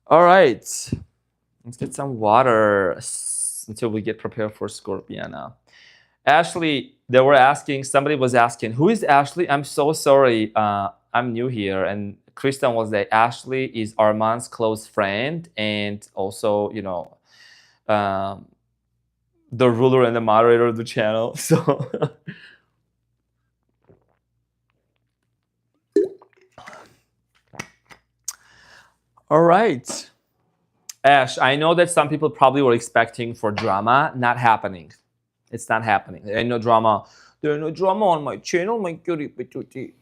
right, let's get some water until we get prepared for Scorpiana. Ashley, they were asking, somebody was asking, who is Ashley? I'm so sorry. I'm new here. And Kristen was like, Ashley is Arman's close friend and also, you know, the ruler and the moderator of the channel. So all right. Ash, I know that some people probably were expecting for drama. Not happening. It's not happening. There ain't no drama. There's no drama on my channel, my cutie patootie.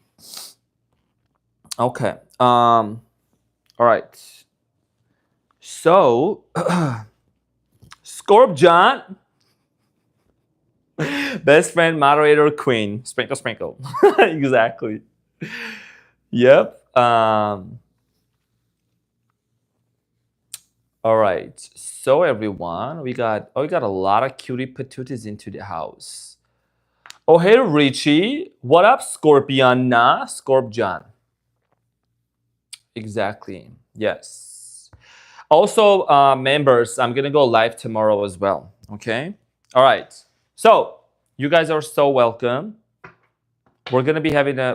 Okay. All right. So, Scorpion, best friend, moderator, Queen. Sprinkle, sprinkle. Exactly. Yep. All right, so everyone, we got a lot of cutie patooties into the house. Oh, hey, Richie. What up, Scorpiana? Scorpion. Exactly, yes. Also, members, I'm going to go live tomorrow as well, okay? All right, so you guys are so welcome. We're going to be having a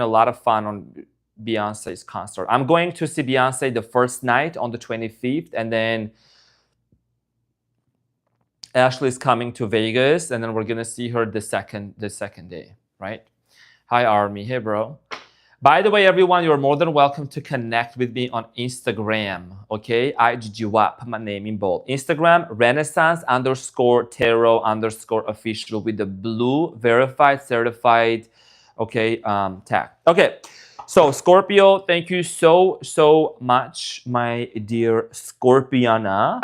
lot of fun on Beyonce's concert. I'm going to see Beyonce the first night on the 25th, and then Ashley's coming to Vegas, and then we're gonna see her the second day, right? Hi, Army. Hey, bro. By the way, everyone, you're more than welcome to connect with me on Instagram, okay? IGGWAP, my name in bold. Instagram, Renaissance_Tarot_official with the blue verified, certified, okay, tag. Okay. So Scorpio, thank you so much, my dear Scorpiana.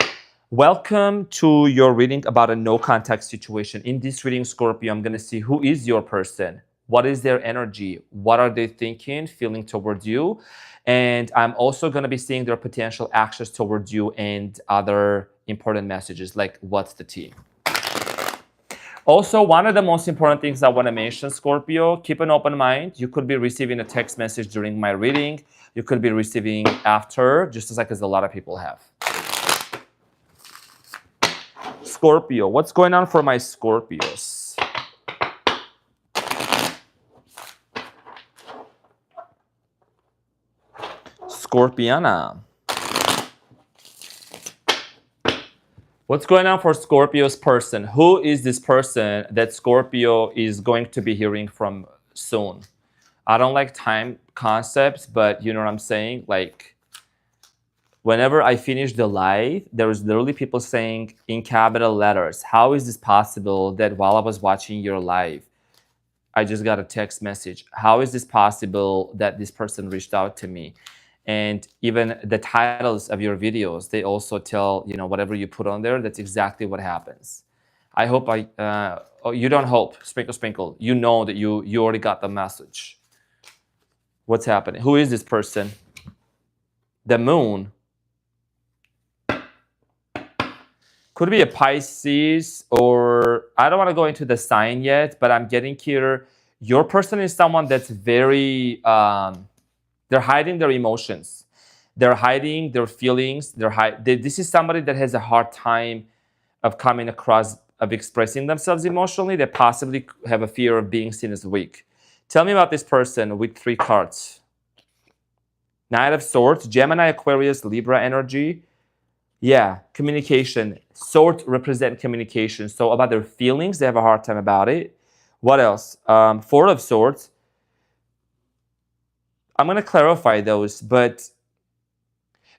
Welcome to your reading about a no contact situation. In this reading, Scorpio, I'm going to see who is your person. What is their energy? What are they thinking, feeling towards you? And I'm also going to be seeing their potential actions towards you and other important messages like what's the tea. Also, one of the most important things I want to mention, Scorpio, keep an open mind. You could be receiving a text message during my reading. You could be receiving after, just as a lot of people have. Scorpio, what's going on for my Scorpios? Scorpiana. What's going on for Scorpio's person? Who is this person that Scorpio is going to be hearing from soon? I don't like time concepts, but you know what I'm saying? Like, whenever I finish the live, there was literally people saying in capital letters, how is this possible that while I was watching your live, I just got a text message? How is this possible that this person reached out to me? And even the titles of your videos, they also tell, you know, whatever you put on there, that's exactly what happens. I hope oh, you don't hope, sprinkle, sprinkle. You know that you already got the message. What's happening? Who is this person? The moon. Could be a Pisces, or I don't want to go into the sign yet, but I'm getting here. Your person is someone that's very, they're hiding their emotions. They're hiding their feelings. This is somebody that has a hard time of coming across, of expressing themselves emotionally. They possibly have a fear of being seen as weak. Tell me about this person with 3 cards. Knight of Swords, Gemini, Aquarius, Libra energy. Yeah, communication. Swords represent communication. So about their feelings, they have a hard time about it. What else? 4 of Swords. I'm going to clarify those, but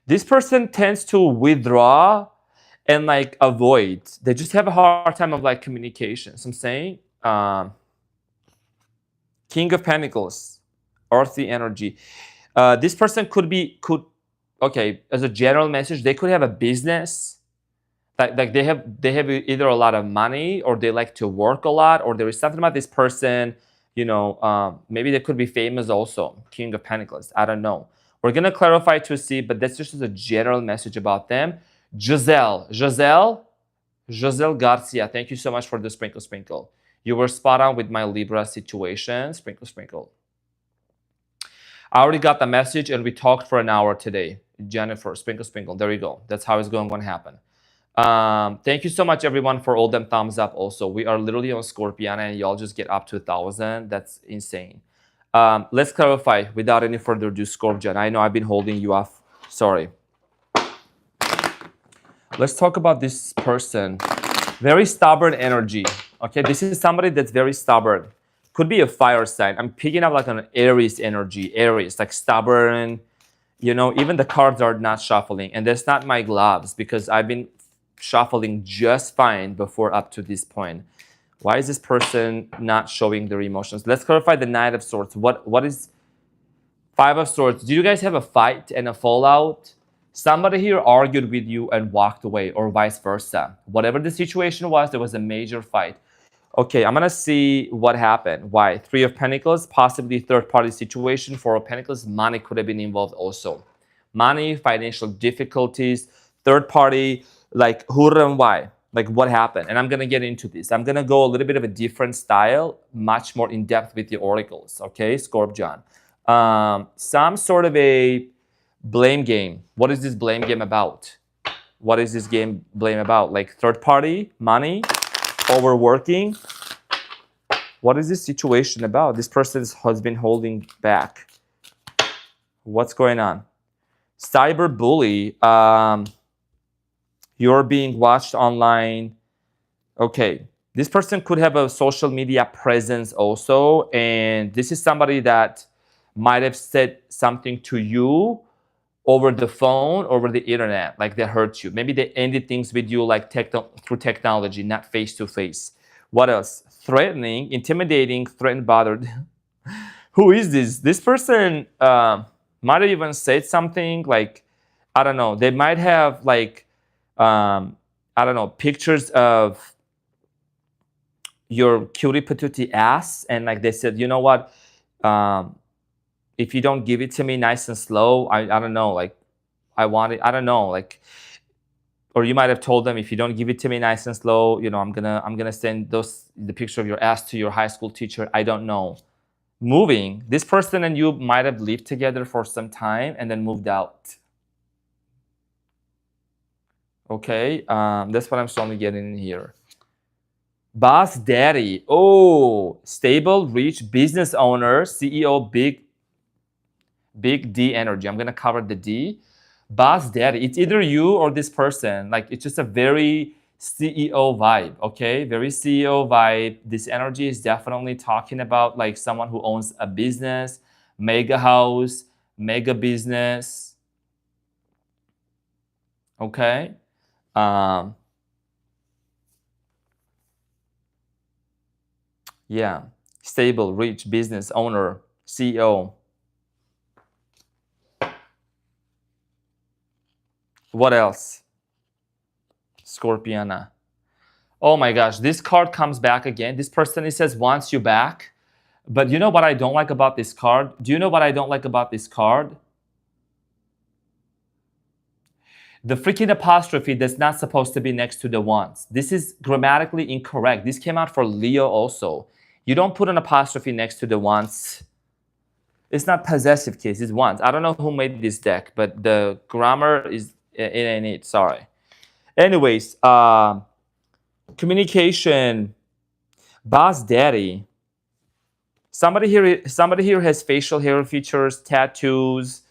this person tends to withdraw and like avoid. They just have a hard time of like communication. So I'm saying King of Pentacles, earthy energy. This person okay, as a general message, they could have a business. Like they have either a lot of money, or they like to work a lot, or there is something about this person, you know, maybe they could be famous also. King of Pentacles, I don't know. We're gonna clarify to see, but that's just a general message about them. Giselle Garcia, thank you so much for the sprinkle, sprinkle. You were spot on with my Libra situation. Sprinkle, sprinkle. I already got the message and we talked for an hour today. Jennifer, sprinkle, sprinkle. There you go. That's how it's going to happen. Thank you so much, everyone, for all them thumbs up also. We are literally on Scorpion and y'all just get up to 1,000. That's insane. Let's clarify without any further ado, Scorpion. I know I've been holding you off. Sorry. Let's talk about this person. Very stubborn energy. Okay, this is somebody that's very stubborn. Could be a fire sign. I'm picking up like an Aries energy. Aries, like stubborn. You know, even the cards are not shuffling. And that's not my gloves, because I've been shuffling just fine before up to this point. Why is this person not showing their emotions? Let's clarify the Knight of Swords. What is 5 of Swords? Do you guys have a fight and a fallout? Somebody here argued with you and walked away, or vice versa. Whatever the situation was, there was a major fight. Okay, I'm going to see what happened. Why? 3 of Pentacles, possibly third-party situation. 4 of Pentacles, money could have been involved also. Money, financial difficulties, third-party, like who and why? Like what happened? And I'm going to get into this. I'm going to go a little bit of a different style, much more in-depth with the oracles. Okay, Scorpion. Some sort of a blame game. What is this blame game about? What is this game blame about? Like third-party, money, overworking. What is this situation about? This person has been holding back. What's going on? Cyberbully. You're being watched online. Okay. This person could have a social media presence also. And this is somebody that might have said something to you over the phone, over the internet, like they hurt you. Maybe they ended things with you like through technology, not face-to-face. What else? Threatening, intimidating, threatened, bothered. Who is this? This person might have even said something like, I don't know, they might have like, I don't know, pictures of your cutie patootie ass. And like they said, you know what? If you don't give it to me nice and slow, I don't know, like I want it, I don't know, like, or you might have told them, if you don't give it to me nice and slow, you know, I'm gonna send the picture of your ass to your high school teacher. I don't know. Moving, this person and you might have lived together for some time and then moved out. Okay, that's what I'm slowly getting in here. Boss daddy. Oh, stable, rich, business owner, CEO, big D energy. I'm gonna cover the D. Boss daddy. It's either you or this person. Like it's just a very CEO vibe. Okay, very CEO vibe. This energy is definitely talking about like someone who owns a business, mega house, mega business. Okay. Yeah, stable, rich, business owner, CEO. What else? Scorpiona. Oh my gosh, this card comes back again. This person, it says, wants you back. But you know what I don't like about this card? Do you know what I don't like about this card? The freaking apostrophe that's not supposed to be next to the wants. This is grammatically incorrect. This came out for Leo also. You don't put an apostrophe next to the wants. It's not possessive case, it's wants. I don't know who made this deck, but the grammar is it ain't it. Sorry. Anyways, communication, boss daddy. Somebody here has facial hair features, tattoos.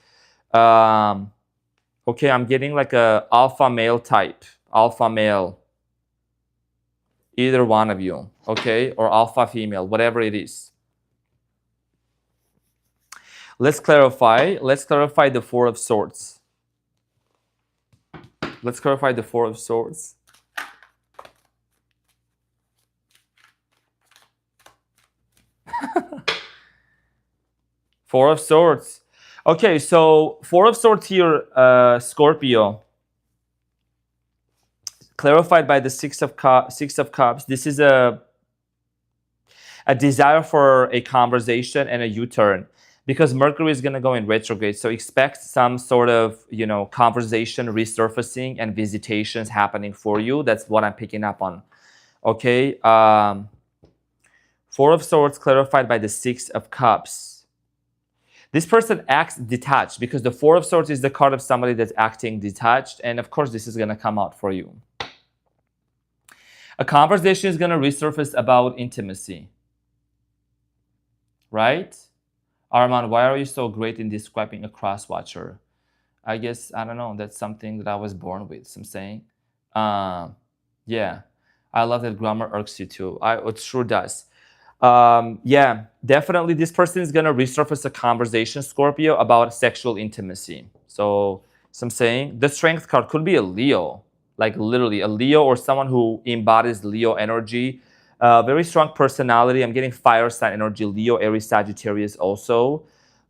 Okay, I'm getting like a alpha male type, alpha male. Either one of you, okay, or alpha female, whatever it is. Let's clarify. Let's clarify the Four of Swords. Let's clarify the Four of Swords. Four of Swords. Okay, so Four of Swords here, Scorpio. Clarified by the Six of Cups. This is a desire for a conversation and a U-turn, because Mercury is going to go in retrograde. So expect some sort of, you know, conversation resurfacing and visitations happening for you. That's what I'm picking up on. Okay. Four of Swords clarified by the Six of Cups. This person acts detached because the Four of Swords is the card of somebody that's acting detached. And of course, this is going to come out for you. A conversation is going to resurface about intimacy. Right? Arman, why are you so great in describing a cross-watcher? I guess, I don't know, that's something that I was born with, so I'm saying. Yeah, I love that grammar irks you too. It sure does. Yeah, definitely this person is going to resurface a conversation, Scorpio, about sexual intimacy. So I'm saying the Strength card could be a Leo, like literally a Leo or someone who embodies Leo energy. Very strong personality. I'm getting fire sign energy, Leo, Aries, Sagittarius also.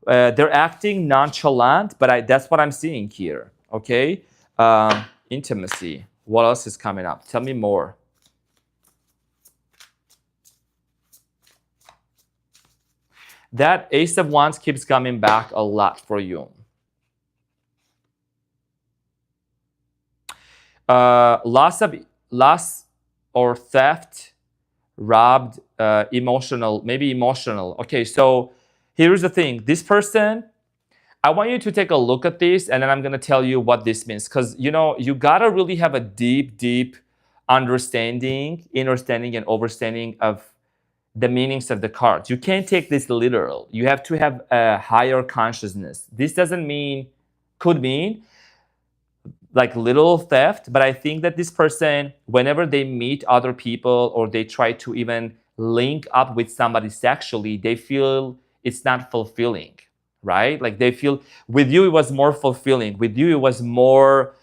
They're acting nonchalant, but that's what I'm seeing here, okay? Intimacy. What else is coming up? Tell me more. That Ace of Wands keeps coming back a lot for you. Loss or theft, robbed, emotional, maybe emotional. Okay, so here's the thing. This person, I want you to take a look at this, and then I'm going to tell you what this means. Because, you know, you got to really have a deep understanding, understanding, and overstanding of the meanings of the cards. You can't take this literal. You have to have a higher consciousness. This doesn't mean, could mean, like little theft, but I think that this person, whenever they meet other people or they try to even link up with somebody sexually, they feel it's not fulfilling, right? Like they feel, with you it was more fulfilling. With you it was more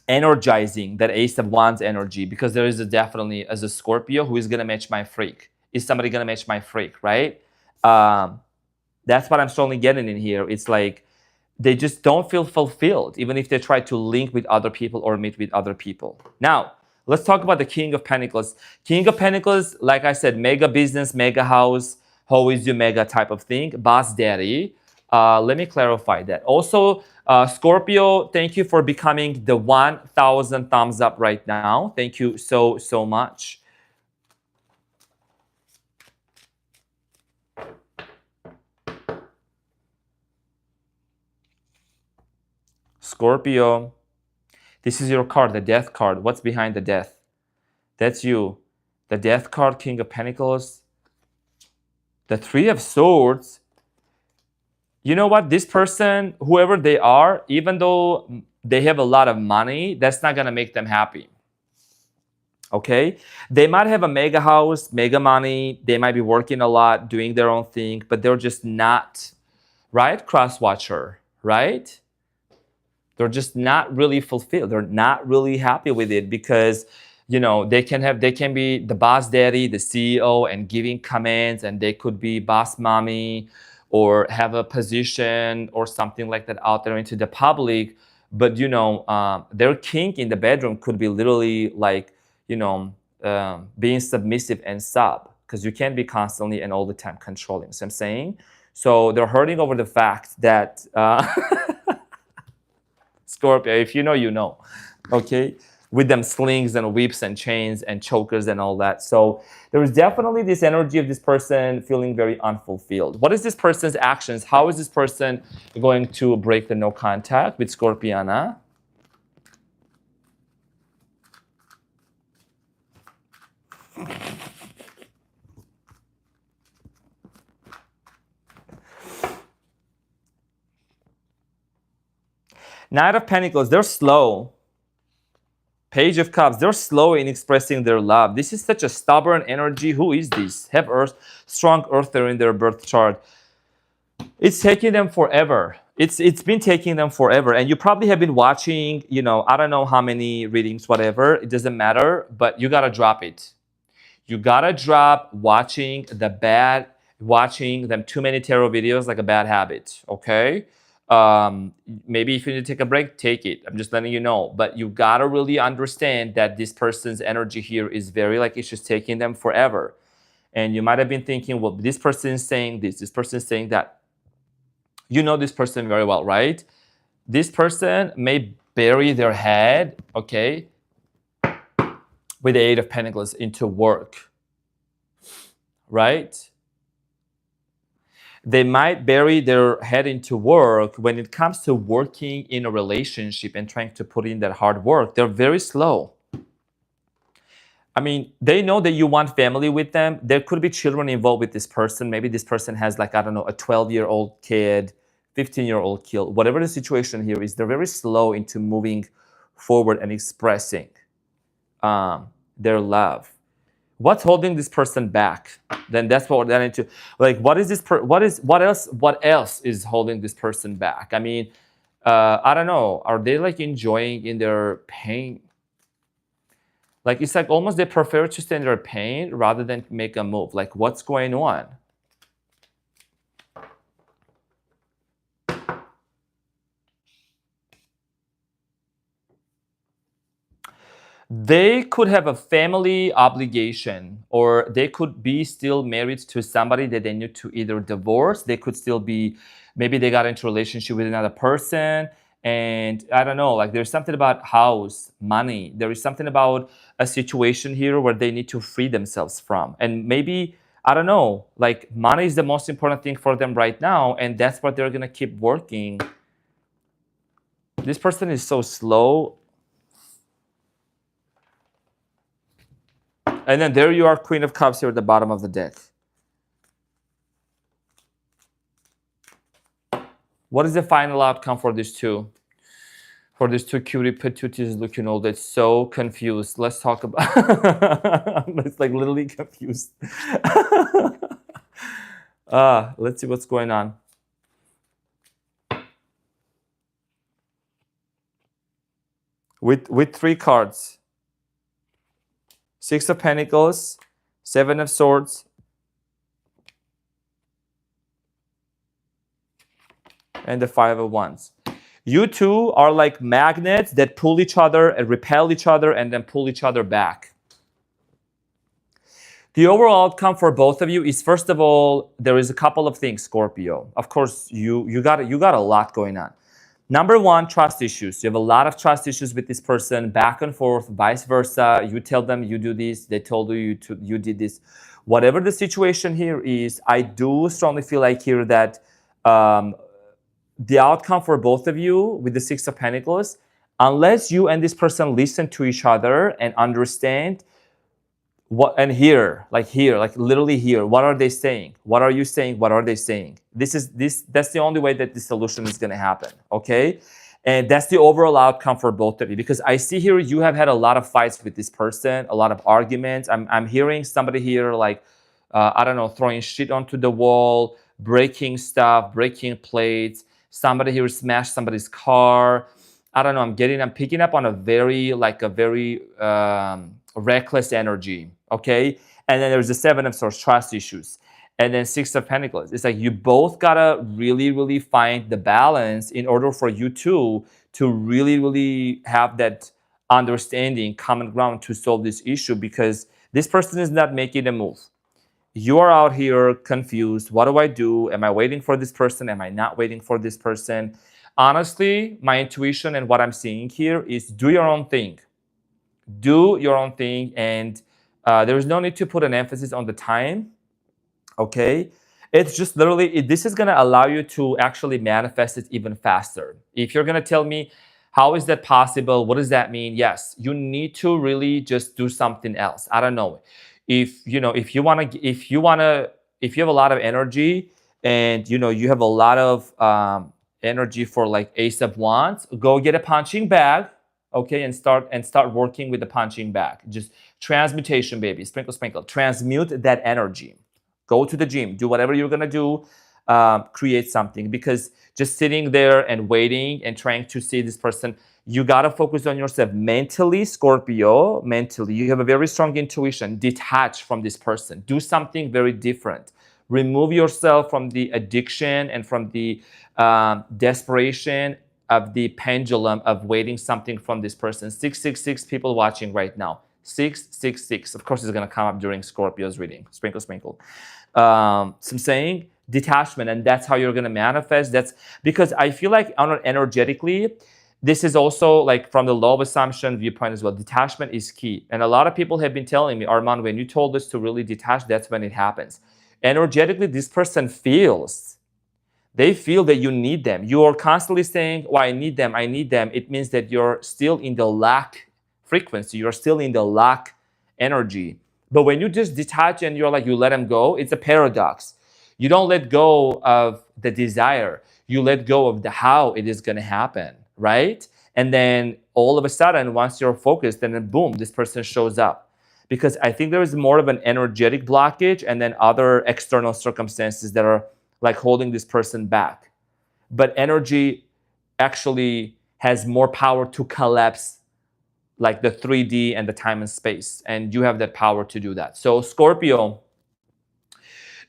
energizing, that Ace of Wands energy, because there is definitely, as a Scorpio, who is going to match my freak? Is somebody going to match my freak, right? That's what I'm strongly getting in here. It's like, they just don't feel fulfilled, even if they try to link with other people or meet with other people. Now, let's talk about the King of Pentacles. King of Pentacles, like I said, mega business, mega house, how is your mega type of thing, boss daddy. Let me clarify that. Also, Scorpio, thank you for becoming the 1,000 thumbs up right now. Thank you so much. Scorpio, this is your card, the Death card. What's behind the Death? That's you. The Death card, King of Pentacles. The Three of Swords. You know what? This person, whoever they are, even though they have a lot of money, that's not going to make them happy. Okay? They might have a mega house, mega money. They might be working a lot, doing their own thing, but they're just not, right? Cross-watcher, right? They're just not really fulfilled. They're not really happy with it because, you know, they can be the boss daddy, the CEO, and giving commands, and they could be boss mommy or have a position or something like that out there into the public. but their kink in the bedroom could be literally like being submissive and sub, because you can't be constantly and all the time controlling. So I'm saying, so they're hurting over the fact that Scorpio, if you know, okay, with them slings and whips and chains and chokers and all that. So there is definitely this energy of this person feeling very unfulfilled. What is this person's actions? How is this person going to break the no contact with Scorpiana? Knight of Pentacles, they're slow. Page of Cups, they're slow in expressing their love. This is such a stubborn energy. Who is this? Have Earth, strong Earther in their birth chart. It's taking them forever. It's been taking them forever. And you probably have been watching, I don't know how many readings, whatever. It doesn't matter, but you got to drop it. You got to drop watching them too many tarot videos like a bad habit, okay? Maybe if you need to take a break, take it. I'm just letting you know. But you gotta really understand that this person's energy here is very like it's just taking them forever. And you might have been thinking, well, this person is saying this person is saying that. You know this person very well, right? This person may bury their head, okay, with the Eight of Pentacles into work, right? They might bury their head into work. When it comes to working in a relationship and trying to put in that hard work, they're very slow. I mean, they know that you want family with them. There could be children involved with this person. Maybe this person has like, I don't know, a 12-year-old kid, 15-year-old kid. Whatever the situation here is, they're very slow into moving forward and expressing their love. What's holding this person back? Then that's what we're into. Like, what else is holding this person back? I mean, I don't know. Are they like enjoying in their pain? Like, it's like almost they prefer to stay in their pain rather than make a move. Like, what's going on? They could have a family obligation, or they could be still married to somebody that they need to either divorce. They could still be, maybe they got into a relationship with another person, and I don't know, like there's something about house, money. There is something about a situation here where they need to free themselves from. And maybe, I don't know, like money is the most important thing for them right now, and that's what they're gonna keep working. This person is so slow. And then there you are, Queen of Cups here at the bottom of the deck. What is the final outcome for these two? For these two cutie patooties looking old, it's so confused. Let's talk about it's like literally confused. Let's see what's going on. With three cards. Six of Pentacles, Seven of Swords, and the Five of Wands. You two are like magnets that pull each other and repel each other and then pull each other back. The overall outcome for both of you is, first of all, there is a couple of things, Scorpio. Of course, you got a lot going on. Number one, trust issues. You have a lot of trust issues with this person, back and forth, vice versa. You tell them you do this, they told you you did this. Whatever the situation here is, I do strongly feel like here that the outcome for both of you with the Six of Pentacles, unless you and this person listen to each other and understand what, and hear, like literally hear, what are they saying? What are you saying? What are they saying? That's the only way that the solution is going to happen, okay? And that's the overall outcome for both of you, because I see here you have had a lot of fights with this person, a lot of arguments. I'm hearing somebody here like, I don't know, throwing shit onto the wall, breaking stuff, breaking plates. Somebody here smashed somebody's car. I don't know, I'm picking up on a very reckless energy, okay? And then there's the Seven of Swords, trust issues. and then Six of Pentacles. It's like you both gotta really, really find the balance in order for you two to really, really have that understanding, common ground to solve this issue, because this person is not making a move. You are out here confused. What do I do? Am I waiting for this person? Am I not waiting for this person? Honestly, my intuition and what I'm seeing here is do your own thing. Do your own thing, and there is no need to put an emphasis on the time. Okay, it's just literally, this is going to allow you to actually manifest it even faster. If you're going to tell me how is that possible, what does that mean? Yes, you need to really just do something else. I don't know, if you know, if you have a lot of energy, and you have a lot of energy for like Ace of Wands, go get a punching bag. Okay, and start working with the punching bag. Just transmutation, baby. Sprinkle, sprinkle. Transmute that energy. Go to the gym. Do whatever you're gonna do. Create something, because just sitting there and waiting and trying to see this person, you gotta focus on yourself mentally, Scorpio. Mentally, you have a very strong intuition. Detach from this person. Do something very different. Remove yourself from the addiction and from the desperation of the pendulum of waiting something from this person. 666 people watching right now. 666. Of course, it's going to come up during Scorpio's reading. Sprinkle, sprinkle. So I'm saying detachment, and that's how you're going to manifest. That's because I feel like energetically, this is also like from the law of assumption viewpoint as well. Detachment is key. And a lot of people have been telling me, Arman, when you told us to really detach, that's when it happens. Energetically, this person feels. They feel that you need them. You are constantly saying, oh, I need them, I need them. It means that you're still in the lack frequency. You're still in the lack energy. But when you just detach and you're like, you let them go, it's a paradox. You don't let go of the desire. You let go of the how it is going to happen, right? And then all of a sudden, once you're focused, then boom, this person shows up. Because I think there is more of an energetic blockage and then other external circumstances that are like holding this person back. But energy actually has more power to collapse like the 3D and the time and space. And you have that power to do that. So Scorpio,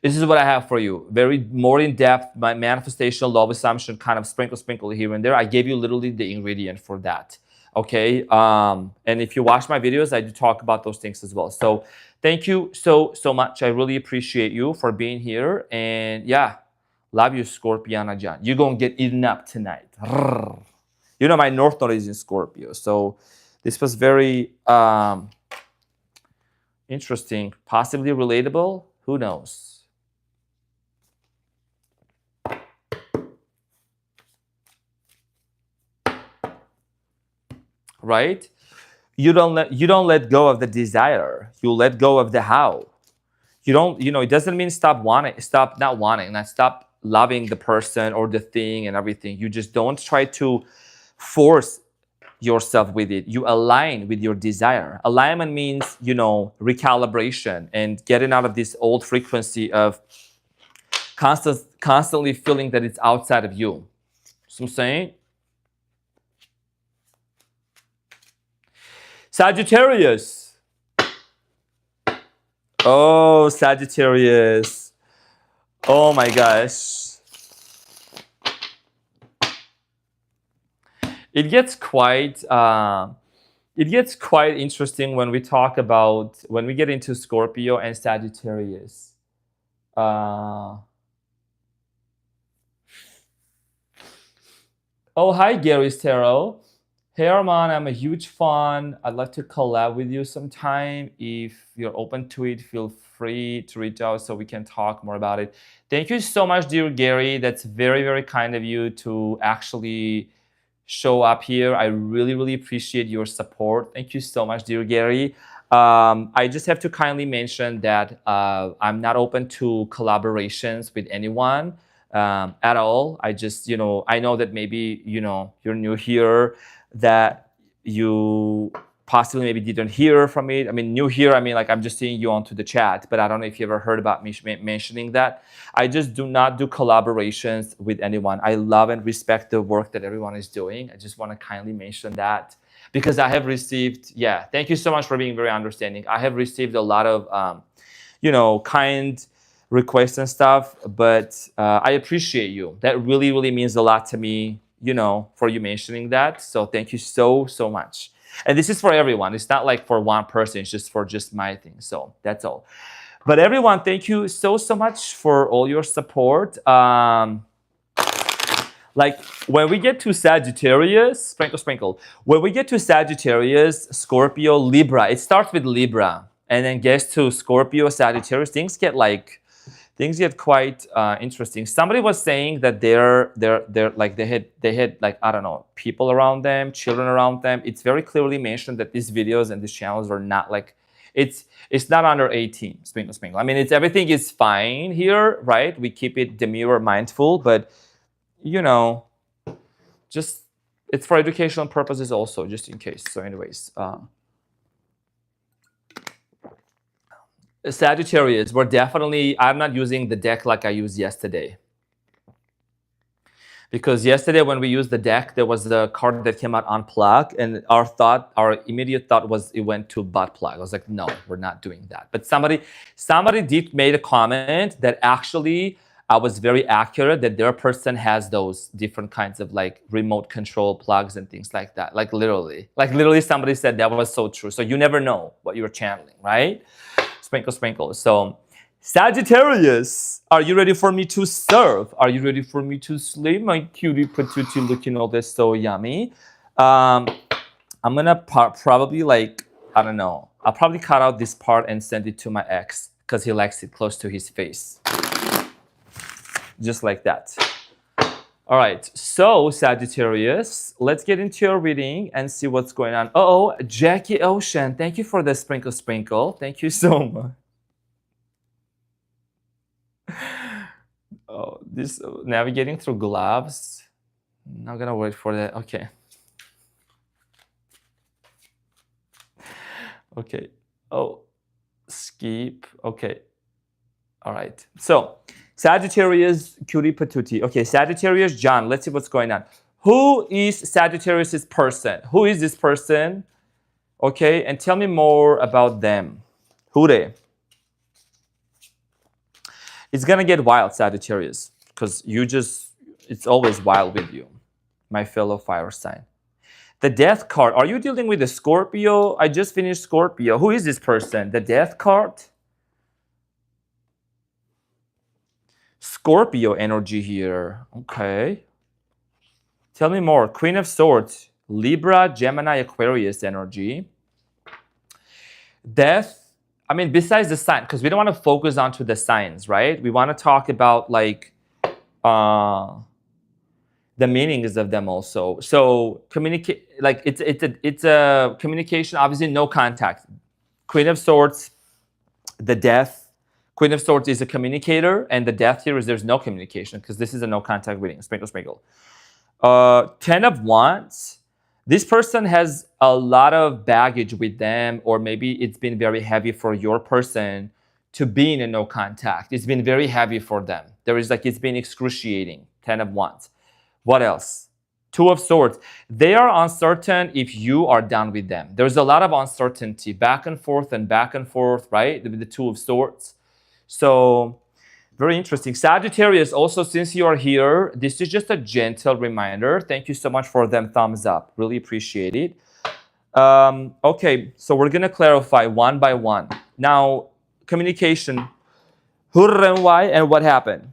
this is what I have for you. Very more in depth, my manifestation, law of assumption, kind of sprinkle here and there. I gave you literally the ingredient for that. Okay. And if you watch my videos, I do talk about those things as well. So thank you so much. I really appreciate you for being here. And yeah, love you, Scorpiana Jan. You're going to get eaten up tonight. You know, my North Node is in Scorpio. So this was very interesting, possibly relatable. Who knows? Right? You don't let go of the desire. You let go of the how. You don't, it doesn't mean stop loving the person or the thing and everything. You just don't try to force yourself with it. You align with your desire. Alignment means, recalibration and getting out of this old frequency of constantly feeling that it's outside of you. So I'm saying, Sagittarius. Oh, Sagittarius. Oh my gosh. It gets quite interesting when we get into Scorpio and Sagittarius. Oh, hi, Gary's Tarot. Hey, Arman, I'm a huge fan. I'd like to collab with you sometime. If you're open to it, feel free to reach out so we can talk more about it. Thank you so much, dear Gary. That's very, very kind of you to actually show up here. I really, really appreciate your support. Thank you so much, dear Gary. I just have to kindly mention that I'm not open to collaborations with anyone at all. I just, I know that maybe, you're new here, that you possibly maybe didn't hear from it. I mean, new here, like I'm just seeing you onto the chat, but I don't know if you ever heard about me mentioning that. I just do not do collaborations with anyone. I love and respect the work that everyone is doing. I just want to kindly mention that because I have received, thank you so much for being very understanding. I have received a lot of, kind requests and stuff, but I appreciate you. That really, really means a lot to me, you know, for you mentioning that. So thank you so, so much. And this is for everyone. It's not like for one person. It's just for just my thing. So that's all. But everyone, thank you so, so much for all your support. Like when we get to Sagittarius, sprinkle, sprinkle. When we get to Sagittarius, Scorpio, Libra, it starts with Libra and then gets to Scorpio, Sagittarius. Things get quite interesting. Somebody was saying that they're like they had like, I don't know, people around them, children around them. It's very clearly mentioned that these videos and these channels are not like, it's not under 18. Sprinkle, sprinkle. I mean, everything is fine here, right? We keep it demure, mindful, but you know, just it's for educational purposes also, just in case. So anyways, Sagittarius, we're definitely, I'm not using the deck like I used yesterday. Because yesterday when we used the deck, there was the card that came out unplugged, and our immediate thought was it went to butt plug. I was like, no, we're not doing that. But somebody did made a comment that actually I was very accurate, that their person has those different kinds of like remote control plugs and things like that. Like literally somebody said that was so true. So you never know what you're channeling, right? Sprinkle, sprinkle. So Sagittarius, are you ready for me to serve? Are you ready for me to slay my cutie patootie looking all this so yummy? I'm gonna probably like, I don't know. I'll probably cut out this part and send it to my ex because he likes it close to his face. Just like that. All right, so Sagittarius, let's get into your reading and see what's going on. Oh, Jackie Ocean, thank you for the sprinkle, sprinkle. Thank you so much. Oh, this navigating through gloves. Not gonna wait for that. Okay. Okay. Oh, skip. Okay. All right. So Sagittarius, cutie patootie. Okay, Sagittarius, John, let's see what's going on. Who is Sagittarius' person? Who is this person? Okay, and tell me more about them. Who they? It's gonna get wild, Sagittarius, because it's always wild with you, my fellow fire sign. The Death card, are you dealing with a Scorpio? I just finished Scorpio. Who is this person? The Death card? Scorpio energy here. Okay. Tell me more. Queen of Swords, Libra, Gemini, Aquarius energy. Death, I mean, besides the sign, because we don't want to focus onto the signs, right? We want to talk about like the meanings of them also. So communicate, like it's a communication, obviously no contact. Queen of Swords, the Death. Queen of Swords is a communicator, and the Death here is there's no communication because this is a no contact reading. Sprinkle, sprinkle. 10 of Wands. This person has a lot of baggage with them, or maybe it's been very heavy for your person to be in a no contact. It's been very heavy for them. It's been excruciating. 10 of Wands. What else? 2 of Swords. They are uncertain if you are done with them. There's a lot of uncertainty, back and forth, right? The 2 of Swords. So very interesting. Sagittarius, also, since you are here, this is just a gentle reminder. Thank you so much for them thumbs up. Really appreciate it. Okay, so we're going to clarify one by one. Now, communication. Who and why and what happened?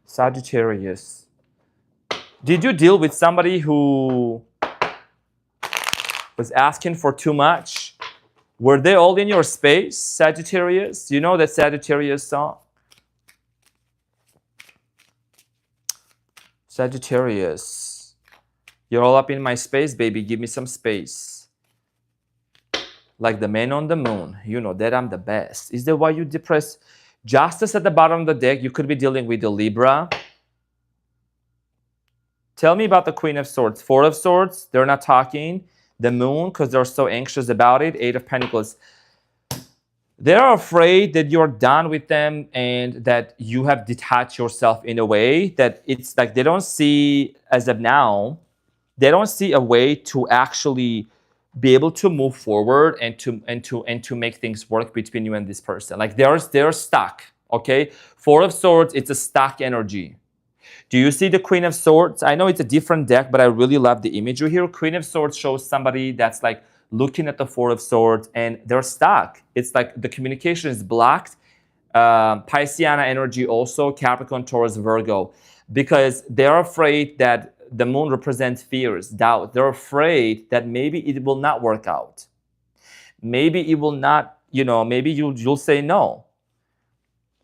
Sagittarius. Did you deal with somebody who was asking for too much? Were they all in your space, Sagittarius? You know that Sagittarius song? Sagittarius. You're all up in my space, baby. Give me some space. Like the man on the moon. You know that I'm the best. Is that why you depressed? Justice at the bottom of the deck. You could be dealing with the Libra. Tell me about the Queen of Swords. 4 of Swords. They're not talking. The Moon, because they're so anxious about it. 8 of Pentacles. They're afraid that you're done with them and that you have detached yourself in a way that it's like they don't see, as of now, they don't see a way to actually be able to move forward and to make things work between you and this person. Like they're stuck. Okay, Four of Swords, it's a stuck energy. Do you see the Queen of Swords? I know it's a different deck, but I really love the imagery here. Queen of Swords shows somebody that's like looking at the Four of Swords and they're stuck. It's like the communication is blocked. Pisceana energy also, Capricorn, Taurus, Virgo, because they're afraid that the moon represents fears, doubt. They're afraid that maybe it will not work out. Maybe it will not, maybe you'll say no.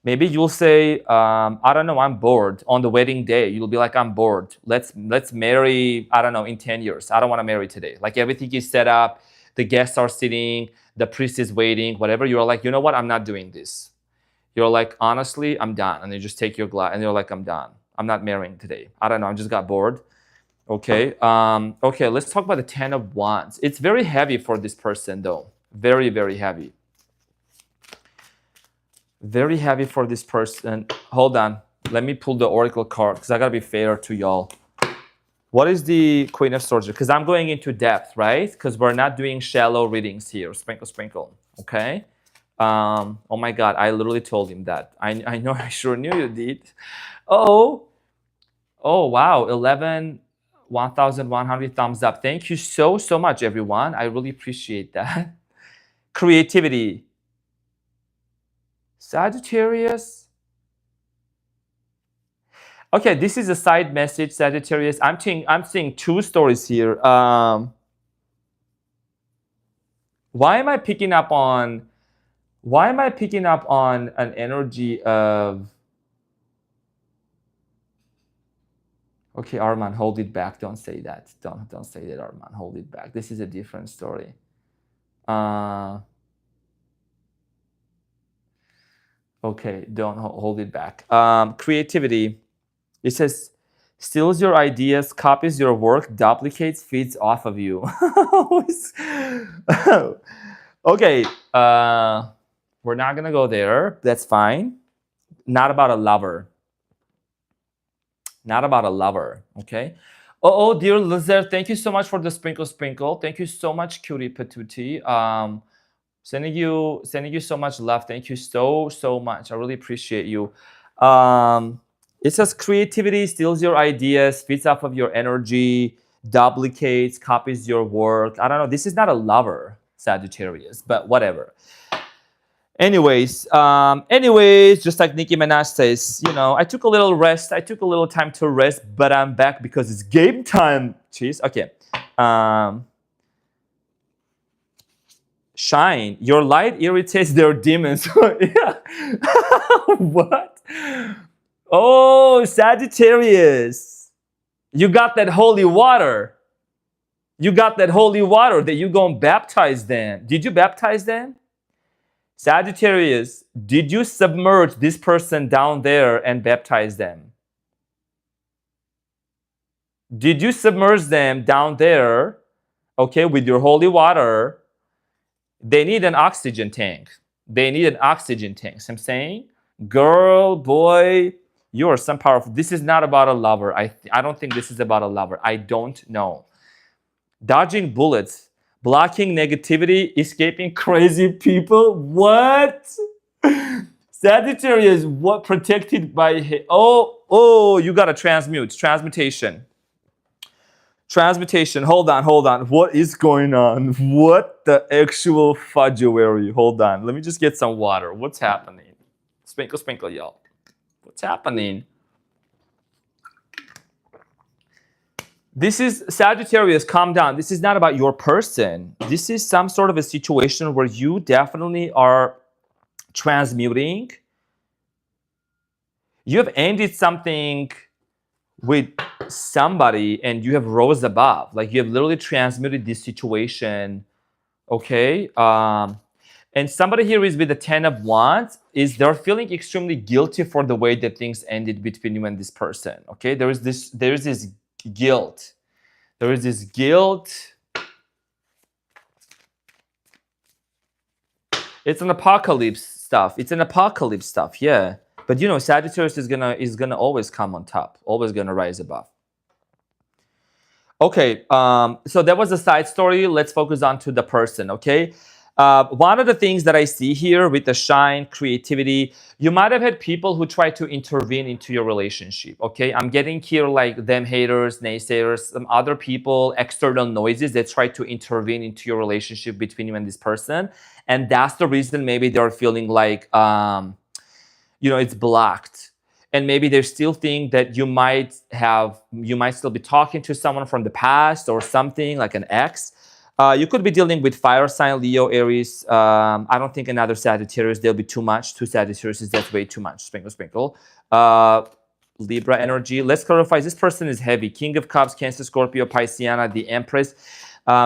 Maybe you'll say, I don't know, I'm bored. On the wedding day, you'll be like, I'm bored. Let's marry, I don't know, in 10 years. I don't want to marry today. Like everything is set up. The guests are sitting. The priest is waiting, whatever. You're like, you know what? I'm not doing this. You're like, honestly, I'm done. And you just take your glass and you're like, I'm done. I'm not marrying today. I don't know. I just got bored. Okay. Okay. Let's talk about the 10 of Wands. It's very heavy for this person though. Very, very heavy. Very heavy for this person. Hold on. Let me pull the Oracle card because I got to be fair to y'all. What is the Queen of Swords? Because I'm going into depth, right? Because we're not doing shallow readings here. Sprinkle, sprinkle. Okay. Oh my God. I literally told him that. I know. I sure knew you did. Oh, wow. 1,100 thumbs up. Thank you so much, everyone. I really appreciate that. Creativity. Sagittarius. Okay, this is a side message, Sagittarius. I'm seeing two stories here. Why am I picking up on an energy of? Okay, Arman, hold it back. Don't say that. Don't say that, Arman. Hold it back. This is a different story. Okay, don't hold it back. Creativity. It says, steals your ideas, copies your work, duplicates, feeds off of you. Okay, we're not gonna go there. That's fine. Not about a lover. Not about a lover. Okay. Oh, dear lizard, thank you so much for the sprinkle. Thank you so much, cutie patootie. Sending you so much love. Thank you so much. I really appreciate you. It says creativity steals your ideas, feeds off of your energy, duplicates, copies your work. I don't know. This is not a lover, Sagittarius, but whatever. Anyways, just like Nicki Minaj says, I took a little rest. I took a little time to rest, but I'm back because it's game time. Jeez. Okay. Shine. Your light irritates their demons. Yeah. What? Oh, Sagittarius. You got that holy water. You got that holy water that you gonna baptize them. Did you baptize them? Sagittarius, did you submerge this person down there and baptize them? Did you submerge them down there, okay, with your holy water? They need an oxygen tank. They need an oxygen tank. So I'm saying, girl, boy, you are some powerful. This is not about a lover. I don't think this is about a lover. I don't know. Dodging bullets, blocking negativity, escaping crazy people. What? Sagittarius, what protected by? Oh, you got to transmute. Transmutation. Hold on. What is going on? What the actual fudgery? Hold on. Let me just get some water. What's happening? Sprinkle, y'all. What's happening? This is Sagittarius, calm down. This is not about your person. This is some sort of a situation where you definitely are transmuting. You have ended something with somebody and you have rose above. Like you have literally transmuted this situation. Okay. And somebody here is with the 10 of Wands, is they're feeling extremely guilty for the way that things ended between you and this person. Okay. There is this guilt. There is this guilt. It's an apocalypse stuff. Yeah. But Sagittarius is gonna always come on top, always gonna rise above. Okay, so that was a side story. Let's focus on to the person, okay? One of the things that I see here with the shine, creativity, you might have had people who try to intervene into your relationship, okay? I'm getting here like them haters, naysayers, some other people, external noises that try to intervene into your relationship between you and this person. And that's the reason maybe they're feeling like, it's blocked, and maybe they still think that you might still be talking to someone from the past or something like an ex. You could be dealing with fire sign, Leo, Aries. I don't think another Sagittarius, there'll be too much. Two Sagittarius, that's way too much. Sprinkle, sprinkle. Libra energy. Let's clarify. This person is heavy. King of Cups, Cancer, Scorpio, Pisceana, the Empress.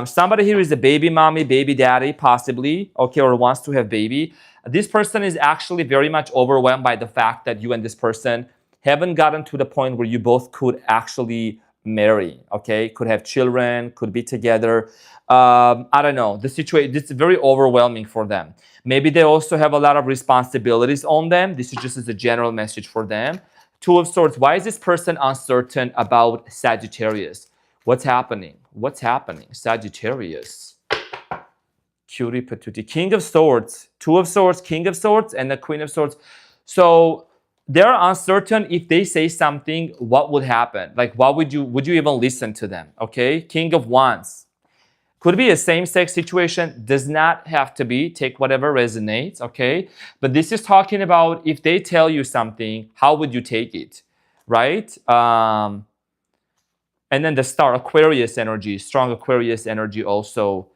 Somebody here is a baby mommy, baby daddy, possibly, okay, or wants to have baby. This person is actually very much overwhelmed by the fact that you and this person haven't gotten to the point where you both could actually marry, okay? Could have children, could be together. I don't know. The situation, it's very overwhelming for them. Maybe they also have a lot of responsibilities on them. This is just as a general message for them. Two of Swords. Why is this person uncertain about Sagittarius? What's happening? What's happening? Sagittarius. Cutie patootie. King of Swords, Two of Swords, King of Swords, and the Queen of Swords. So they're uncertain if they say something, what would happen? Like, what would you even listen to them? Okay, King of Wands. Could be a same-sex situation, does not have to be. Take whatever resonates, okay? But this is talking about if they tell you something, how would you take it, right? And then the Star, Aquarius energy, strong Aquarius energy also.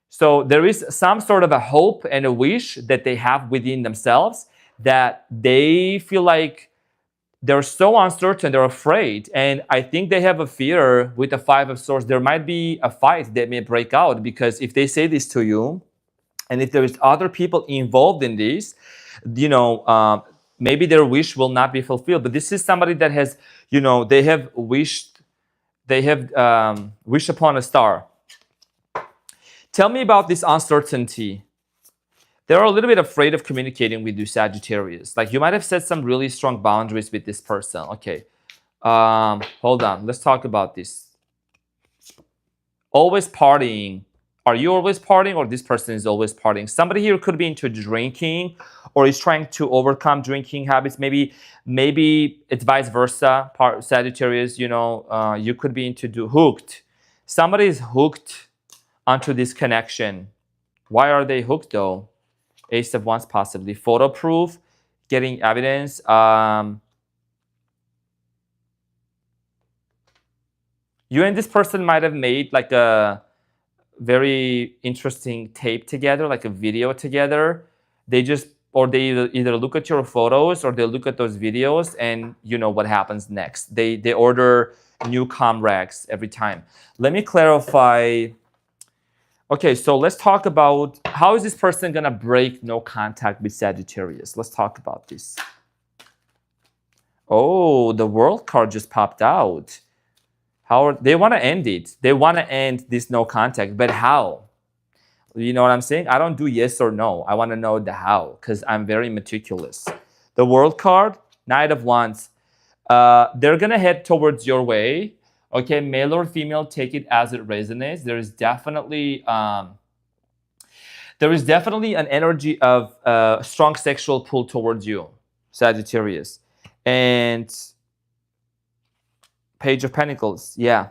So there is some sort of a hope and a wish that they have within themselves that they feel like they're so uncertain, they're afraid. And I think they have a fear with the Five of Swords. There might be a fight that may break out, because if they say this to you, and if there is other people involved in this, maybe their wish will not be fulfilled. But this is somebody that has, they have wished upon a star. Tell me about this uncertainty. They're a little bit afraid of communicating with you, Sagittarius. Like, you might have set some really strong boundaries with this person. Okay. Hold on. Let's talk about this. Always partying. Are you always partying, or this person is always partying? Somebody here could be into drinking, or is trying to overcome drinking habits. Maybe it's vice versa. Sagittarius, you could be into hooked. Somebody is hooked onto this connection. Why are they hooked though? Ace of Wands, possibly photo proof, getting evidence. You and this person might have made like a very interesting tape together, like a video together. They either look at your photos, or they look at those videos, and you know what happens next. They order new comrades every time. Let me clarify. Okay, so let's talk about how is this person gonna break no contact with Sagittarius. Let's talk about this. Oh, the World card just popped out. They want to end it. They want to end this no contact, but how? You know what I'm saying? I don't do yes or no. I want to know the how, because I'm very meticulous. The World card, Knight of Wands. They're gonna head towards your way. Okay, male or female, take it as it resonates. There is definitely an energy of strong sexual pull towards you, Sagittarius. And Page of Pentacles, yeah.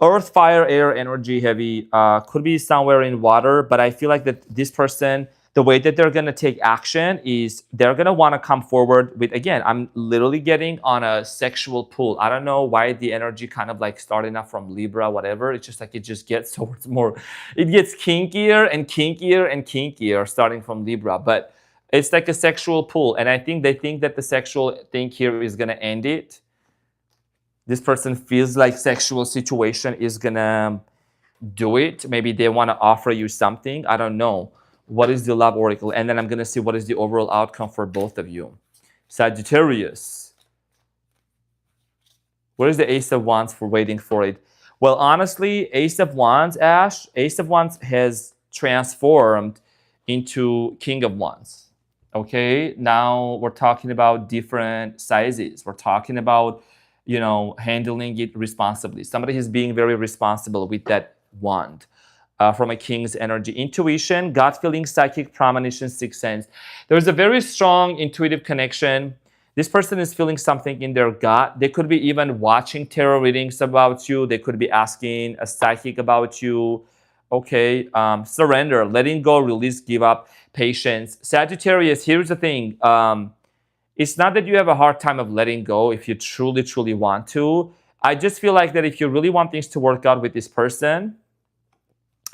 Earth, fire, air, energy, heavy. Could be somewhere in water, but I feel like that this person, the way that they're going to take action is they're going to want to come forward with, again, I'm literally getting on a sexual pull. I don't know why the energy kind of like starting up from Libra, whatever. It's just like it just gets towards more, it gets kinkier and kinkier and kinkier starting from Libra. But it's like a sexual pull. And I think they think that the sexual thing here is going to end it. This person feels like sexual situation is gonna do it. Maybe they want to offer you something. I don't know. What is the love oracle? And then I'm gonna see what is the overall outcome for both of you. Sagittarius. What is the Ace of Wands for waiting for it? Well, honestly, Ace of Wands, Ash, Ace of Wands has transformed into King of Wands. Okay, now we're talking about different sizes. We're talking about, you know, handling it responsibly. Somebody is being very responsible with that wand. From a king's energy. Intuition, gut feeling, psychic, premonition, sixth sense. There's a very strong intuitive connection. This person is feeling something in their gut. They could be even watching tarot readings about you. They could be asking a psychic about you. Okay, surrender, letting go, release, give up, patience. Sagittarius, here's the thing. It's not that you have a hard time of letting go if you truly, truly want to. I just feel like that if you really want things to work out with this person,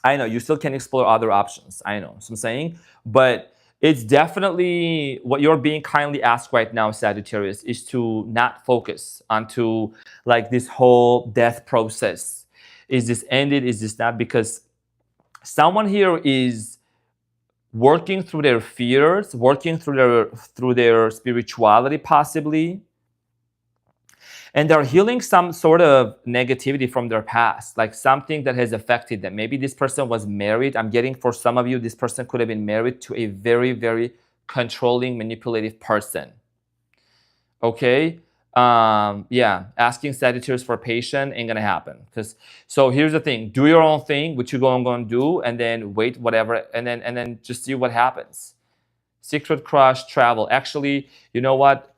I know you still can explore other options. I know what I'm saying, but it's definitely what you're being kindly asked right now, Sagittarius, is to not focus onto like this whole death process. Is this ended? Is this not? Because someone here is working through their fears, working through their spirituality, possibly. And they're healing some sort of negativity from their past, like something that has affected them. Maybe this person was married. I'm getting for some of you, this person could have been married to a very, very controlling, manipulative person. Okay? Yeah, asking Sagittarius for patience ain't gonna happen. So here's the thing: do your own thing, which you're going to do, and then wait, whatever, and then just see what happens. Secret crush, travel. Actually, you know what?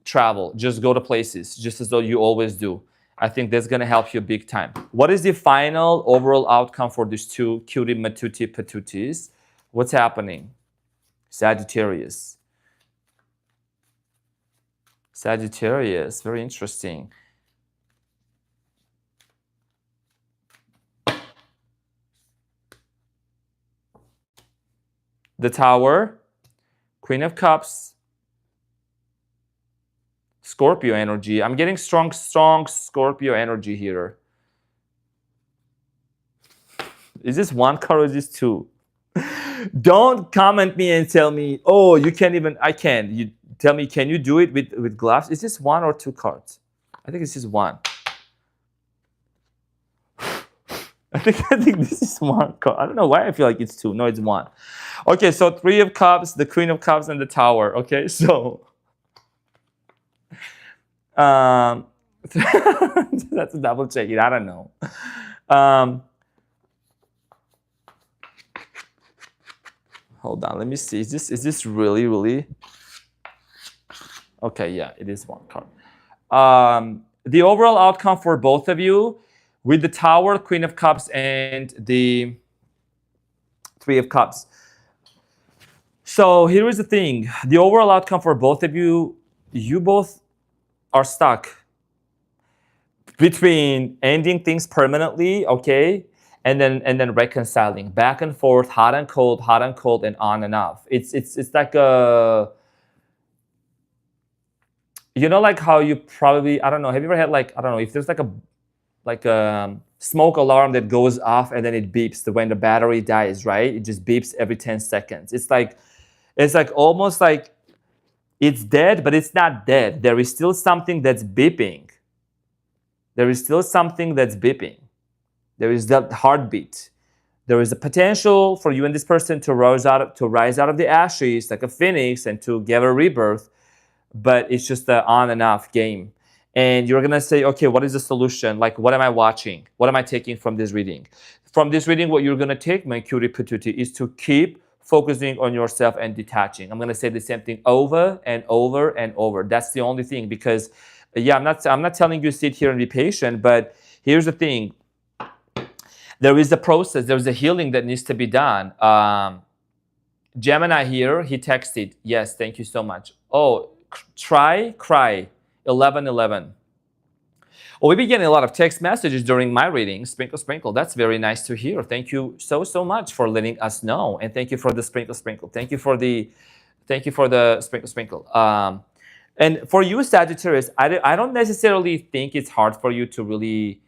Travel, just go to places, just as though you always do. I think that's going to help you big time. What is the final overall outcome for these two cutie matuti patooties? What's happening? Sagittarius. Sagittarius, very interesting. The Tower, Queen of Cups, Scorpio energy. I'm getting strong Scorpio energy here. Is this one card or is this two? Don't comment me and tell me, oh, you can't even, I can. You tell me, can you do it with gloves? Is this one or two cards? I think it's just one. I think this is one card. I don't know why I feel like it's two. No, it's one. Okay, so Three of Cups, the Queen of Cups, and the Tower. Okay, so that's a double check it. I don't know. Hold on, let me see. Is this really? Okay, yeah, it is one card. The overall outcome for both of you with the Tower, Queen of Cups, and the Three of Cups. So here is the thing. The overall outcome for both of you, you both are stuck between ending things permanently, okay, and then reconciling back and forth, hot and cold, and on and off. It's like a, you know, like how you probably, I don't know, have you ever had like, I don't know, if there's like a smoke alarm that goes off and then it beeps when the battery dies, right? It just beeps every 10 seconds. It's like almost like it's dead, but it's not dead. There is still something that's beeping. There is still something that's beeping. There is that heartbeat. There is a potential for you and this person to rise out of the ashes like a phoenix and to give a rebirth, but it's just an on and off game. And you're gonna say, okay, what is the solution? Like, what am I watching? What am I taking from this reading? From this reading, what you're gonna take, my cutie patootie, is to keep focusing on yourself and detaching. I'm gonna say the same thing over and over and over. That's the only thing, because yeah, I'm not telling you sit here and be patient, but here's the thing. There is a process, there's a healing that needs to be done. Gemini here, he texted, yes, thank you so much. Oh, cry, 1111. Oh, we've been getting a lot of text messages during my reading. Sprinkle, sprinkle. That's very nice to hear. Thank you so much for letting us know, and thank you for the sprinkle, sprinkle. Thank you for the sprinkle, sprinkle. And for you, Sagittarius, I don't necessarily think it's hard for you to really.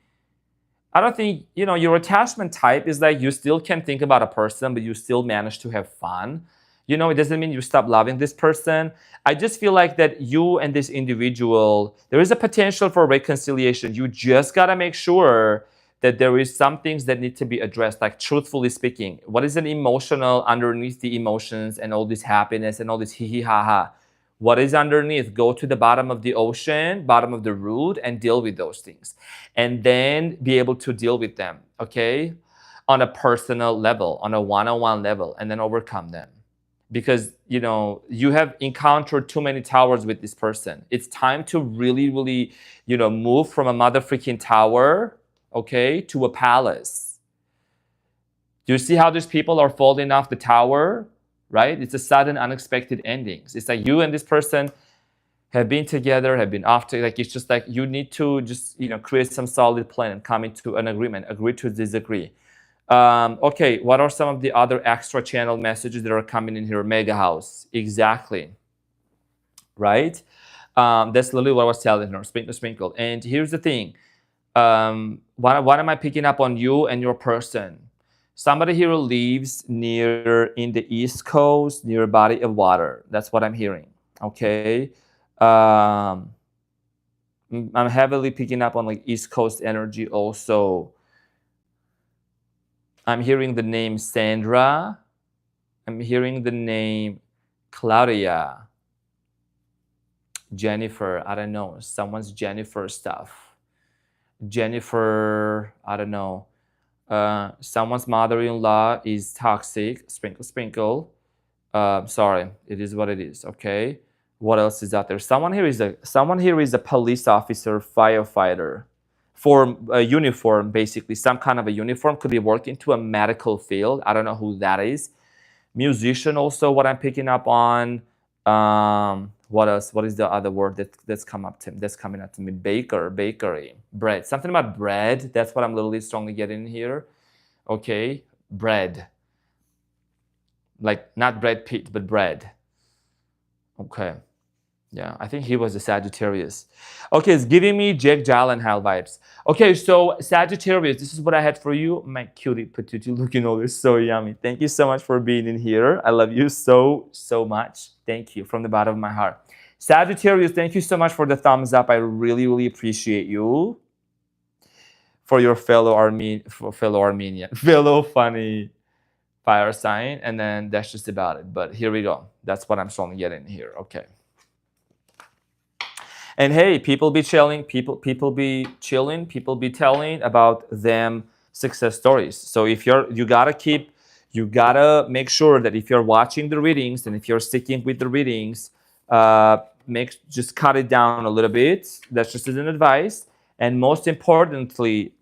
I don't think, you know, your attachment type is like you still can think about a person, but you still manage to have fun. You know, it doesn't mean you stop loving this person. I just feel like that you and this individual, there is a potential for reconciliation. You just got to make sure that there is some things that need to be addressed, like truthfully speaking. What is an emotional underneath the emotions and all this happiness and all this hee hee ha ha? What is underneath? Go to the bottom of the ocean, bottom of the root, and deal with those things. And then be able to deal with them, okay? On a personal level, on a one-on-one level, and then overcome them. Because, you know, you have encountered too many towers with this person. It's time to really, really, you know, move from a mother freaking tower, okay, to a palace. Do you see how these people are falling off the tower? Right? It's a sudden, unexpected endings. It's like you and this person have been together, have been off together. Like, it's just like you need to just, you know, create some solid plan and come into an agreement, agree to disagree. Okay, what are some of the other extra channel messages that are coming in here? Mega house, exactly. Right? That's literally what I was telling her, sprinkle, sprinkle. And here's the thing. What am I picking up on you and your person? Somebody here lives near in the East Coast, near a body of water. That's what I'm hearing. Okay. I'm heavily picking up on like East Coast energy also. I'm hearing the name Sandra. I'm hearing the name Claudia. Jennifer. I don't know. Someone's Jennifer stuff. Jennifer, I don't know. Someone's mother-in-law is toxic. Sprinkle, sprinkle. Sorry, it is what it is. Okay. What else is out there? Someone here is a police officer, firefighter, for a uniform, basically some kind of a uniform. Could be working to a medical field. I don't know who that is. Musician, also what I'm picking up on. What else? What is the other word that's coming up to me? Baker, bakery, bread. Something about bread. That's what I'm literally strongly getting here. Okay, bread. Like not Brad Pitt, but bread. Okay. Yeah, I think he was a Sagittarius. Okay, it's giving me Jake Gyllenhaal vibes. Okay, so Sagittarius, this is what I had for you. My cutie patootie looking always so yummy. Thank you so much for being in here. I love you so, so much. Thank you from the bottom of my heart. Sagittarius, thank you so much for the thumbs up. I really, really appreciate you. For your fellow Armenian, fellow funny fire sign. And then that's just about it. But here we go. That's what I'm strongly getting here. Okay. And hey, people be chilling, people be chilling, people be telling about them success stories. So if you gotta make sure that if you're watching the readings and if you're sticking with the readings, just cut it down a little bit. That's just as an advice. And most importantly,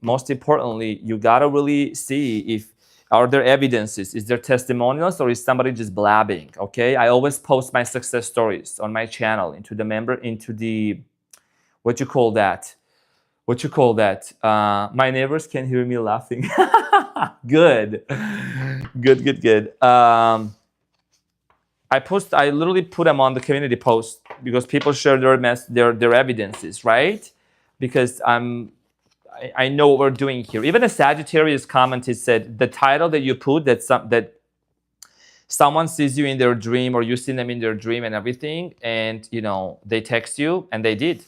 you gotta really see if are there evidences, is there testimonials, or is somebody just blabbing? Okay, I always post my success stories on my channel into the what you call that? My neighbors can hear me laughing. Good. I literally put them on the community post because people share their evidences, right? Because I know what we're doing here. Even a Sagittarius commented said the title that you put that someone sees you in their dream or you see them in their dream and everything, and you know they text you, and they did.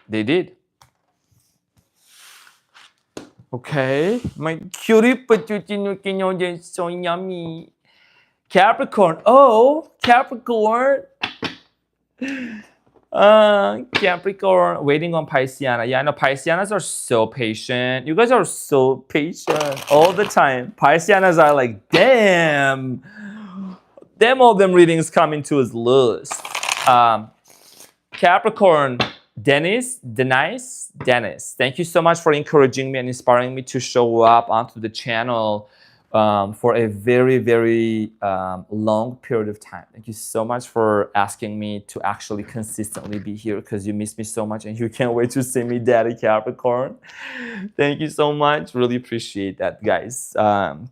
They did. Okay, my cutie patootie so yummy. Capricorn. Oh, Capricorn. Capricorn, waiting on Pisceana. Yeah, I know Pisceanas are so patient. You guys are so patient all the time. Pisceanas are like, damn, all them readings coming to his list. Capricorn, Dennis, thank you so much for encouraging me and inspiring me to show up onto the channel for a very, very long period of time. Thank you so much for asking me to actually consistently be here because you miss me so much and you can't wait to see me, Daddy Capricorn. Thank you so much. Really appreciate that, guys.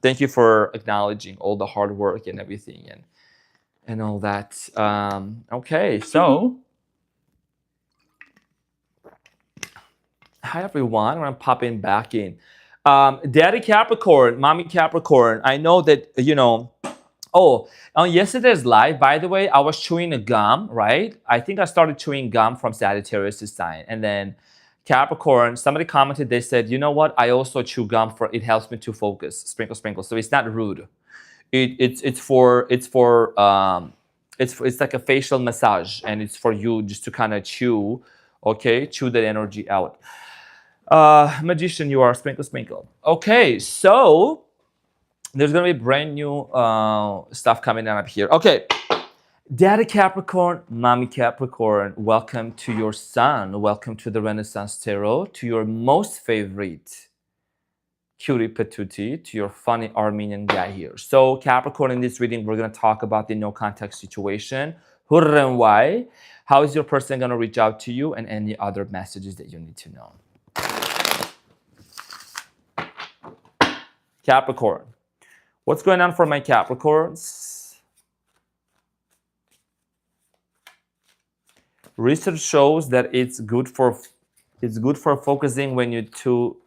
Thank you for acknowledging all the hard work and everything and all that. Okay, so hi everyone. I'm popping back in. Daddy Capricorn, Mommy Capricorn, I know that, you know, on yesterday's live, by the way, I was chewing a gum, right? I think I started chewing gum from Sagittarius' sign. And then Capricorn, somebody commented, they said, you know what? I also chew gum it helps me to focus. Sprinkle, sprinkle. So it's not rude. It's for it's like a facial massage, and it's for you just to kind of chew, okay, chew that energy out. Magician, you are sprinkle, sprinkle. Okay, so there's gonna be brand new stuff coming up here. Okay, Daddy Capricorn, Mommy Capricorn, welcome to your sun. Welcome to the Renaissance Tarot, to your most favorite cutie patootie, to your funny Armenian guy here. So Capricorn, in this reading, we're going to talk about the no contact situation, who and why, how is your person going to reach out to you, and any other messages that you need to know. Capricorn, what's going on for my Capricorns? Research shows that it's good for focusing when you chew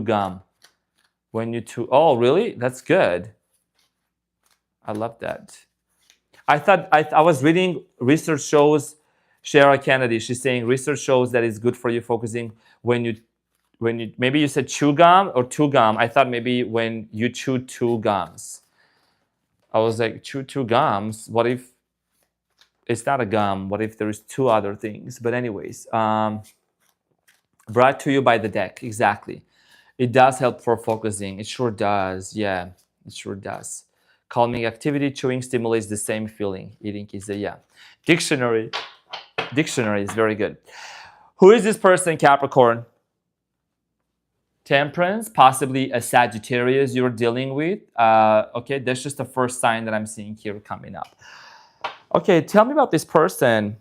gum. Oh, really? That's good. I love that. I was reading research shows, Shara Kennedy, she's saying research shows that it's good for you focusing when you maybe you said chew gum or two gum. I thought maybe when you chew two gums. I was like, chew two gums? What if it's not a gum? What if there's two other things? But anyways, brought to you by the deck, exactly. It does help for focusing. It sure does. Yeah, it sure does. Calming activity, chewing stimulates the same feeling. Eating is a, yeah. Dictionary is very good. Who is this person, Capricorn? Temperance, possibly a Sagittarius you're dealing with. Okay, that's just the first sign that I'm seeing here coming up. Okay, tell me about this person.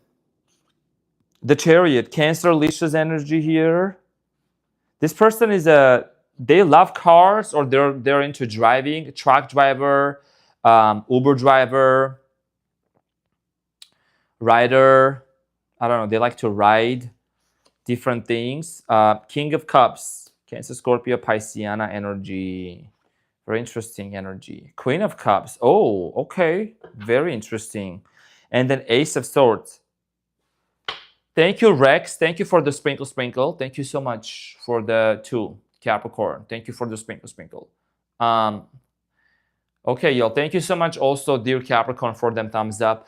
The Chariot, Cancer, Alicia's energy here. This person is they love cars, or they're into driving, truck driver, Uber driver, rider. I don't know, they like to ride different things. King of Cups, Cancer, Scorpio, Pisceana energy. Very interesting energy. Queen of Cups. Oh, okay. Very interesting. And then Ace of Swords. Thank you, Rex. Thank you for the sprinkle, sprinkle. Thank you so much for the 2, Capricorn. Thank you for the sprinkle, sprinkle. Okay, y'all. Thank you so much also, dear Capricorn, for them thumbs up.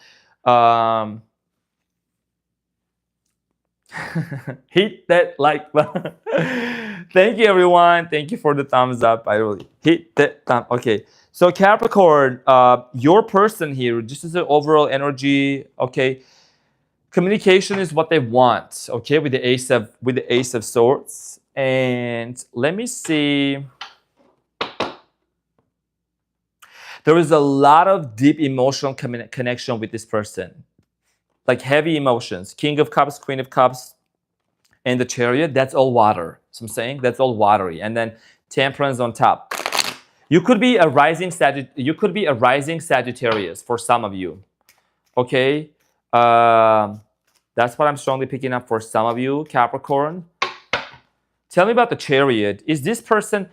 Hit that like button. Thank you, everyone. Thank you for the thumbs up. I really hit that thumb. Okay, so Capricorn, your person here, just as an overall energy, okay, communication is what they want, okay, with the Ace of Swords. And let me see. There is a lot of deep emotional connection with this person. Like heavy emotions. King of Cups, Queen of Cups, and the Chariot, that's all water. So I'm saying that's all watery. And then Temperance on top. You could be a rising Sagittarius for some of you. Okay? That's what I'm strongly picking up for some of you, Capricorn. Tell me about the Chariot. Is this person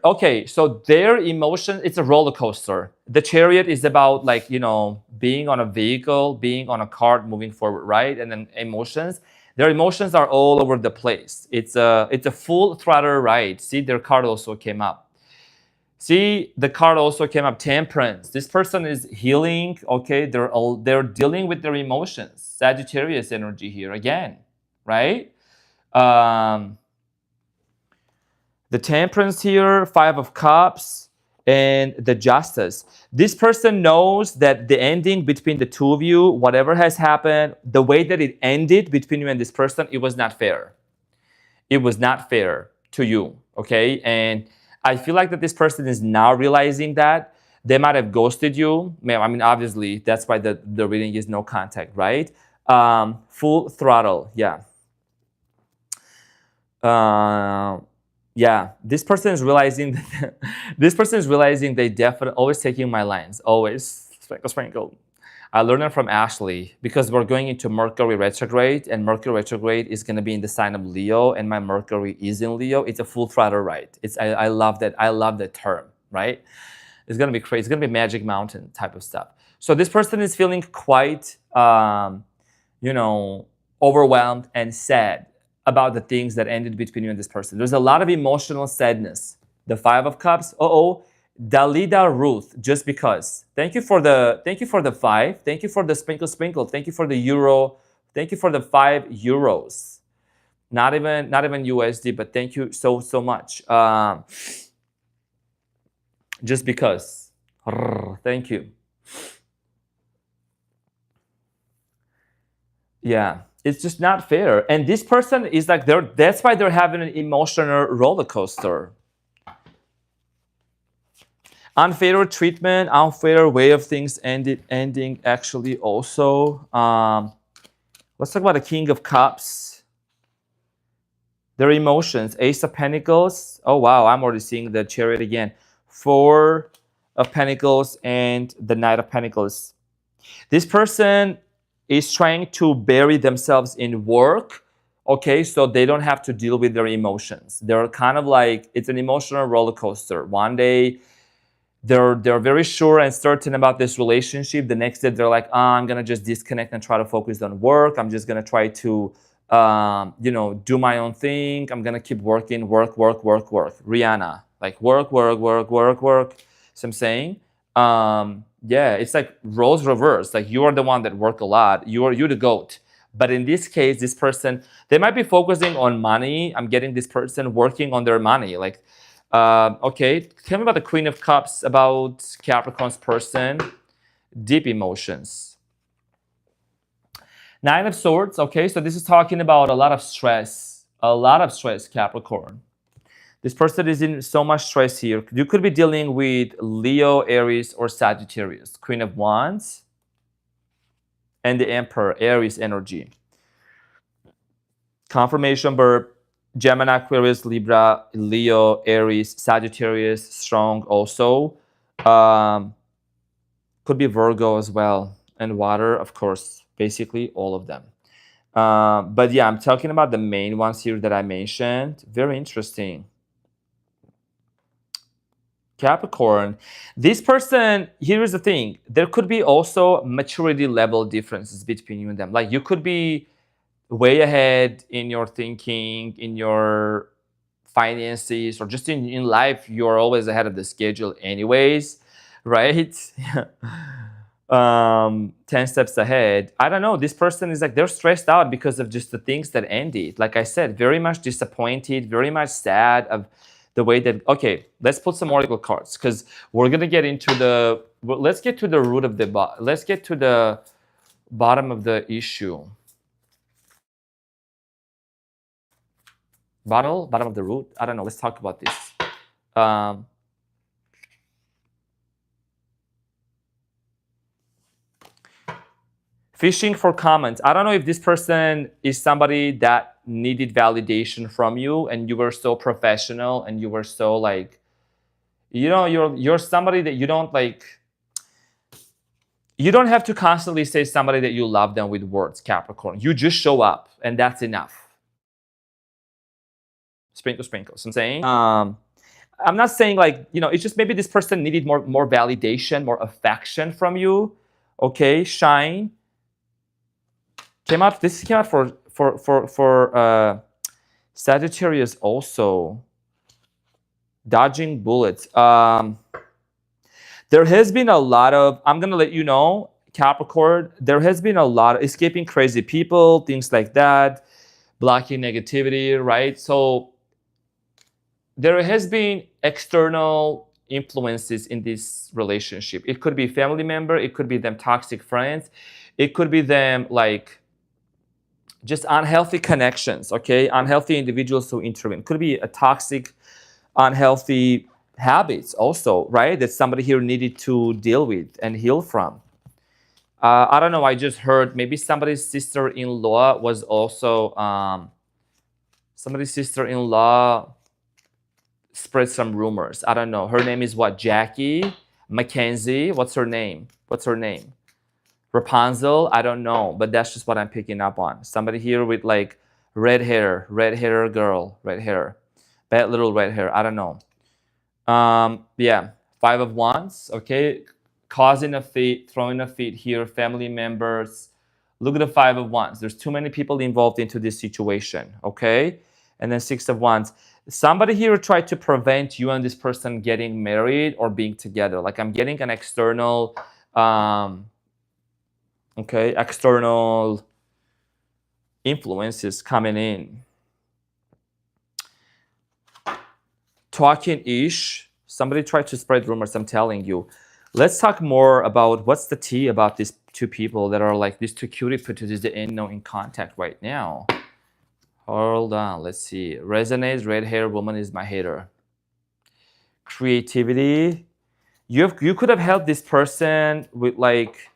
okay, so their emotion, it's a roller coaster. The Chariot is about, like, you know, being on a vehicle, being on a cart, moving forward, right? And then emotions. Their emotions are all over the place. It's a full throttle ride. See, their card also came up. See, the card also came up, Temperance. This person is healing, okay? They're dealing with their emotions. Sagittarius energy here again, right? The Temperance here, 5 of Cups, and the Justice. This person knows that the ending between the two of you, whatever has happened, the way that it ended between you and this person, it was not fair. It was not fair to you, okay? And I feel like that this person is now realizing that. They might have ghosted you. I mean, obviously, that's why the reading is no contact, right? Full throttle, yeah. Yeah, this person is realizing that they definitely always taking my lines, always sprinkle. I learned it from Ashley because we're going into Mercury retrograde, and Mercury retrograde is going to be in the sign of Leo, and my Mercury is in Leo. It's a full throttle ride. I love that. I love that term, right? It's going to be crazy. It's going to be Magic Mountain type of stuff. So this person is feeling quite, you know, overwhelmed and sad about the things that ended between you and this person. There's a lot of emotional sadness. The 5 of Cups, Dalida Ruth, just because. Thank you for the 5. Thank you for the sprinkle. Thank you for the euro. Thank you for the 5 euros. Not even USD, but thank you so much. Just because. Thank you. Yeah, it's just not fair. And this person is like that's why they're having an emotional roller coaster. Unfair treatment, unfair way of things ending actually also. Let's talk about the King of Cups. Their emotions, Ace of Pentacles. Oh wow, I'm already seeing the Chariot again. 4 of Pentacles and the Knight of Pentacles. This person is trying to bury themselves in work, okay, so they don't have to deal with their emotions. They're kind of like, it's an emotional roller coaster. One day, they're very sure and certain about this relationship. The next day, they're like, I'm gonna just disconnect and try to focus on work. I'm just gonna try to, do my own thing. I'm gonna keep working, work. Rihanna, like work. So I'm saying, yeah, it's like roles reversed. Like you are the one that work a lot. You're the GOAT. But in this case, this person, they might be focusing on money. I'm getting this person working on their money. Like, okay, tell me about the Queen of Cups, about Capricorn's person. Deep emotions. 9 of Swords. Okay, so this is talking about a lot of stress, Capricorn. This person is in so much stress here. You could be dealing with Leo, Aries, or Sagittarius. Queen of Wands and the Emperor, Aries energy. Confirmation verb, Gemini, Aquarius, Libra, Leo, Aries, Sagittarius, strong also. Could be Virgo as well. And water, of course, basically all of them. But yeah, I'm talking about the main ones here that I mentioned. Very interesting. Capricorn, this person, here is the thing, there could be also maturity level differences between you and them. Like you could be way ahead in your thinking, in your finances, or just in life, you're always ahead of the schedule anyways, right? 10 steps ahead. I don't know, this person is like, they're stressed out because of just the things that ended. Like I said, very much disappointed, very much sad of the way that, okay, let's put some oracle cards because we're going to get into the, let's get to the root of the, let's get to the bottom of the issue. Bottom of the root? I don't know. Let's talk about this. Fishing for comments. I don't know if this person is somebody that needed validation from you and you were so professional and you were so like, you're somebody that you don't like, you don't have to constantly say somebody that you love them with words, Capricorn. You just show up and that's enough. Sprinkle. So I'm saying, I'm not saying like, it's just maybe this person needed more validation, more affection from you. Okay, shine. This came out for Sagittarius also. Dodging bullets. There has been a lot of, I'm gonna let you know, Capricorn, there has been a lot of escaping crazy people, things like that, blocking negativity, right? So there has been external influences in this relationship. It could be family member, it could be them toxic friends, it could be them like just unhealthy connections, okay? Unhealthy individuals who intervene. Could be a toxic, unhealthy habits also, right? That somebody here needed to deal with and heal from. I don't know, I just heard maybe somebody's sister-in-law was also, somebody's sister-in-law spread some rumors. I don't know. Her name is what? Jackie? Mackenzie? What's her name? Rapunzel? I don't know, but that's just what I'm picking up on. Somebody here with like red hair girl, red hair. Bad little red hair, I don't know. Yeah, 5 of Wands, okay? Causing a fit, throwing a fit here, family members. Look at the 5 of Wands. There's too many people involved into this situation, okay? And then 6 of Wands. Somebody here tried to prevent you and this person getting married or being together. Like I'm getting an external, external influences coming in. Talking-ish. Somebody tried to spread rumors, I'm telling you. Let's talk more about what's the tea about these two people that are like these two cutie patooties that ain't no in contact right now. Hold on, let's see. Resonates, red hair woman is my hater. Creativity. You could have helped this person with like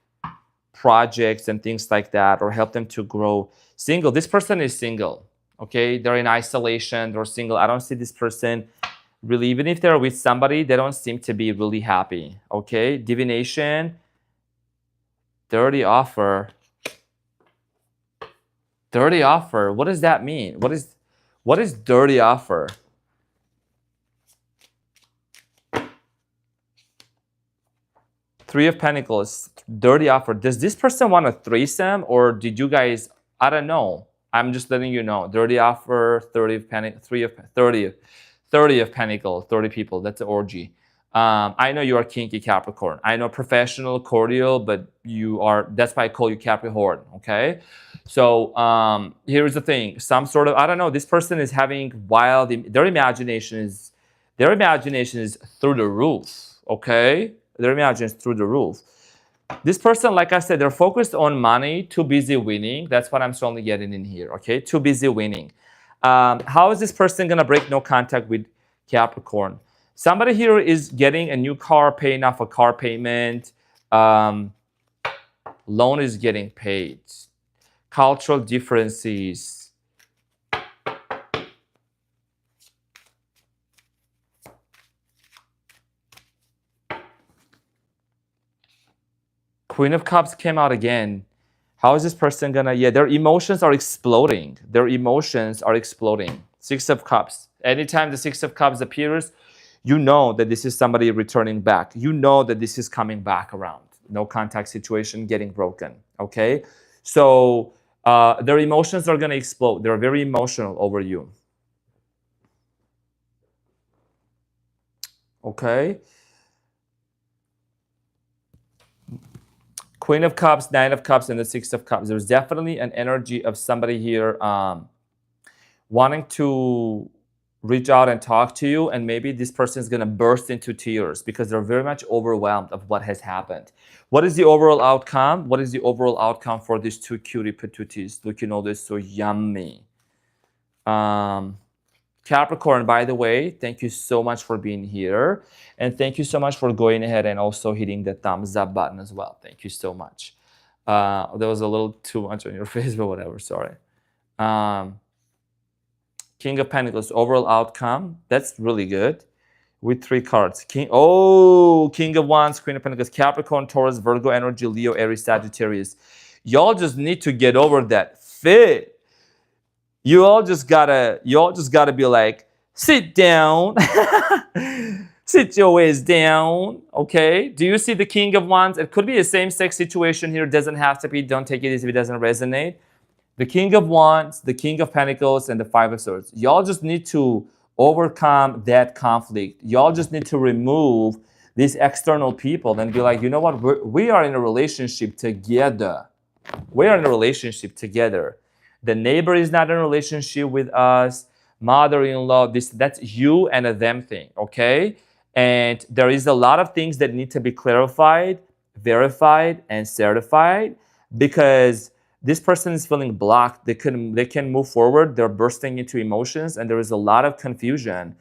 projects and things like that, or help them to grow. Single. This person is single. Okay, they're in isolation. They're single. I don't see this person really, even if they're with somebody, they don't seem to be really happy. Okay, divination. Dirty offer. Dirty offer. What does that mean? What is dirty offer? Three of Pentacles, dirty offer. Does this person want a threesome, or did you guys? I don't know. I'm just letting you know. Dirty offer, 30 of Pentacles, 30 of Pentacles, 30 people. That's an orgy. I know you are kinky Capricorn. I know professional, cordial, but you are. That's why I call you Capricorn. Okay. So here's the thing. Some sort of, I don't know. This person is having wild. Their imagination is through the roof. Okay. Their imagination is through the roof. This person, like I said, they're focused on money, too busy winning. That's what I'm strongly getting in here, okay? Too busy winning. How is this person going to break no contact with Capricorn? Somebody here is getting a new car, paying off a car payment. Loan is getting paid. Cultural differences. Queen of Cups came out again. How is this person gonna? Yeah, their emotions are exploding. Their emotions are exploding. Six of Cups. Anytime the Six of Cups appears, you know that this is somebody returning back. You know that this is coming back around. No contact situation getting broken. Okay, so their emotions are gonna explode. They're very emotional over you. Okay. Queen of Cups, Nine of Cups, and the Six of Cups. There's definitely an energy of somebody here wanting to reach out and talk to you, and maybe this person is going to burst into tears because they're very much overwhelmed of what has happened. What is the overall outcome? What is the overall outcome for these two cutie patooties looking all this so yummy? Capricorn, by the way, thank you so much for being here. And thank you so much for going ahead and also hitting the thumbs up button as well. Thank you so much. There was a little too much on your face, but whatever, sorry. King of Pentacles, overall outcome. That's really good. With 3 cards. King of Wands, Queen of Pentacles, Capricorn, Taurus, Virgo energy, Leo, Aries, Sagittarius. Y'all just need to get over that fit. You all just gotta be like, sit down. Sit your ways down, okay? Do you see the King of Wands? It could be a same-sex situation here. It doesn't have to be. Don't take it as if it doesn't resonate. The King of Wands, the King of Pentacles, and the Five of Swords. Y'all just need to overcome that conflict. Y'all just need to remove these external people and be like, you know what? We are in a relationship together. We are in a relationship together. The neighbor is not in a relationship with us. Mother-in-law, that's you and a them thing, okay? And there is a lot of things that need to be clarified, verified, and certified because this person is feeling blocked. They can move forward. They're bursting into emotions, and there is a lot of confusion.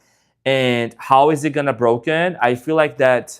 And how is it gonna broken? I feel like that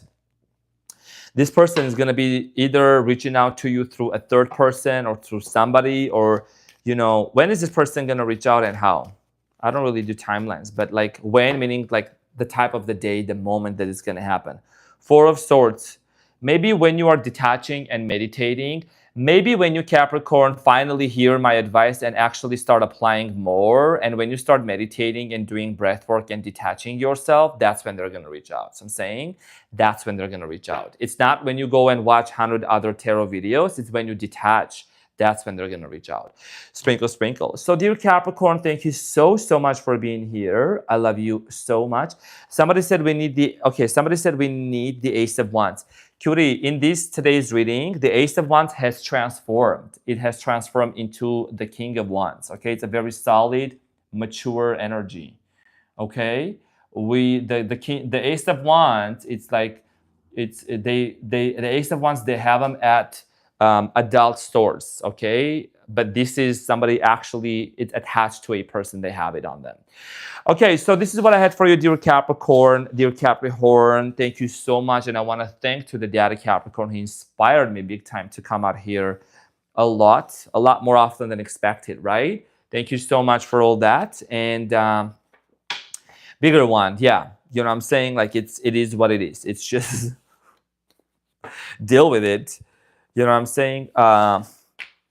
this person is gonna be either reaching out to you through a third person or through somebody, or you know, when is this person gonna reach out and how? I don't really do timelines, but like when, meaning like the type of the day, the moment that it's gonna happen. Four of Swords, maybe when you are detaching and meditating, maybe when you Capricorn finally hear my advice and actually start applying more, and when you start meditating and doing breath work and detaching yourself, that's when they're gonna reach out. So I'm saying that's when they're gonna reach out. It's not when you go and watch 100 other tarot videos, it's when you detach. That's when they're going to reach out. Sprinkle, sprinkle. So dear Capricorn, thank you so much for being here. I love you so much. Somebody said we need the Ace of Wands. Cutie, in today's reading, the Ace of Wands has transformed. It has transformed into the King of Wands. Okay, it's a very solid, mature energy. Okay, the Ace of Wands, it's like the Ace of Wands, they have them at adult stores. Okay, but this is somebody actually, it's attached to a person, they have it on them. Okay, so this is what I had for you, dear Capricorn. Dear Capricorn, thank you so much. And I want to thank to the Daddy Capricorn. He inspired me big time to come out here a lot more often than expected, right? Thank you so much for all that. And bigger one, yeah. You know what I'm saying? Like it is what it is. It's just deal with it. You know what I'm saying?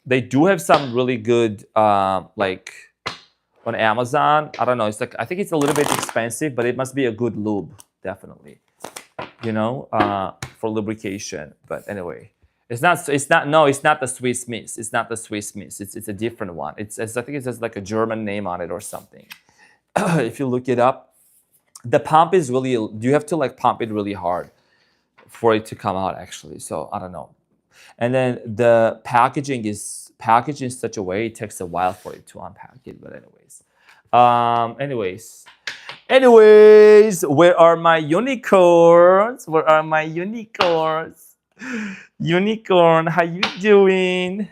They do have some really good like on Amazon. I don't know. It's like, I think it's a little bit expensive, but it must be a good lube, definitely. You know, for lubrication. But anyway, it's not the Swiss Miss. It's not the Swiss Miss. It's a different one. I think it has like a German name on it or something. If you look it up, the pump is really, you have to like pump it really hard for it to come out actually. So I don't know. And then the packaging is packaged in such a way, it takes a while for it to unpack it. But anyways, where are my unicorns? Where are my unicorns? Unicorn, how you doing?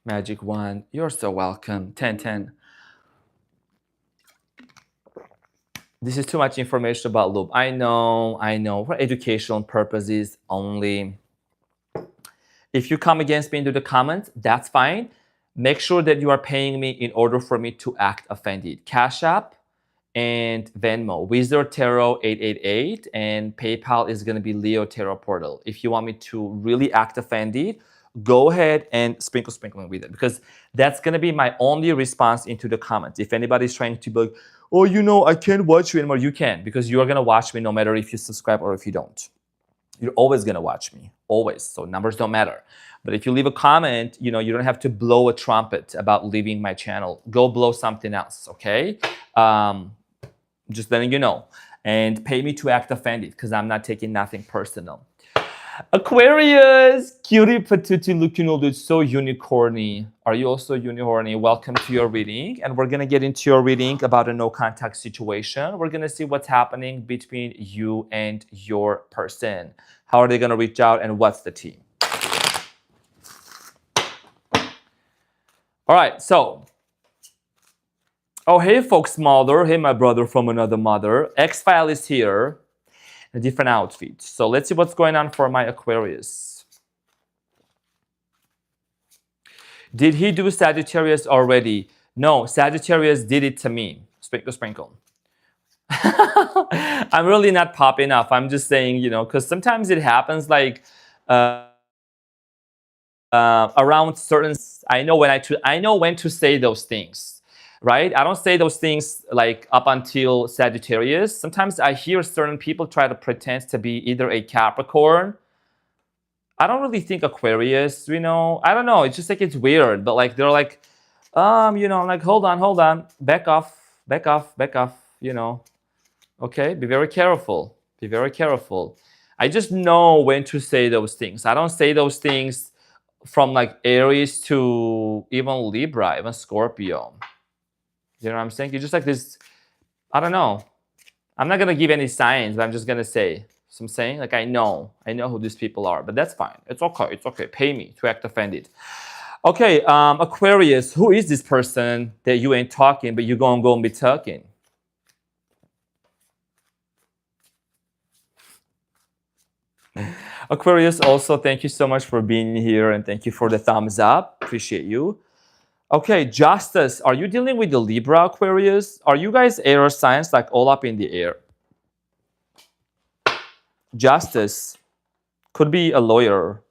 Magic Wand, you're so welcome. 10. This is too much information about lube. I know, for educational purposes only. If you come against me into the comments, that's fine. Make sure that you are paying me in order for me to act offended. CashApp and Venmo, Wizard Tarot 888, and PayPal is going to be Leo Tarot Portal. If you want me to really act offended, go ahead and sprinkle with it, because that's going to be my only response into the comments. If anybody's trying to be like, oh, you know, I can't watch you anymore, you can, because you are going to watch me no matter if you subscribe or if you don't. You're always going to watch me, always. So numbers don't matter. But if you leave a comment, you know, you don't have to blow a trumpet about leaving my channel. Go blow something else, okay? Just letting you know. And pay me to act offended, because I'm not taking nothing personal. Aquarius, cutie patootie, looking all so unicorny. Are you also unicorny? Welcome to your reading. And we're going to get into your reading about a no contact situation. We're going to see what's happening between you and your person. How are they going to reach out and what's the tea? All right, so. Oh, hey, folks, mother. Hey, my brother from another mother. X-File is here. A different outfit. So let's see what's going on for my Aquarius. Did he do Sagittarius already? No, Sagittarius did it to me. Sprinkle. I'm really not popping off. I'm just saying, you know, because sometimes it happens like around certain. I know when to say those things. Right? I don't say those things like up until Sagittarius. Sometimes I hear certain people try to pretend to be either a Capricorn. I don't really think Aquarius, you know. I don't know. It's just like it's weird. But like they're like, you know, like hold on. Back off, you know. Okay, be very careful. I just know when to say those things. I don't say those things from like Aries to even Libra, even Scorpio. You know what I'm saying? You're just like this, I don't know. I'm not going to give any signs, but I'm just going to say. So I'm saying, like, I know who these people are, but that's fine. It's okay. Pay me to act offended. Okay, Aquarius, who is this person that you ain't talking, but you're going to go and be talking? Aquarius, also, thank you so much for being here, and thank you for the thumbs up. Appreciate you. Okay, Justice, are you dealing with the Libra, Aquarius? Are you guys air signs, like all up in the air? Justice could be a lawyer.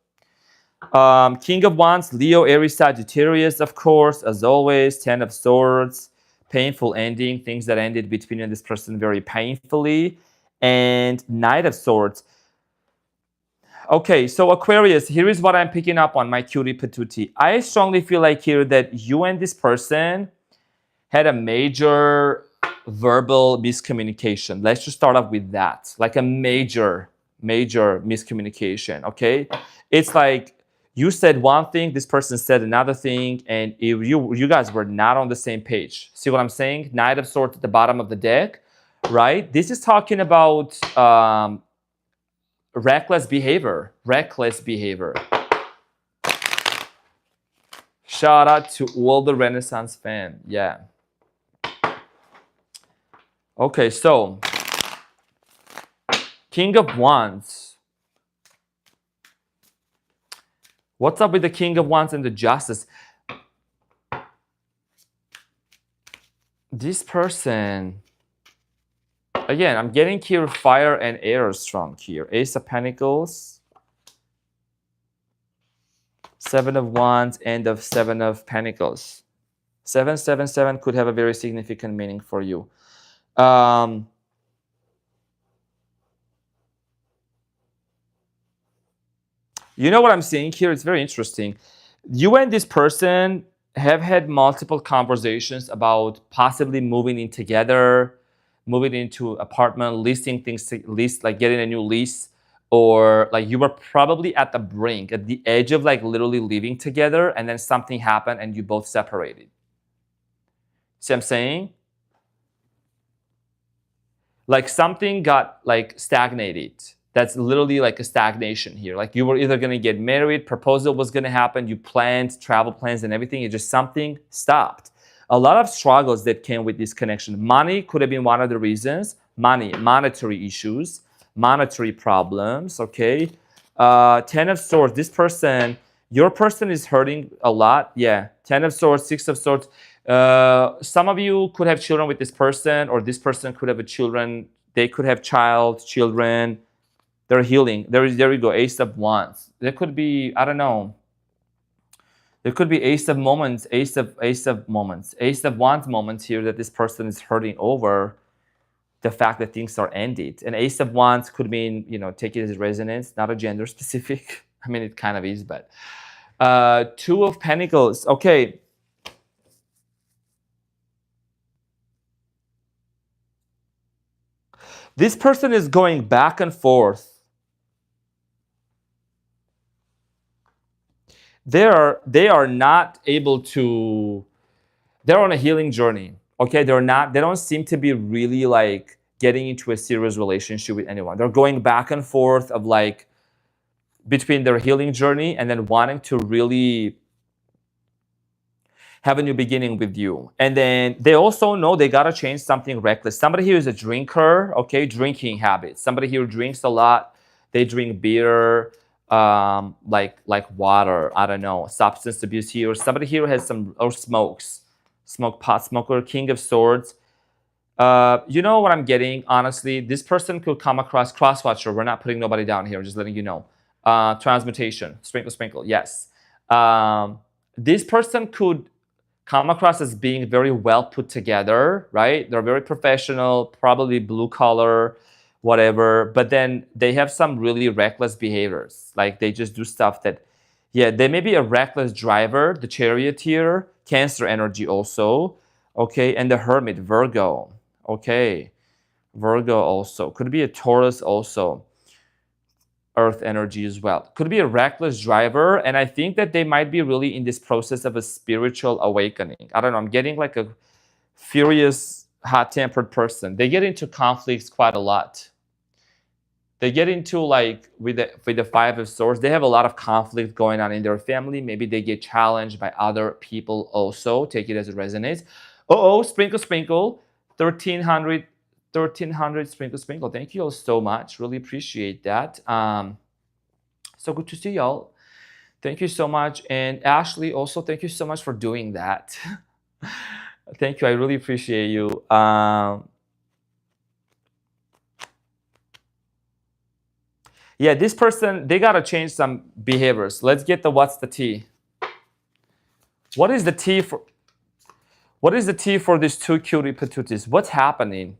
King of Wands, Leo, Aries, Sagittarius, of course, as always. 10 of Swords, painful ending, things that ended between you and this person very painfully. and Knight of Swords. Okay, so Aquarius, here is what I'm picking up on, my cutie patootie. I strongly feel like here that you and this person had a major verbal miscommunication. Let's just start off with that. Like a major miscommunication, okay? It's like you said one thing, this person said another thing, and you guys were not on the same page. See what I'm saying? Knight of Swords at the bottom of the deck, right? This is talking about reckless behavior. Shout out to all the Renaissance fan. Yeah. Okay, so King of Wands. What's up with the King of Wands and the Justice? This person, again, I'm getting here fire and air strong here. Ace of Pentacles, Seven of Wands, and of Seven of Pentacles. 777 could have a very significant meaning for you. You know what I'm seeing here? It's very interesting. You and this person have had multiple conversations about possibly moving in together, moving into apartment, leasing things, like getting a new lease, or like you were probably at the brink, at the edge of like literally living together, and then something happened and you both separated. See what I'm saying? Like something got like stagnated. That's literally like a stagnation here. Like you were either going to get married, proposal was going to happen, you planned travel plans and everything. It just something stopped. A lot of struggles that came with this connection. Money could have been one of the reasons. Money, monetary issues, monetary problems, okay? 10 of Swords, this person, your person is hurting a lot. Yeah, 10 of Swords, 6 of Swords. Some of you could have children with this person, or this person could have a children. They could have children. They're healing. There we go. Ace of Wands. There could be, I don't know. There could be Ace of Moments, Ace of Moments, Ace of Wands moments here that this person is hurting over the fact that things are ended. And Ace of Wands could mean, you know, take it as resonance, not a gender specific. I mean, it kind of is, but 2 of Pentacles. Okay. This person is going back and forth. They are not able to, they're on a healing journey. Okay, they don't seem to be really like getting into a serious relationship with anyone. They're going back and forth of like between their healing journey and then wanting to really have a new beginning with you. And then they also know they gotta change something reckless. Somebody here is a drinker, okay, drinking habits. Somebody here drinks a lot. They drink beer, like water, I don't know, substance abuse here. Somebody here has some, or smoke pot smoker, King of Swords. You know what I'm getting, honestly? This person could come across crosswatcher. We're not putting nobody down here, just letting you know. Transmutation, sprinkle, yes. This person could come across as being very well put together, right? They're very professional, probably blue collar, whatever, but then they have some really reckless behaviors. Like they just do stuff that, yeah, they may be a reckless driver, the Charioteer, Cancer energy also, okay, and the Hermit, Virgo, okay, Virgo also. Could be a Taurus also, Earth energy as well. Could be a reckless driver, and I think that they might be really in this process of a spiritual awakening. I don't know, I'm getting like a furious, hot-tempered person. They get into conflicts quite a lot. They get into like, with the 5 of Swords, they have a lot of conflict going on in their family. Maybe they get challenged by other people also. Take it as it resonates. Sprinkle, 1300 sprinkle. Thank you all so much. Really appreciate that. So good to see y'all. Thank you so much. And Ashley, also, thank you so much for doing that. Thank you. I really appreciate you. Yeah, this person, they got to change some behaviors. Let's get the what's the tea. What is the tea for these two cutie patooties? What's happening?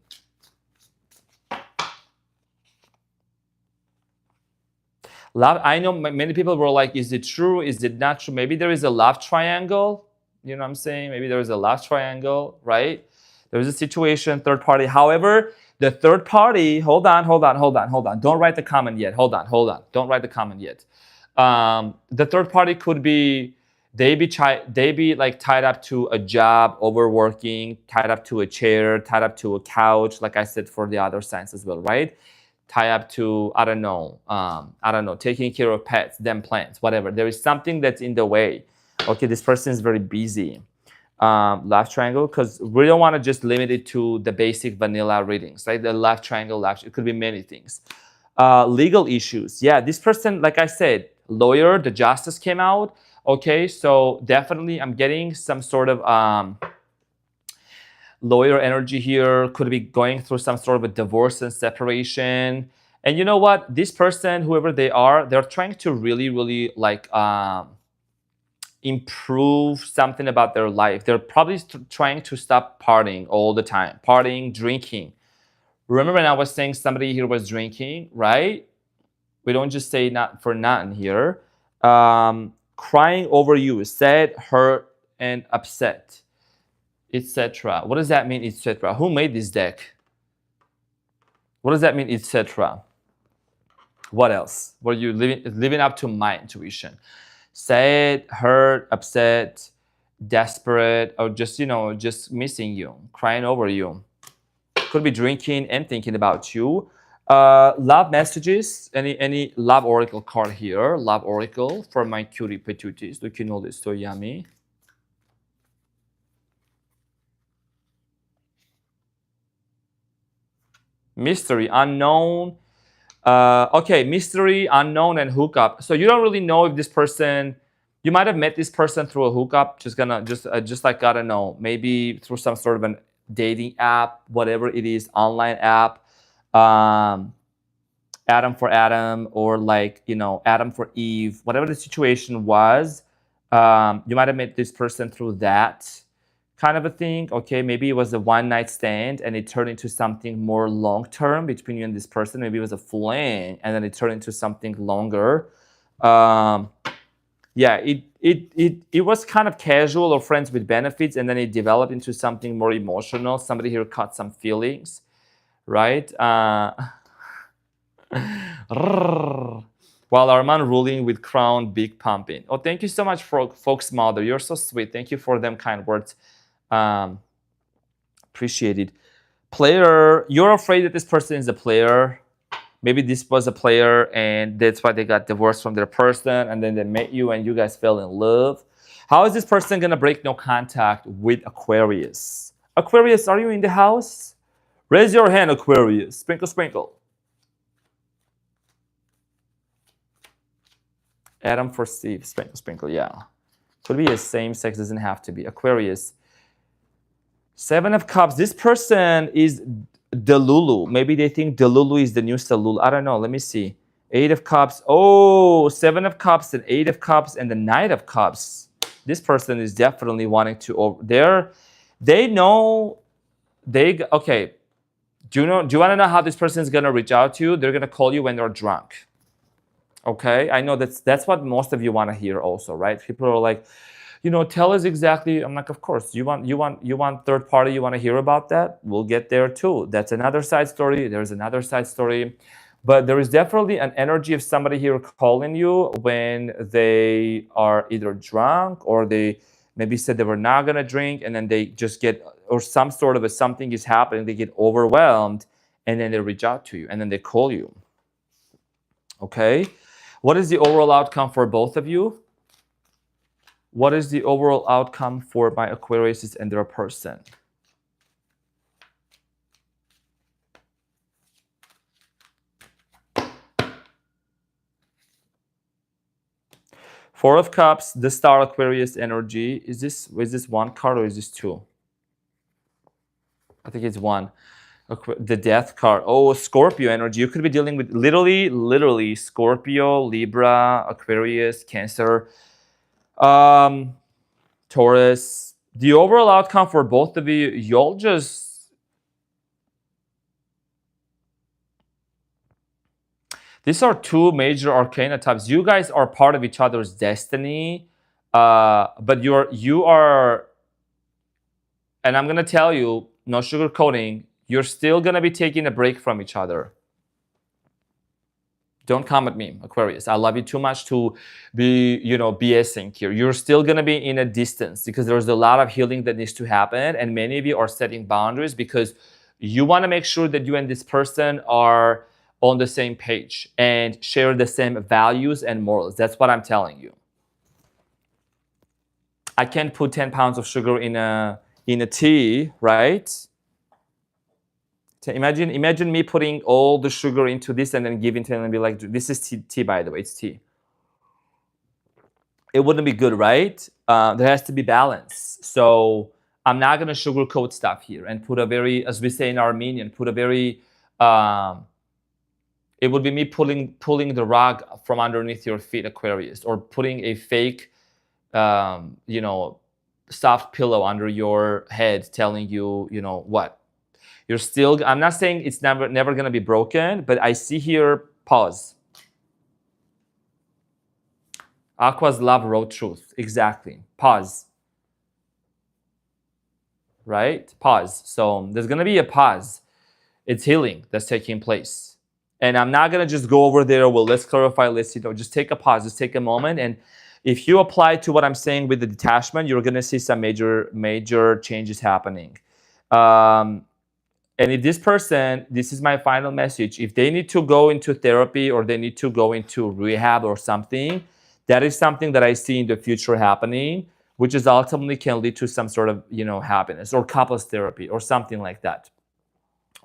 Love, I know many people were like, is it true? Is it not true? Maybe there is a love triangle. You know what I'm saying? Maybe there is a love triangle, right? There's a situation, third party. However, the third party, hold on. Don't write the comment yet. Hold on. Don't write the comment yet. The third party could be, they be like tied up to a job, overworking, tied up to a chair, tied up to a couch, like I said for the other signs as well, right? Tie up to, I don't know, taking care of pets, them plants, whatever. There is something that's in the way. Okay, this person is very busy. Love triangle, because we don't want to just limit it to the basic vanilla readings, right? The love triangle, it could be many things. Legal issues. Yeah, this person, like I said, lawyer, the justice came out. Okay, so definitely I'm getting some sort of lawyer energy here. Could be going through some sort of a divorce and separation. And you know what? This person, whoever they are, they're trying to really like improve something about their life. They're probably trying to stop partying all the time. Partying, drinking. Remember when I was saying somebody here was drinking, right? We don't just say not for nothing here. Crying over you, sad, hurt, and upset, etc. What does that mean, etc.? Who made this deck? What does that mean, etc.? What else? Were you living up to my intuition? Sad, hurt, upset, desperate, or just, just missing you, crying over you. Could be drinking and thinking about you. Love messages. Any love oracle card here? Love oracle for my cutie patooties. Looking all this so yummy. Mystery, unknown. Okay, mystery, unknown, and hookup. So you don't really know if this person, you might have met this person through a hookup. Just like, I don't know, maybe through some sort of an dating app, whatever it is, online app. Adam for Adam, or like, Adam for Eve, whatever the situation was. You might have met this person through that kind of a thing. Okay, maybe it was a one-night stand and it turned into something more long-term between you and this person. Maybe it was a fling and then it turned into something longer. Yeah, it was kind of casual or friends with benefits, and then it developed into something more emotional. Somebody here caught some feelings, right? While Arman ruling with crown big pumping. Oh, thank you so much for folks, mother. You're so sweet. Thank you for them kind words. Appreciate it. Player, you're afraid that this person is a player. Maybe this was a player and that's why they got divorced from their person, and then they met you and you guys fell in love. How is this person gonna break no contact with Aquarius? Aquarius, are you in the house? Raise your hand, Aquarius. Sprinkle, sprinkle. Adam for Steve. Sprinkle, sprinkle, yeah. Could be a same sex, doesn't have to be. Aquarius. Seven of Cups. This person is Delulu. Maybe they think Delulu is the new Salulu. I don't know. Let me see. Eight of Cups. Oh, Seven of Cups and Eight of Cups and the Knight of Cups. This person is definitely wanting to. They know. Okay. Do you want to know how this person is gonna reach out to you? They're gonna call you when they're drunk. Okay, I know that's what most of you want to hear also, right? People are like, tell us exactly. I'm like, of course, you want third party, you want to hear about that? We'll get there too. That's another side story. There's another side story. But there is definitely an energy of somebody here calling you when they are either drunk or they maybe said they were not going to drink, and then they just get, or some sort of something is happening, they get overwhelmed, and then they reach out to you, and then they call you. Okay? What is the overall outcome for both of you? What is the overall outcome for my Aquarius and their person? Four of Cups, the Star Aquarius energy. Is this one card or is this two? I think it's one. The Death card. Oh, Scorpio energy. You could be dealing with literally Scorpio, Libra, Aquarius, Cancer, Taurus. The overall outcome for both of you, y'all just... These are two major arcana types. You guys are part of each other's destiny, but you are, and I'm gonna tell you, no sugarcoating, you're still gonna be taking a break from each other. Don't come at me, Aquarius. I love you too much to be, BSing here. You're still gonna be in a distance because there's a lot of healing that needs to happen, and many of you are setting boundaries because you want to make sure that you and this person are on the same page and share the same values and morals. That's what I'm telling you. I can't put 10 pounds of sugar in a tea, right? Imagine me putting all the sugar into this and then giving to them and be like, this is tea, by the way, it's tea. It wouldn't be good, right? There has to be balance. So I'm not going to sugarcoat stuff here and put a very, as we say in Armenian, put a very, it would be me pulling the rug from underneath your feet, Aquarius, or putting a fake, soft pillow under your head telling you, what? You're still, I'm not saying it's never going to be broken, but I see here, pause. Aqua's love, raw truth. Exactly. Pause. Right? Pause. So there's going to be a pause. It's healing that's taking place. And I'm not going to just go over there, well, let's clarify, just take a pause, just take a moment. And if you apply to what I'm saying with the detachment, you're going to see some major changes happening. And if this person, this is my final message, if they need to go into therapy or they need to go into rehab or something, that is something that I see in the future happening, which is ultimately can lead to some sort of, happiness or couples therapy or something like that.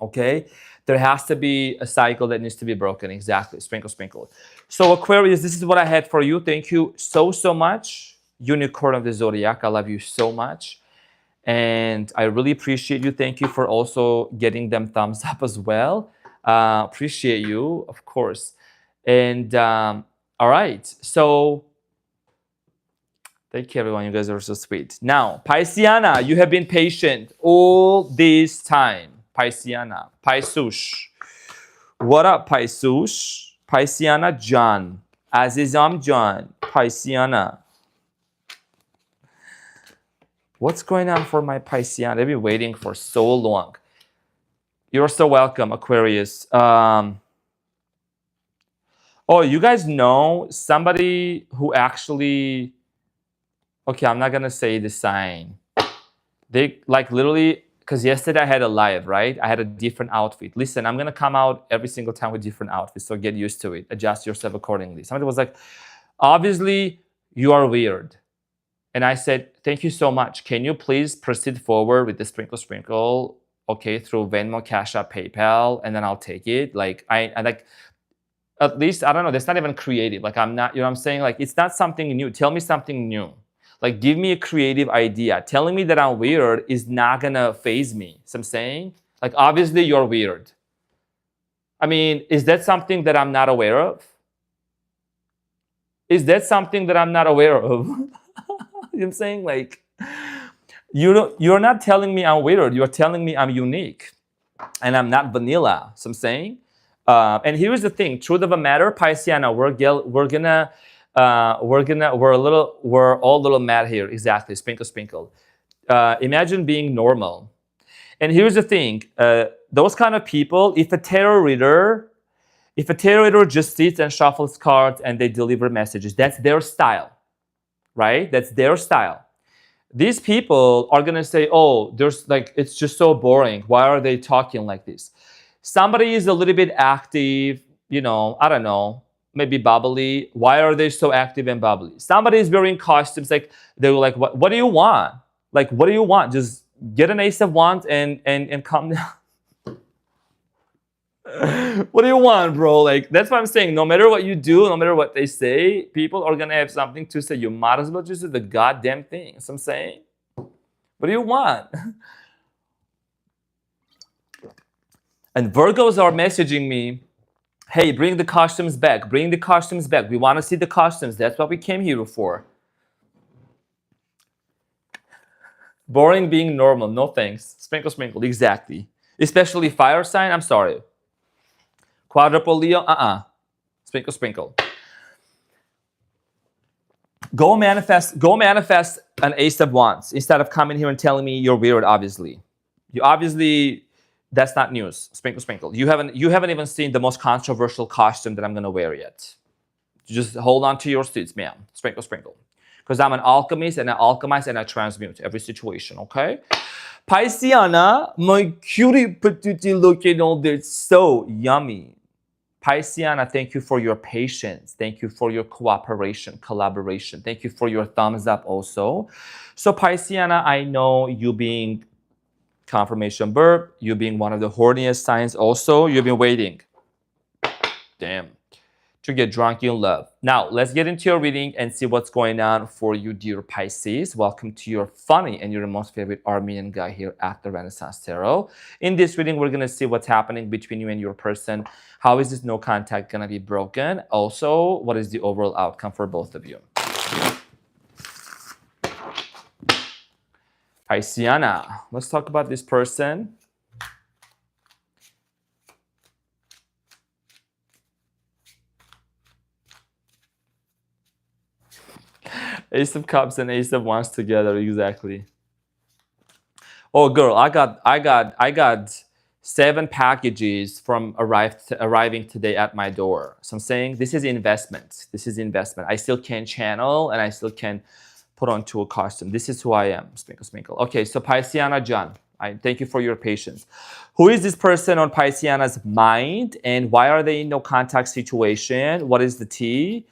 Okay? There has to be a cycle that needs to be broken. Exactly. Sprinkle, sprinkle. So Aquarius, this is what I had for you. Thank you so much. Unicorn of the Zodiac. I love you so much. And I really appreciate you. Thank you for also getting them thumbs up as well. Appreciate you, of course. And all right. So thank you, everyone. You guys are so sweet. Now, Pisceana, you have been patient all this time. Pisceana, Pisceus. What up, Pisceus? Pisceana John. Azizam John. Pisceana. What's going on for my Pisceana? They've been waiting for so long. You're so welcome, Aquarius. Oh, you guys know somebody who actually... Okay, I'm not going to say the sign. They literally... Because yesterday I had a live, right? I had a different outfit. Listen, I'm going to come out every single time with different outfits, so get used to it. Adjust yourself accordingly. Somebody was like, obviously, you are weird. And I said, thank you so much. Can you please proceed forward with the sprinkle, okay, through Venmo, CashApp, PayPal, and then I'll take it. I like, at least, I don't know, that's not even creative. I'm not, I'm saying? It's not something new. Tell me something new. Give me a creative idea. Telling me that I'm weird is not gonna faze me. So I'm saying? Obviously you're weird. I mean, is that something that I'm not aware of? Is that something that I'm not aware of? You know what I'm saying? You're not telling me I'm weird. You're telling me I'm unique. And I'm not vanilla. So I'm saying? And here's the thing. Truth of the matter, Pisceana, we're all a little mad here. Exactly. Sprinkle, sprinkle. Imagine being normal. And here's the thing. Those kind of people, if a tarot reader just sits and shuffles cards and they deliver messages, that's their style. Right? That's their style. These people are going to say, oh, it's just so boring. Why are they talking like this? Somebody is a little bit active, I don't know, maybe bubbly. Why are they so active and bubbly? Somebody is wearing costumes. They're like, what do you want? What do you want? Just get an ace of wands and calm down. What do you want, bro? That's what I'm saying. No matter what you do, no matter what they say, people are gonna have something to say. You might as well just do the goddamn thing. That's what I'm saying. What do you want? And Virgos are messaging me, hey, bring the costumes back. Bring the costumes back. We want to see the costumes. That's what we came here for. Boring being normal. No thanks. Sprinkle, sprinkle. Exactly. Especially fire sign. I'm sorry. Quadruple Leo, Sprinkle, sprinkle. Go manifest an Ace of Wands instead of coming here and telling me you're weird, obviously. You obviously, that's not news. Sprinkle, sprinkle. You haven't even seen the most controversial costume that I'm going to wear yet. Just hold on to your seats, ma'am. Sprinkle, sprinkle. Because I'm an alchemist and I alchemize and I transmute every situation, okay? Pisceana, my cutie patootie looking all this, so yummy. Pisceana, thank you for your patience. Thank you for your cooperation, collaboration. Thank you for your thumbs up also. So Pisceana, I know you being confirmation burp, you being one of the horniest signs also, you've been waiting. Damn. To get drunk in love. Now, let's get into your reading and see what's going on for you, dear Pisces. Welcome to your funny and your most favorite Armenian guy here at the Renaissance Tarot. In this reading, we're going to see what's happening between you and your person. How is this no contact going to be broken? Also, what is the overall outcome for both of you? Pisceana, let's talk about this person. Ace of Cups and Ace of Wands together, exactly. Oh, girl, I got 7 packages from arriving today at my door. So I'm saying this is investment. This is investment. I still can channel and I still can put onto a costume. This is who I am. Sprinkle, sprinkle. Okay, so Pisceana John, I thank you for your patience. Who is this person on Pisceana's mind and why are they in no contact situation? What is the tea?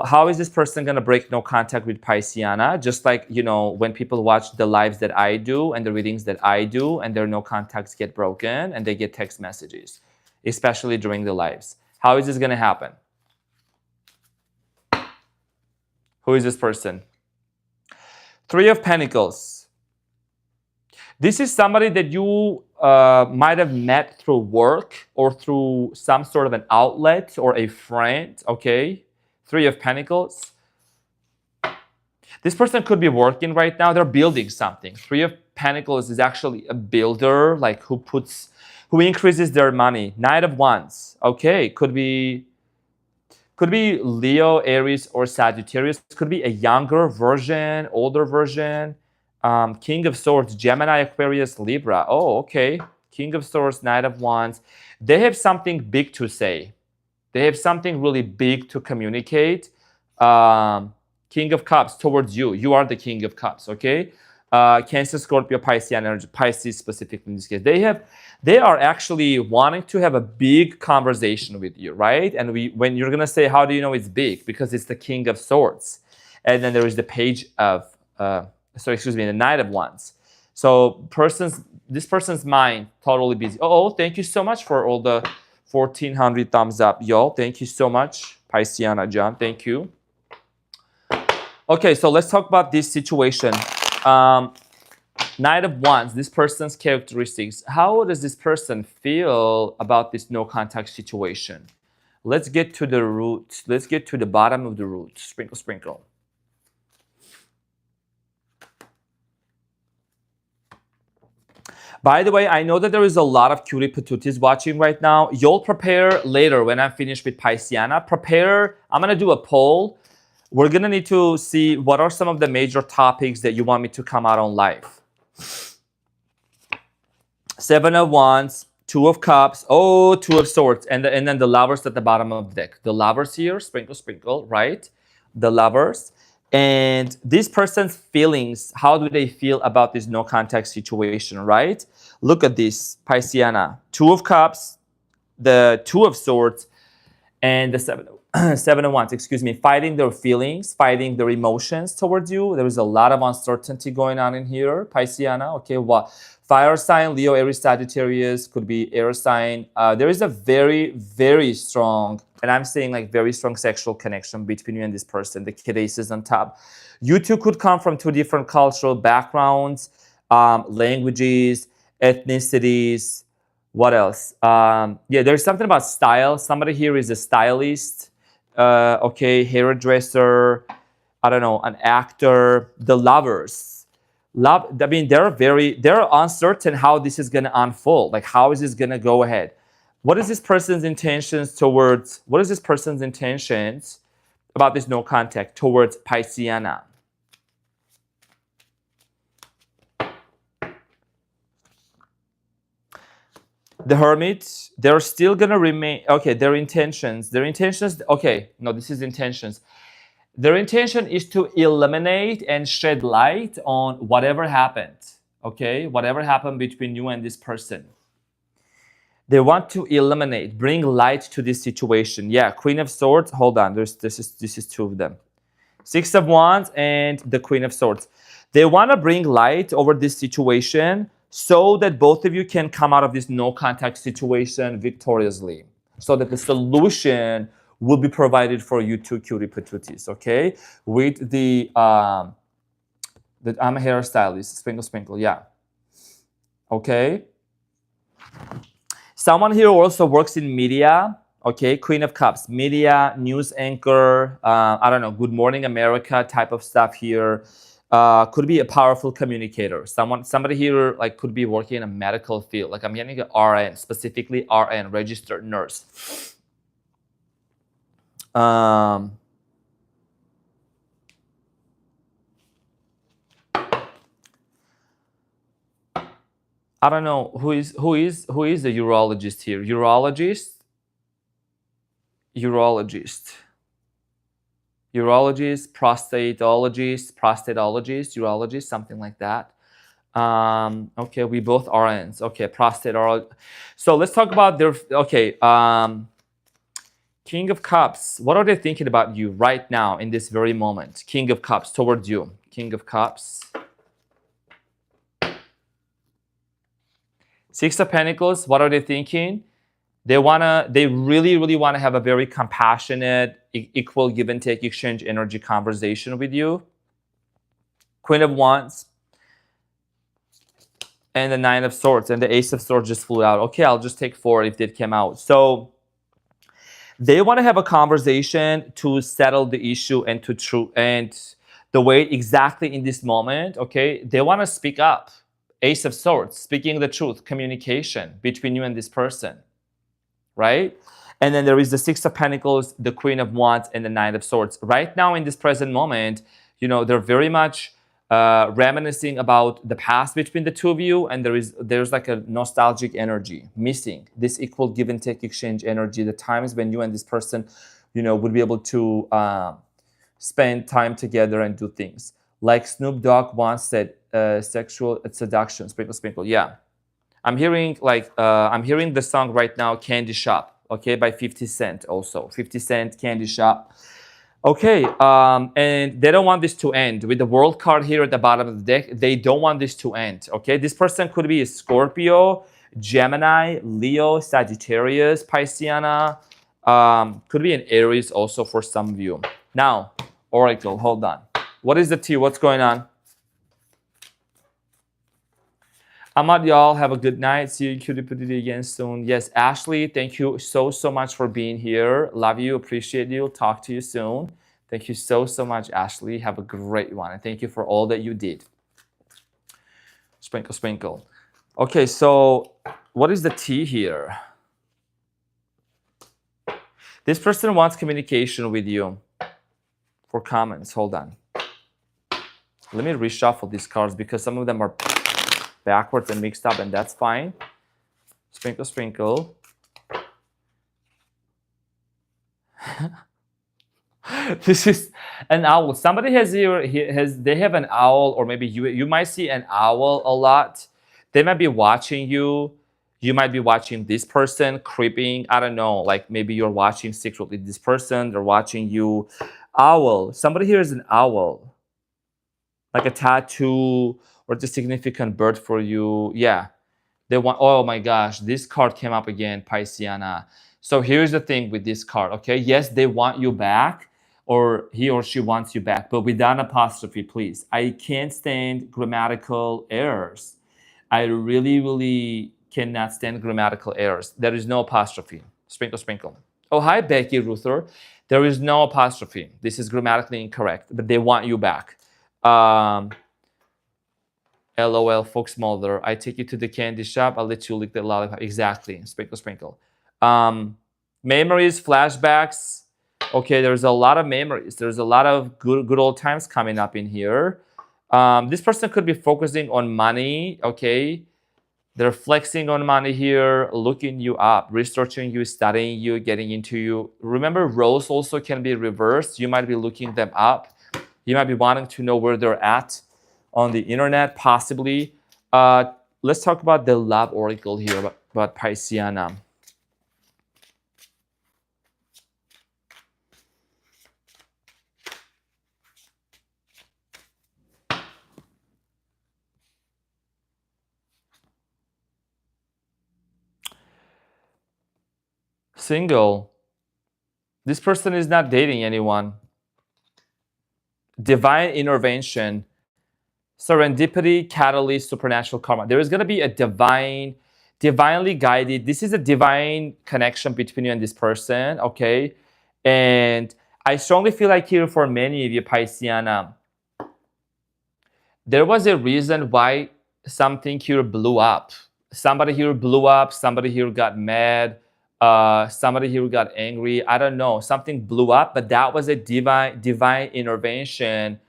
How is this person going to break no contact with Pisceana? Just like, you know, when people watch the lives that I do and the readings that I do and their no contacts get broken and they get text messages, especially during the lives. How is this going to happen? Who is this person? 3 of Pentacles. This is somebody that you might have met through work or through some sort of an outlet or a friend, okay? 3 of Pentacles. This person could be working right now. They're building something. 3 of Pentacles is actually a builder, like who increases their money. Knight of Wands. Okay, could be Leo, Aries, or Sagittarius. Could be a younger version, older version. King of Swords, Gemini, Aquarius, Libra. Oh, okay. King of Swords, Knight of Wands. They have something big to say. They have something really big to communicate. King of Cups towards you. You are the King of Cups, okay? Cancer, Scorpio, Pisces energy, Pisces specifically in this case. They are actually wanting to have a big conversation with you, right? And when you're gonna say, how do you know it's big? Because it's the King of Swords. And then there is the Page of, the Knight of Wands. So this person's mind totally busy. Oh, thank you so much for all the 1,400 thumbs up, y'all. Thank you so much, Pisceana John. Thank you. Okay, so let's talk about this situation. Knight of Wands, this person's characteristics. How does this person feel about this no contact situation? Let's get to the root. Let's get to the bottom of the root. Sprinkle, sprinkle. By the way, I know that there is a lot of cutie patooties watching right now. You'll prepare later when I'm finished with Pisceana. Prepare. I'm going to do a poll. We're going to need to see what are some of the major topics that you want me to come out on live. 7 of Wands, 2 of Cups, 2 of Swords, and then the Lovers at the bottom of the deck. The Lovers here, sprinkle, sprinkle, right? The Lovers. And this person's feelings, how do they feel about this no contact situation, right? Look at this, Pisceana. 2 of Cups, the 2 of Swords, and the 7 of Wands, excuse me, fighting their feelings, fighting their emotions towards you. There is a lot of uncertainty going on in here, Pisceana. Okay, what? Fire sign, Leo, Aries, Sagittarius, could be air sign. There is a very, very strong, and I'm saying like very strong sexual connection between you and this person. The kid aces on top. You two could come from 2 different cultural backgrounds, languages, ethnicities. What else? Yeah, there's something about style. Somebody here is a stylist, okay, hairdresser, I don't know, an actor. The Lovers. I mean, they're uncertain how this is going to unfold. Like, how is this going to go ahead? What is this person's intentions towards, what is this person's intentions about this no contact towards Pisceana? The Hermit, they're still gonna remain, okay, their intentions, okay, no, this is intentions. Their intention is to eliminate and shed light on whatever happened, okay? Whatever happened between you and this person. They want to eliminate, bring light to this situation. Yeah, Queen of Swords, hold on, this is two of them. Six of Wands and the Queen of Swords. They want to bring light over this situation so that both of you can come out of this no contact situation victoriously. So that the solution will be provided for you two cutie patooties, okay? With the I'm a hairstylist, sprinkle, yeah. Okay? Someone here also works in media, okay? Queen of Cups, media, news anchor, I don't know, Good Morning America type of stuff here. Could be a powerful communicator. Somebody here like could be working in a medical field. Like I'm getting an RN, specifically RN, registered nurse. I don't know who is the urologist here. Urologist, prostatologist, urologist, something like that. Okay, we both RNs. Okay, prostate. So let's talk about their. Okay, King of Cups. What are they thinking about you right now in this very moment? King of Cups towards you. King of Cups. Six of Pentacles. What are they thinking? They really want to have a very compassionate, equal give and take exchange energy conversation with you. Queen of Wands. And the Nine of Swords. And the Ace of Swords just flew out. Okay, I'll just take 4 if it came out. So they want to have a conversation to settle the issue and the way exactly in this moment, okay? They want to speak up. Ace of Swords, speaking the truth, communication between you and this person, right? And then there is the Six of Pentacles, the Queen of Wands, and the Nine of Swords. Right now in this present moment, you know, they're very much reminiscing about the past between the two of you, and there's like a nostalgic energy missing, this equal give and take exchange energy, the times when you and this person, you know, would be able to spend time together and do things. Like Snoop Dogg once said, sexual seduction, sprinkle, yeah. I'm hearing the song right now, Candy Shop, okay, by 50 Cent also. 50 Cent, Candy Shop. Okay, and they don't want this to end. With the World card here at the bottom of the deck, they don't want this to end, okay? This person could be a Scorpio, Gemini, Leo, Sagittarius, Pisceana. Could be an Aries also for some of you. Now, Oracle, hold on. What is the tea? What's going on? Ahmad, y'all, have a good night. See you cutie patootie again soon. Yes, Ashley, thank you so much for being here. Love you, appreciate you. Talk to you soon. Thank you so much, Ashley. Have a great one. And thank you for all that you did. Sprinkle. Okay, so what is the tea here? This person wants communication with you. For comments, hold on. Let me reshuffle these cards because some of them are backwards and mixed up, and that's fine. Sprinkle. This is an owl. Somebody they have an owl, or maybe you might see an owl a lot. They might be watching you. You might be watching this person creeping. I don't know, like maybe you're watching secretly this person. They're watching you. Owl. Somebody here is an owl. Like a tattoo or the significant bird for you. Yeah. They want, oh my gosh, this card came up again, Pisceana. So here's the thing with this card, okay? Yes, they want you back, or he or she wants you back, but without apostrophe, please. I can't stand grammatical errors. I really cannot stand grammatical errors. There is no apostrophe. Sprinkle. Oh, hi, Becky Ruther. There is no apostrophe. This is grammatically incorrect, but they want you back. LOL, Fox Mulder. I take you to the candy shop. I'll let you lick the lollipop. Exactly. Sprinkle. Memories, flashbacks. Okay, there's a lot of memories. There's a lot of good old times coming up in here. This person could be focusing on money. Okay, they're flexing on money here, looking you up, researching you, studying you, getting into you. Remember, roles also can be reversed. You might be looking them up. You might be wanting to know where they're at on the internet, possibly. Let's talk about the love oracle here about Pisceana. Single. This person is not dating anyone. Divine intervention, serendipity, catalyst, supernatural karma. There is going to be a divinely guided. This is a divine connection between you and this person, okay? And I strongly feel like here for many of you, Pisceana, there was a reason why something here blew up. Somebody here blew up. Somebody here got mad. Somebody here got angry. I don't know. Something blew up, but that was a divine intervention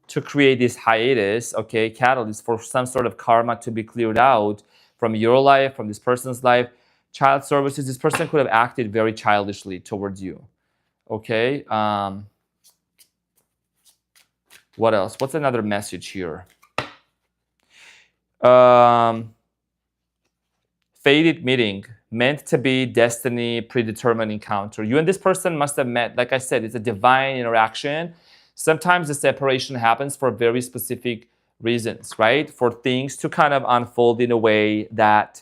to create this hiatus, okay, catalyst for some sort of karma to be cleared out from your life, from this person's life. Child services. This person could have acted very childishly towards you, okay. What else? What's another message here? Fated meeting, meant to be, destiny, predetermined encounter. You and this person must have met. Like I said, it's a divine interaction. Sometimes the separation happens for very specific reasons, right? For things to kind of unfold in a way that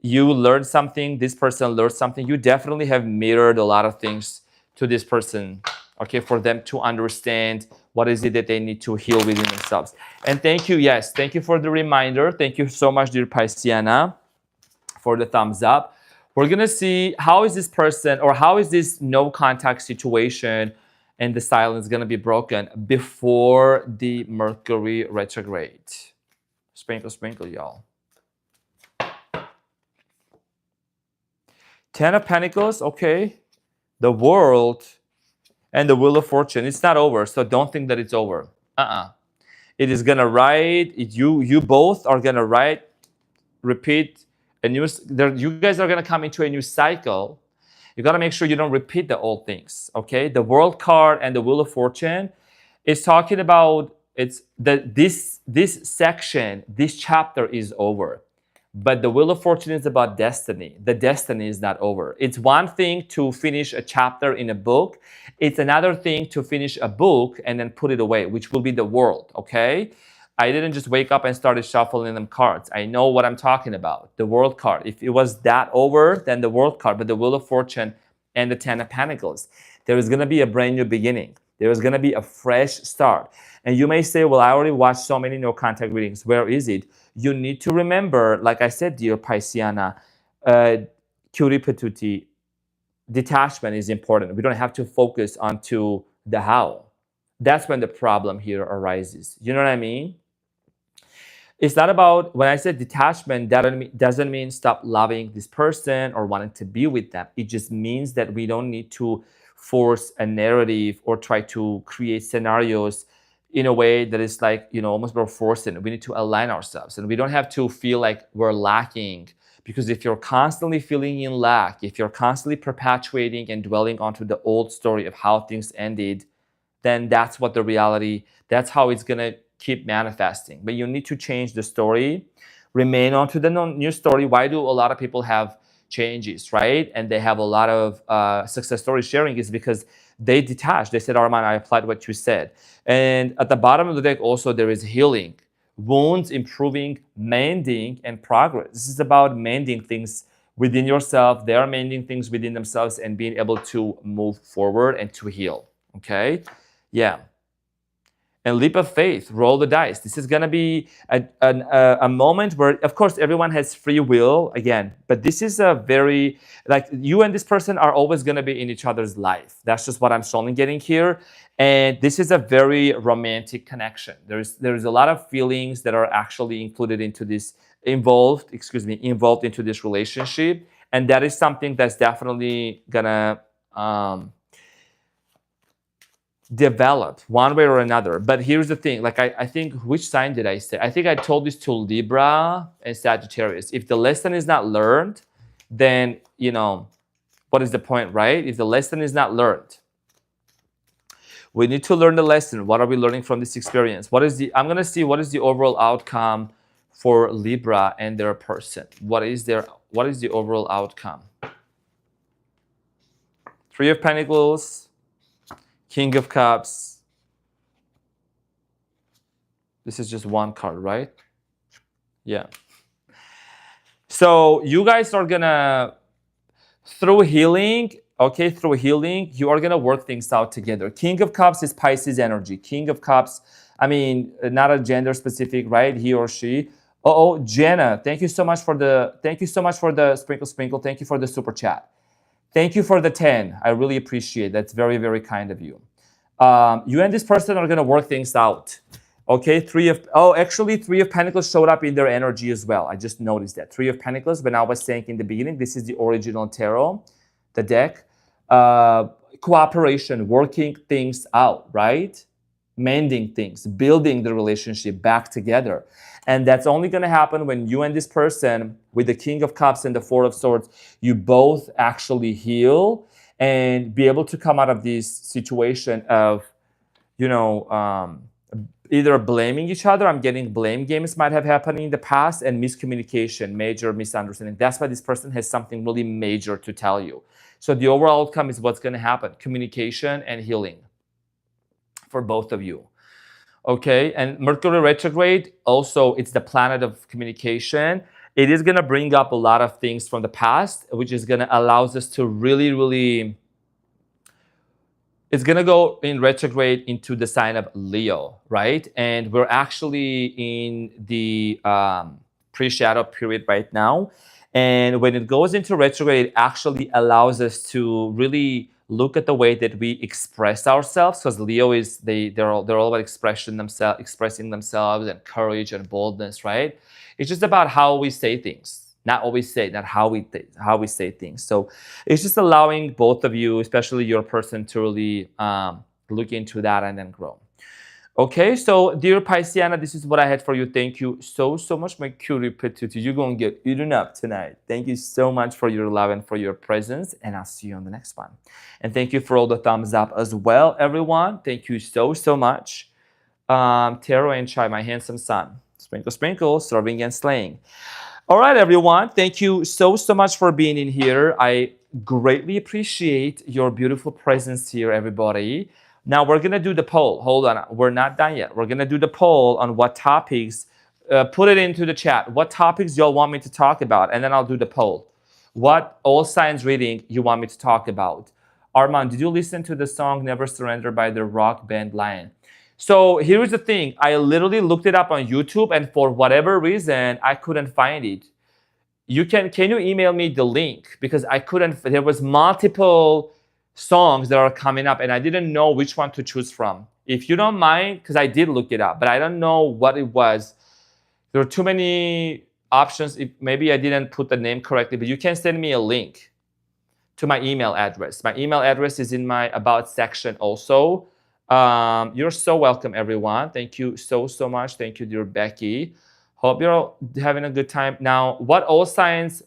you learn something, this person learns something. You definitely have mirrored a lot of things to this person, okay, for them to understand what is it that they need to heal within themselves. And thank you, yes, thank you for the reminder. Thank you so much, dear Pisceana, for the thumbs up. We're gonna see how is this person, or how is this no contact situation and the silence gonna be broken before the Mercury retrograde. Sprinkle, sprinkle, y'all. Ten of Pentacles, okay. The World and the Wheel of Fortune. It's not over, so don't think that it's over. It is gonna ride. You both are gonna ride, repeat a new. You guys are gonna come into a new cycle. You gotta make sure you don't repeat the old things. Okay, the World card and the Wheel of Fortune is talking about this section, this chapter is over. But the Wheel of Fortune is about destiny. The destiny is not over. It's one thing to finish a chapter in a book. It's another thing to finish a book and then put it away, which will be the World, okay? I didn't just wake up and started shuffling them cards. I know what I'm talking about, the World card. If it was that over, then the World card, but the Wheel of Fortune and the Ten of Pentacles. There is going to be a brand new beginning. There is going to be a fresh start. And you may say, well, I already watched so many no contact readings. Where is it? You need to remember, like I said, dear Pisceana, cutie patootie, detachment is important. We don't have to focus onto the how. That's when the problem here arises. You know what I mean? It's not about, when I said detachment, that doesn't mean stop loving this person or wanting to be with them. It just means that we don't need to force a narrative or try to create scenarios in a way that is like, you know, almost we're forcing. We need to align ourselves, and we don't have to feel like we're lacking, because if you're constantly feeling in lack, if you're constantly perpetuating and dwelling onto the old story of how things ended, then that's what the reality, that's how it's gonna keep manifesting. But you need to change the story, remain onto the new story. Why do a lot of people have changes, right? And they have a lot of success story sharing is because they detached. They said, Arman, I applied what you said. And at the bottom of the deck also there is healing, wounds, improving, mending, and progress. This is about mending things within yourself. They are mending things within themselves and being able to move forward and to heal, okay? Yeah. And leap of faith, roll the dice. This is going to be a moment where, of course, everyone has free will again, but this is a very, like, you and this person are always going to be in each other's life. That's just what I'm slowly getting here. And this is a very romantic connection. There's a lot of feelings that are actually included into this, involved into this relationship. And that is something that's definitely gonna develop one way or another. But here's the thing, like I think, which sign did I say? I think I told this to Libra and Sagittarius. If the lesson is not learned, then, you know, what is the point, right? If the lesson is not learned, we need to learn the lesson. What are we learning from this experience? What is the, I'm gonna see what is the overall outcome for Libra and their person. What is the overall outcome? Three of Pentacles, King of Cups. This is just one card, right? Yeah. So you guys are gonna, through healing, okay, through healing, you are gonna work things out together. King of Cups is Pisces energy. King of Cups, I mean, not a gender specific, right? He or she. Oh, Jenna, thank you so much for the, sprinkle. Thank you for the super chat. Thank you for the 10. I really appreciate it. That's very, very kind of you. You and this person are going to work things out. Okay, Three of Pentacles showed up in their energy as well. I just noticed that. Three of Pentacles, when I was saying in the beginning, this is the original tarot, the deck. Cooperation, working things out, right? Mending things, building the relationship back together. And that's only going to happen when you and this person, with the King of Cups and the Four of Swords, you both actually heal and be able to come out of this situation of, you know, either blaming each other. I'm getting blame games might have happened in the past, and miscommunication, major misunderstanding. That's why this person has something really major to tell you. So the overall outcome is what's going to happen. Communication and healing for both of you. Okay, and Mercury retrograde, also it's the planet of communication. It is going to bring up a lot of things from the past, which is going to allow us to really, it's going to go in retrograde into the sign of Leo, right? And we're actually in the pre-shadow period right now. And when it goes into retrograde, it actually allows us to really look at the way that we express ourselves, because Leo is they're all about expressing themselves and courage and boldness, right? It's just about how we say things, not how we say things. So it's just allowing both of you, especially your person, to really look into that and then grow. Okay, so dear Pisceana, this is what I had for you. Thank you so much, my cutie patootie. You're gonna get eaten up tonight. Thank you so much for your love and for your presence, and I'll see you on the next one. And thank you for all the thumbs up as well, everyone. Thank you so much. Taro and Chai, my handsome son. Sprinkle, serving and slaying. All right, everyone. Thank you so much for being in here. I greatly appreciate your beautiful presence here, everybody. Now we're going to do the poll. Hold on. We're not done yet. We're going to do the poll on what topics. Put it into the chat. What topics y'all want me to talk about? And then I'll do the poll. What all signs reading you want me to talk about? Arman, did you listen to the song Never Surrender by the rock band Lion? So here's the thing. I literally looked it up on YouTube, and for whatever reason, I couldn't find it. Can you email me the link? Because I couldn't, there was multiple songs that are coming up and I didn't know which one to choose from. If you don't mind, because I did look it up, but I don't know what it was. There are too many options. Maybe I didn't put the name correctly, but you can send me a link to my email address. My email address is in my About section also. You're so welcome, everyone. Thank you so much. Thank you, dear Becky. Hope you're all having a good time. Now, what all signs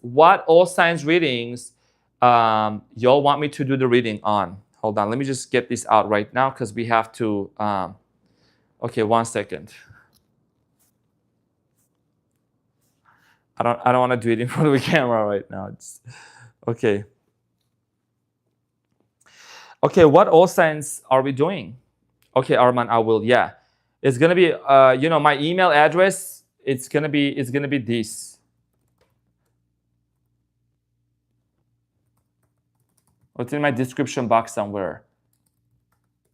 readings y'all want me to do the reading on? Hold on, let me just get this out right now because we have to, okay, 1 second. I don't want to do it in front of the camera right now. Okay. Okay, what all signs are we doing? Okay, Arman, I will, yeah. It's gonna be, my email address, it's gonna be this. It's in my description box somewhere.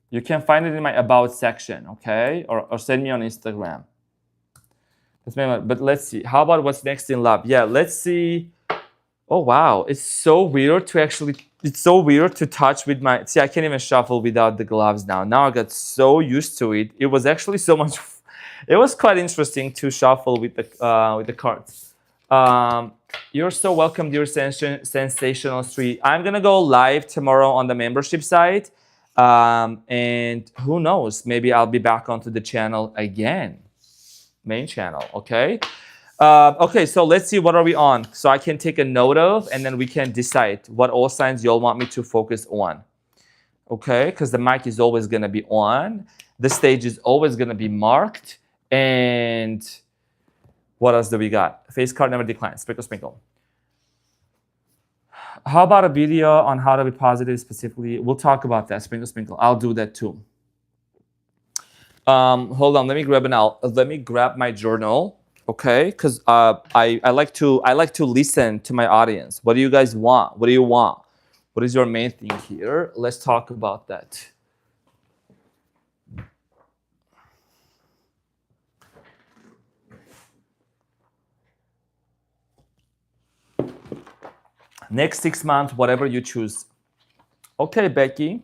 You can find it in my About section, okay? Or send me on Instagram. But let's see. How about what's next in love? Yeah, let's see. Oh, wow. It's so weird to touch with my... See, I can't even shuffle without the gloves now. Now I got so used to it. It was actually so much... It was quite interesting to shuffle with the cards. You're so welcome, dear Sensational Street. I'm gonna go live tomorrow on the membership site, and who knows, maybe I'll be back onto the channel again, main channel. Okay. Okay, so let's see, what are we on, so I can take a note of, and then we can decide what all signs you'll want me to focus on. Okay, because the mic is always going to be on, the stage is always going to be marked, and what else do we got? Face card never declines. Sprinkle, sprinkle. How about a video on how to be positive specifically? We'll talk about that. Sprinkle, sprinkle. I'll do that too. Hold on. Let me grab my journal. Okay, because I like to listen to my audience. What do you guys want? What do you want? What is your main thing here? Let's talk about that. Next 6 months, whatever you choose. Okay, Becky.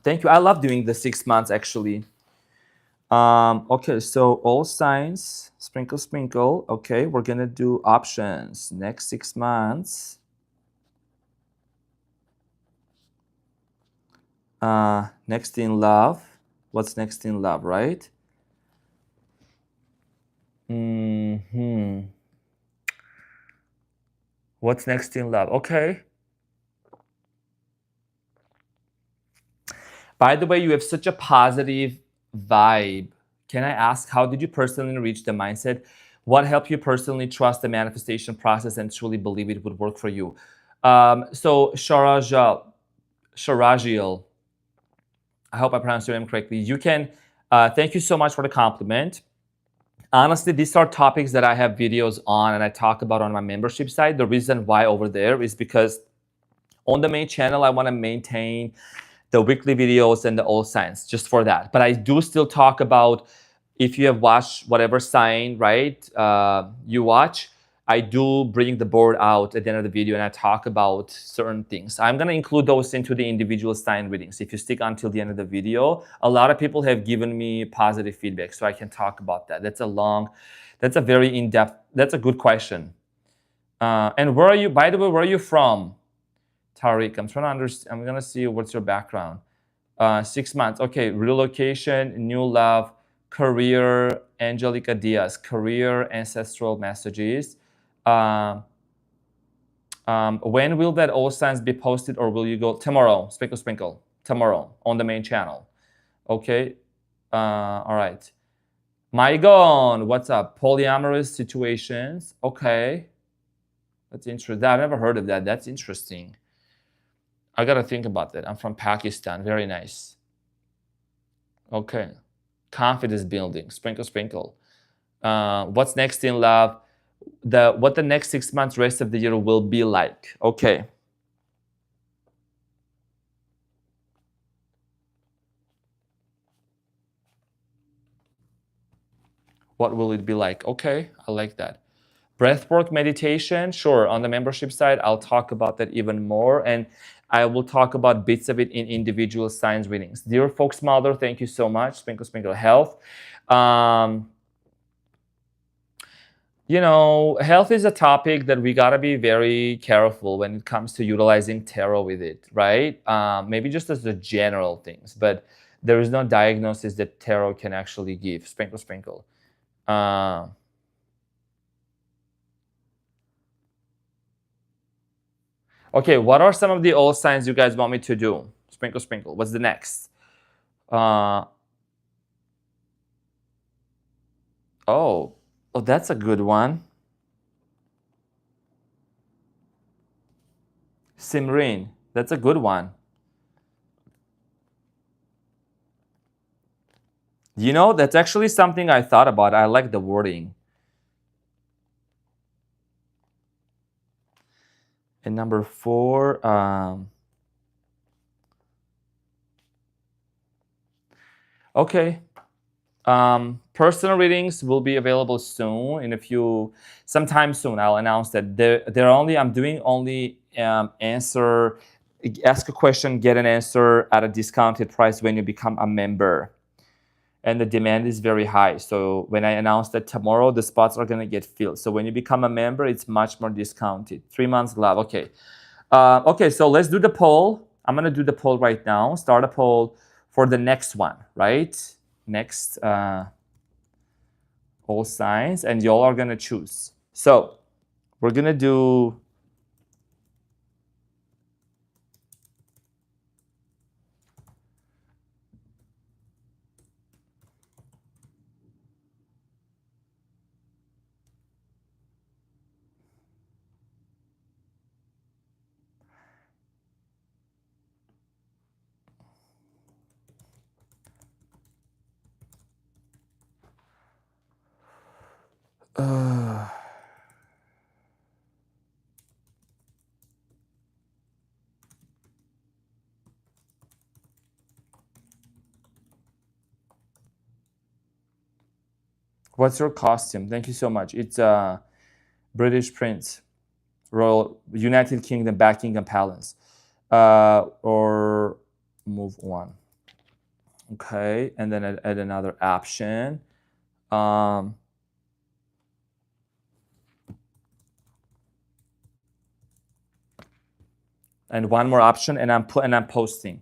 Thank you. I love doing the 6 months actually. Okay, so all signs, sprinkle, sprinkle. Okay, we're gonna do options. Next 6 months. Next in love. What's next in love, right? What's next in love? Okay. By the way, you have such a positive vibe. Can I ask, how did you personally reach the mindset? What helped you personally trust the manifestation process and truly believe it would work for you? So Sharajiel, I hope I pronounced your name correctly. You can, thank you so much for the compliment. Honestly, these are topics that I have videos on and I talk about on my membership site. The reason why over there is because on the main channel, I want to maintain the weekly videos and the all signs just for that. But I do still talk about, if you have watched whatever sign, right, you watch, I do bring the board out at the end of the video and I talk about certain things. I'm going to include those into the individual sign readings. If you stick until the end of the video, a lot of people have given me positive feedback, so I can talk about that. That's a very in-depth, that's a good question. And where are you, by the way, where are you from? Tariq, I'm trying to understand, I'm going to see what's your background. 6 months, okay, relocation, new love, career, Angelica Diaz, career, ancestral messages. When will that all signs be posted, or will you go tomorrow? Sprinkle, sprinkle. Tomorrow on the main channel. Okay. All right. Mygon, what's up? Polyamorous situations. Okay. That's interesting. I've never heard of that. That's interesting. I gotta think about that. I'm from Pakistan. Very nice. Okay. Confidence building. Sprinkle, sprinkle. What's next in love? What the next 6 months, rest of the year will be like. Okay. What will it be like? Okay, I like that. Breathwork meditation, sure. On the membership side, I'll talk about that even more, and I will talk about bits of it in individual signs readings. Dear Folks Mother, thank you so much. Sprinkle, sprinkle. Health. You know, health is a topic that we gotta be very careful when it comes to utilizing tarot with it, right? Maybe just as the general things, but there is no diagnosis that tarot can actually give. Sprinkle, sprinkle. Okay, what are some of the all signs you guys want me to do? Sprinkle, sprinkle. What's the next? Oh, that's a good one. Simrin, that's a good one. You know, that's actually something I thought about. I like the wording. And number 4, okay. Personal readings will be available soon, sometime soon. I'll announce that I'm doing only ask a question, get an answer at a discounted price when you become a member. and the demand is very high. So when I announce that tomorrow, the spots are going to get filled. So when you become a member, it's much more discounted. 3 months love. Okay. Okay, so let's do the poll. I'm going to do the poll right now. Start a poll for the next one, right? Next all signs, and y'all are going to choose. So we're going to do... what's your costume? Thank you so much. It's British Prince, Royal United Kingdom, Buckingham Palace, or move one. Okay, and then add another option. And one more option, and I'm posting.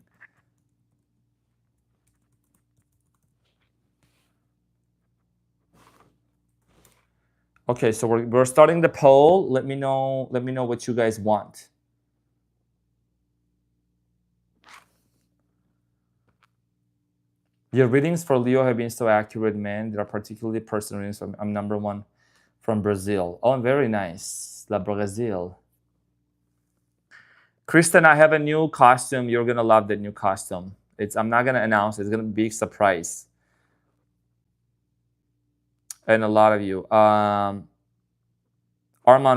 Okay, so we're starting the poll. Let me know what you guys want. Your readings for Leo have been so accurate, man. They are particularly personal readings. I'm number one from Brazil. Oh, very nice. La Brazil. Kristen, I have a new costume. You're gonna love the new costume. I'm not gonna announce it. It's gonna be a surprise. And a lot of you. Arman,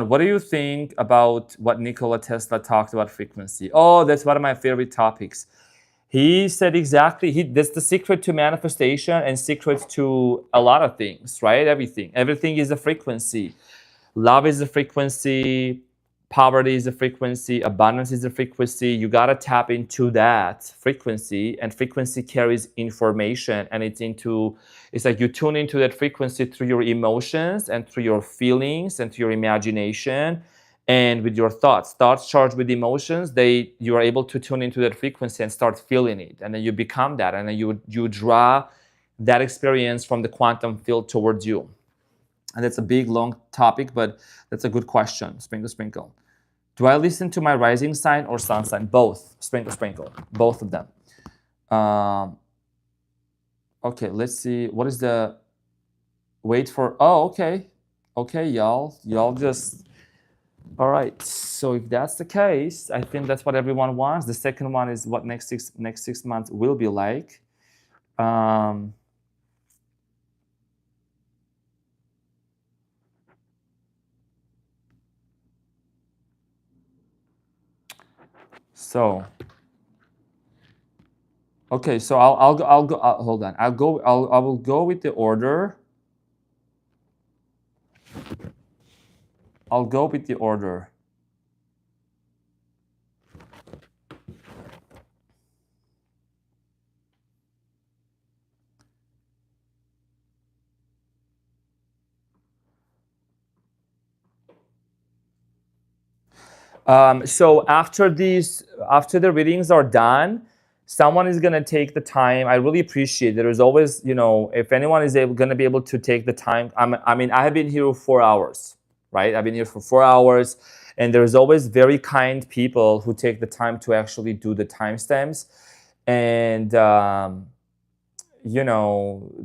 what do you think about what Nikola Tesla talked about frequency? Oh, that's one of my favorite topics. He said exactly, that's the secret to manifestation and secret to a lot of things, right? Everything is a frequency. Love is a frequency, poverty is a frequency, abundance is a frequency. You got to tap into that frequency, and frequency carries information, and it's like you tune into that frequency through your emotions and through your feelings and through your imagination and with your thoughts charged with emotions. You are able to tune into that frequency and start feeling it, and then you become that, and then you draw that experience from the quantum field towards you. And that's a big, long topic, but that's a good question. Sprinkle, sprinkle. Do I listen to my rising sign or sun sign? Both. Sprinkle, sprinkle. Both of them. Okay, let's see. What is the... Wait for... Oh, okay. Okay, y'all. Y'all just... All right. So if that's the case, I think that's what everyone wants. The second one is what next 6 months will be like. So, okay, so I'll go. Hold on. I will go with the order. I'll go with the order. So after the readings are done, someone is gonna take the time. I really appreciate it. There's always, if anyone is gonna be able to take the time. I have been here 4 hours, right? I've been here for 4 hours, and there's always very kind people who take the time to actually do the timestamps, and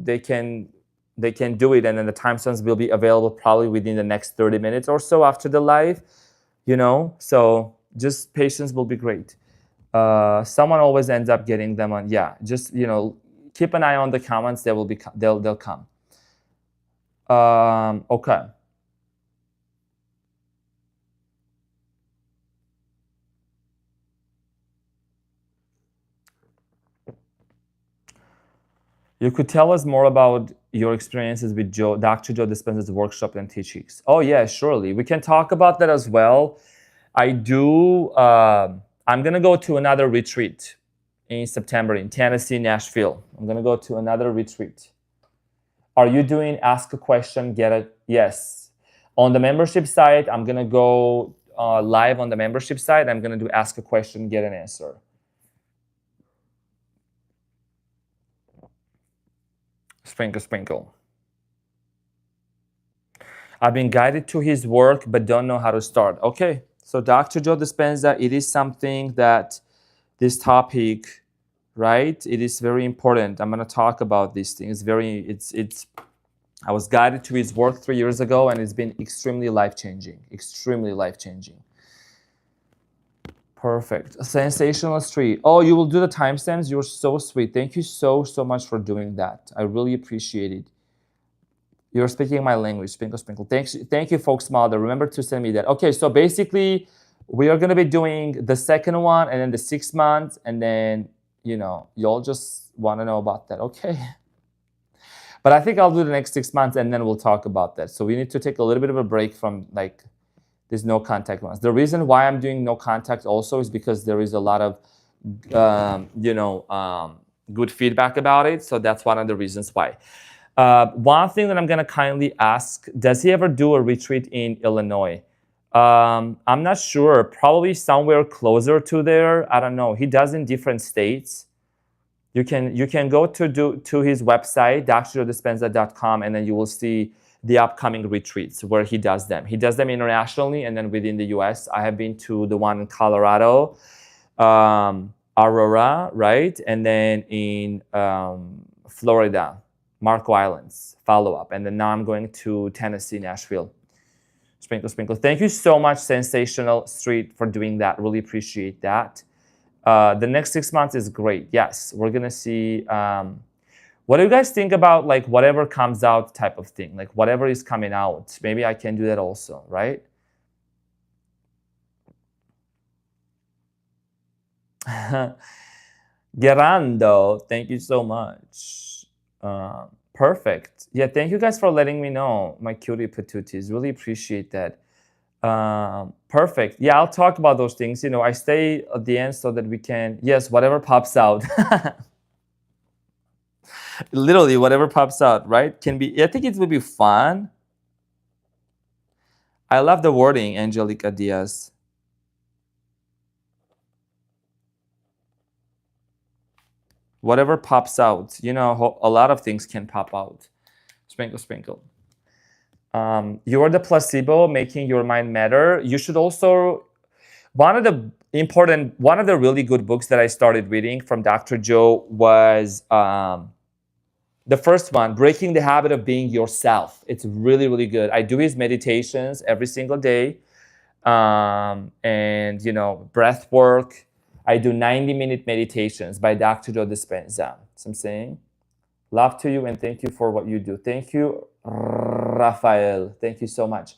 they can do it, and then the timestamps will be available probably within the next 30 minutes or so after the live. So just patience will be great. Someone always ends up getting them on. Yeah, just keep an eye on the comments. They'll come. Okay. You could tell us more about your experiences with Dr. Joe Dispenza's workshop and teachings. Oh yeah, surely. We can talk about that as well. I'm gonna go to another retreat in September in Tennessee, Nashville. I'm going to go to another retreat. Are you doing ask a question, get it? Yes. On the membership site, I'm going to go live on the membership site. I'm going to do ask a question, get an answer. Sprinkle, sprinkle. I've been guided to his work, but don't know how to start. Okay, so Dr. Joe Dispenza, it is something that this topic, right? It is very important. I'm going to talk about these things. I was guided to his work 3 years ago, and it's been extremely life-changing, extremely life-changing. Perfect. Sensational street. Oh, you will do the timestamps? You're so sweet. Thank you so much for doing that. I really appreciate it. You're speaking my language. Sprinkle, sprinkle. Thank you, folks, mother. Remember to send me that. Okay, so basically, we are going to be doing the second one and then the 6 months. And then, you know, y'all just want to know about that. Okay. But I think I'll do the next 6 months and then we'll talk about that. So we need to take a little bit of a break from like these no contact ones. The reason why I'm doing no contact also is because there is a lot of, good feedback about it. So that's one of the reasons why. One thing that I'm going to kindly ask, does he ever do a retreat in Illinois? I'm not sure. Probably somewhere closer to there. I don't know. He does in different states. You can go to his website, drdispenza.com, and then you will see the upcoming retreats where he does them. He does them internationally and then within the US. I have been to the one in Colorado, Aurora, right? And then in Florida, Marco Islands, follow-up. And then now I'm going to Tennessee, Nashville. Sprinkle, sprinkle. Thank you so much, Sensational Street, for doing that. Really appreciate that. The next 6 months is great. Yes, we're going to see... what do you guys think about like whatever comes out type of thing? Like whatever is coming out. Maybe I can do that also, right? Gerando, thank you so much. Perfect. Yeah, thank you guys for letting me know, my cutie patooties. Really appreciate that. Perfect. Yeah, I'll talk about those things. You know, I stay at the end so that we can, yes, whatever pops out. Literally, whatever pops out, right? Can be, I think it will be fun. I love the wording, Angelica Diaz. Whatever pops out, you know, a lot of things can pop out. Sprinkle, sprinkle. You are the placebo making your mind matter. You should also, one of the really good books that I started reading from Dr. Joe was the first one, Breaking the Habit of Being Yourself. It's really, really good. I do his meditations every single day. And, you know, breath work. I do 90-minute meditations by Dr. Joe Dispenza. So I'm saying, love to you and thank you for what you do. Thank you, Raphael. Thank you so much.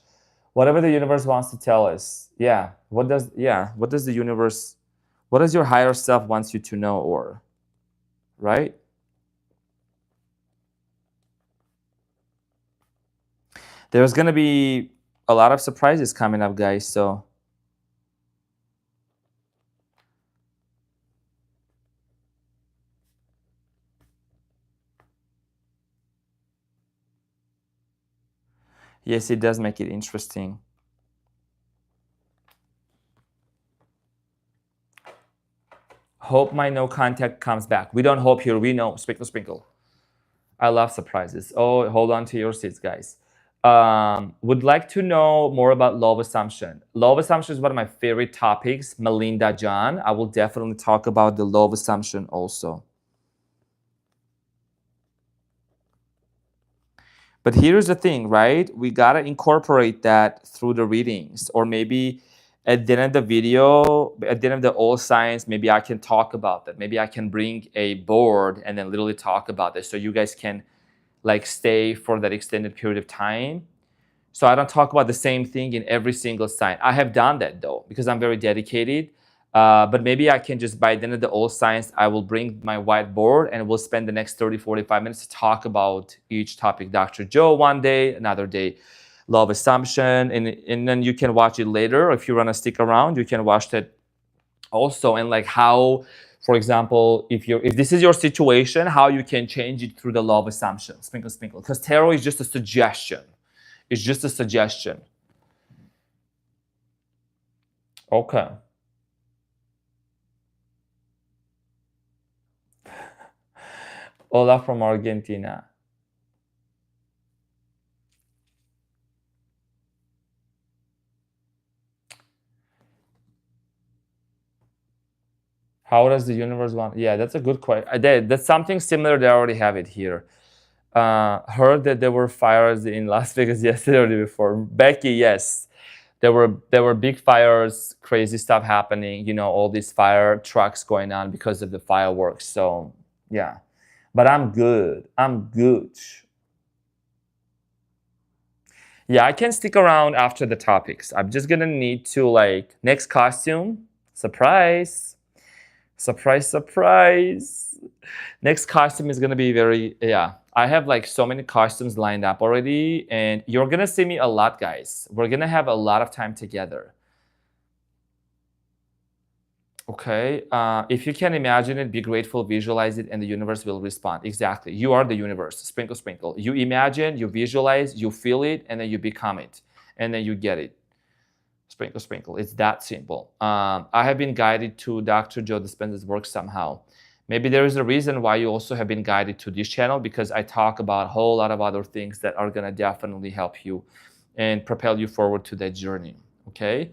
Whatever the universe wants to tell us. Yeah. What does the universe, what does your higher self wants you to know, or, right? There's going to be a lot of surprises coming up, guys. So yes, it does make it interesting. Hope my no contact comes back. We don't hope here. We know. Sprinkle, sprinkle. I love surprises. Oh, hold on to your seats, guys. Would like to know more about law of assumption. Law of assumption is one of my favorite topics. Melinda John. I will definitely talk about the law of assumption also. But here's the thing, right? We got to incorporate that through the readings, or maybe at the end of the video, at the end of the all signs, maybe I can talk about that. Maybe I can bring a board and then literally talk about this so you guys can like stay for that extended period of time. So I don't talk about the same thing in every single sign. I have done that though, because I'm very dedicated. But maybe I can just, by the end of the all signs, I will bring my whiteboard and we'll spend the next 30, 45 minutes to talk about each topic. Dr. Joe one day, another day, law of assumption, and then you can watch it later. If you want to stick around, you can watch that also. And like how For example, if this is your situation, how you can change it through the law of assumption. Sprinkle, sprinkle. Because tarot is just a suggestion. It's just a suggestion. Okay. Hola from Argentina. How does the universe want? Yeah, that's a good question. That's something similar. They already have it here. Heard that there were fires in Las Vegas yesterday or the day before. Becky, yes. There were big fires, crazy stuff happening, you know, all these fire trucks going on because of the fireworks. So yeah. But I'm good. I'm good. Yeah, I can stick around after the topics. I'm just gonna need to like next costume. Surprise. Surprise, surprise. Next costume is gonna be very, yeah. I have like so many costumes lined up already, and you're gonna see me a lot, guys. We're gonna have a lot of time together. Okay, if you can imagine it, be grateful, visualize it, and the universe will respond. Exactly. You are the universe. Sprinkle, sprinkle. You imagine, you visualize, you feel it, and then you become it, and then you get it. Sprinkle, sprinkle. It's that simple. I have been guided to Dr. Joe Dispenza's work somehow. Maybe there is a reason why you also have been guided to this channel, because I talk about a whole lot of other things that are going to definitely help you and propel you forward to that journey. Okay.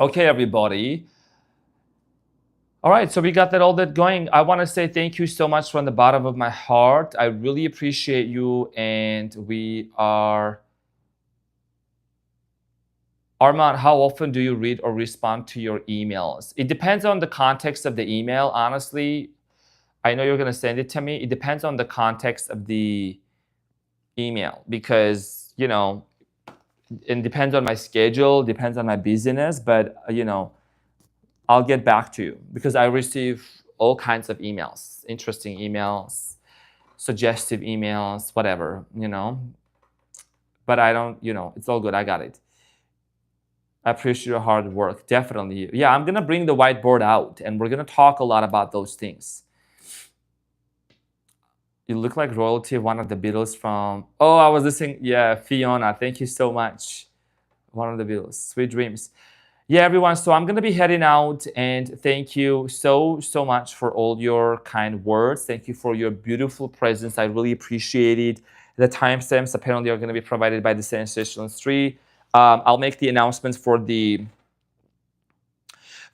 Okay, everybody. All right, so we got all that going. I want to say thank you so much from the bottom of my heart. I really appreciate you, and we are... Arman, how often do you read or respond to your emails? It depends on the context of the email, honestly. I know you're going to send it to me. It depends on the context of the email, because, you know, it depends on my schedule, depends on my busyness, but, you know, I'll get back to you, because I receive all kinds of emails, interesting emails, suggestive emails, whatever, you know. But I don't, you know, it's all good. I got it. I appreciate your hard work. Definitely. Yeah, I'm going to bring the whiteboard out, and we're going to talk a lot about those things. You look like royalty, one of the Beatles from... Oh, I was listening. Yeah, Fiona, thank you so much. One of the Beatles. Sweet dreams. Yeah, everyone, so I'm going to be heading out, and thank you so much for all your kind words. Thank you for your beautiful presence. I really appreciate it. The timestamps apparently are going to be provided by the Sensationalist Tree. I'll make the announcements for the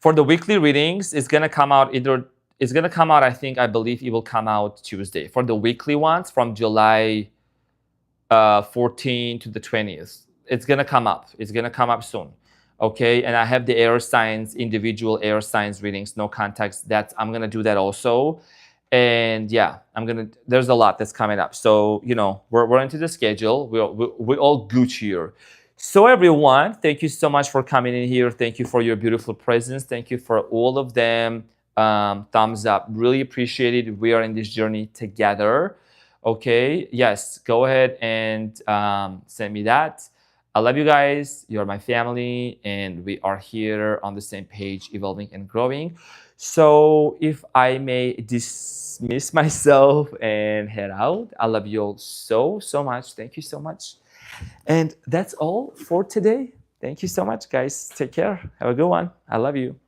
weekly readings. It's going to come out I believe it will come out Tuesday. For the weekly ones from July 14 to the 20th. It's going to come up. It's going to come up soon. Okay, and I have the air signs, individual air signs readings, no context. I'm gonna do that also, and yeah, there's a lot that's coming up. So you know, we're into the schedule. We're all good here. So everyone, thank you so much for coming in here. Thank you for your beautiful presence. Thank you for all of them. Thumbs up. Really appreciate it. We are in this journey together. Okay. Yes. Go ahead and send me that. I love you guys. You're my family, and we are here on the same page, evolving and growing. So if I may dismiss myself and head out, I love you all so much. Thank you so much. And that's all for today. Thank you so much, guys. Take care. Have a good one. I love you.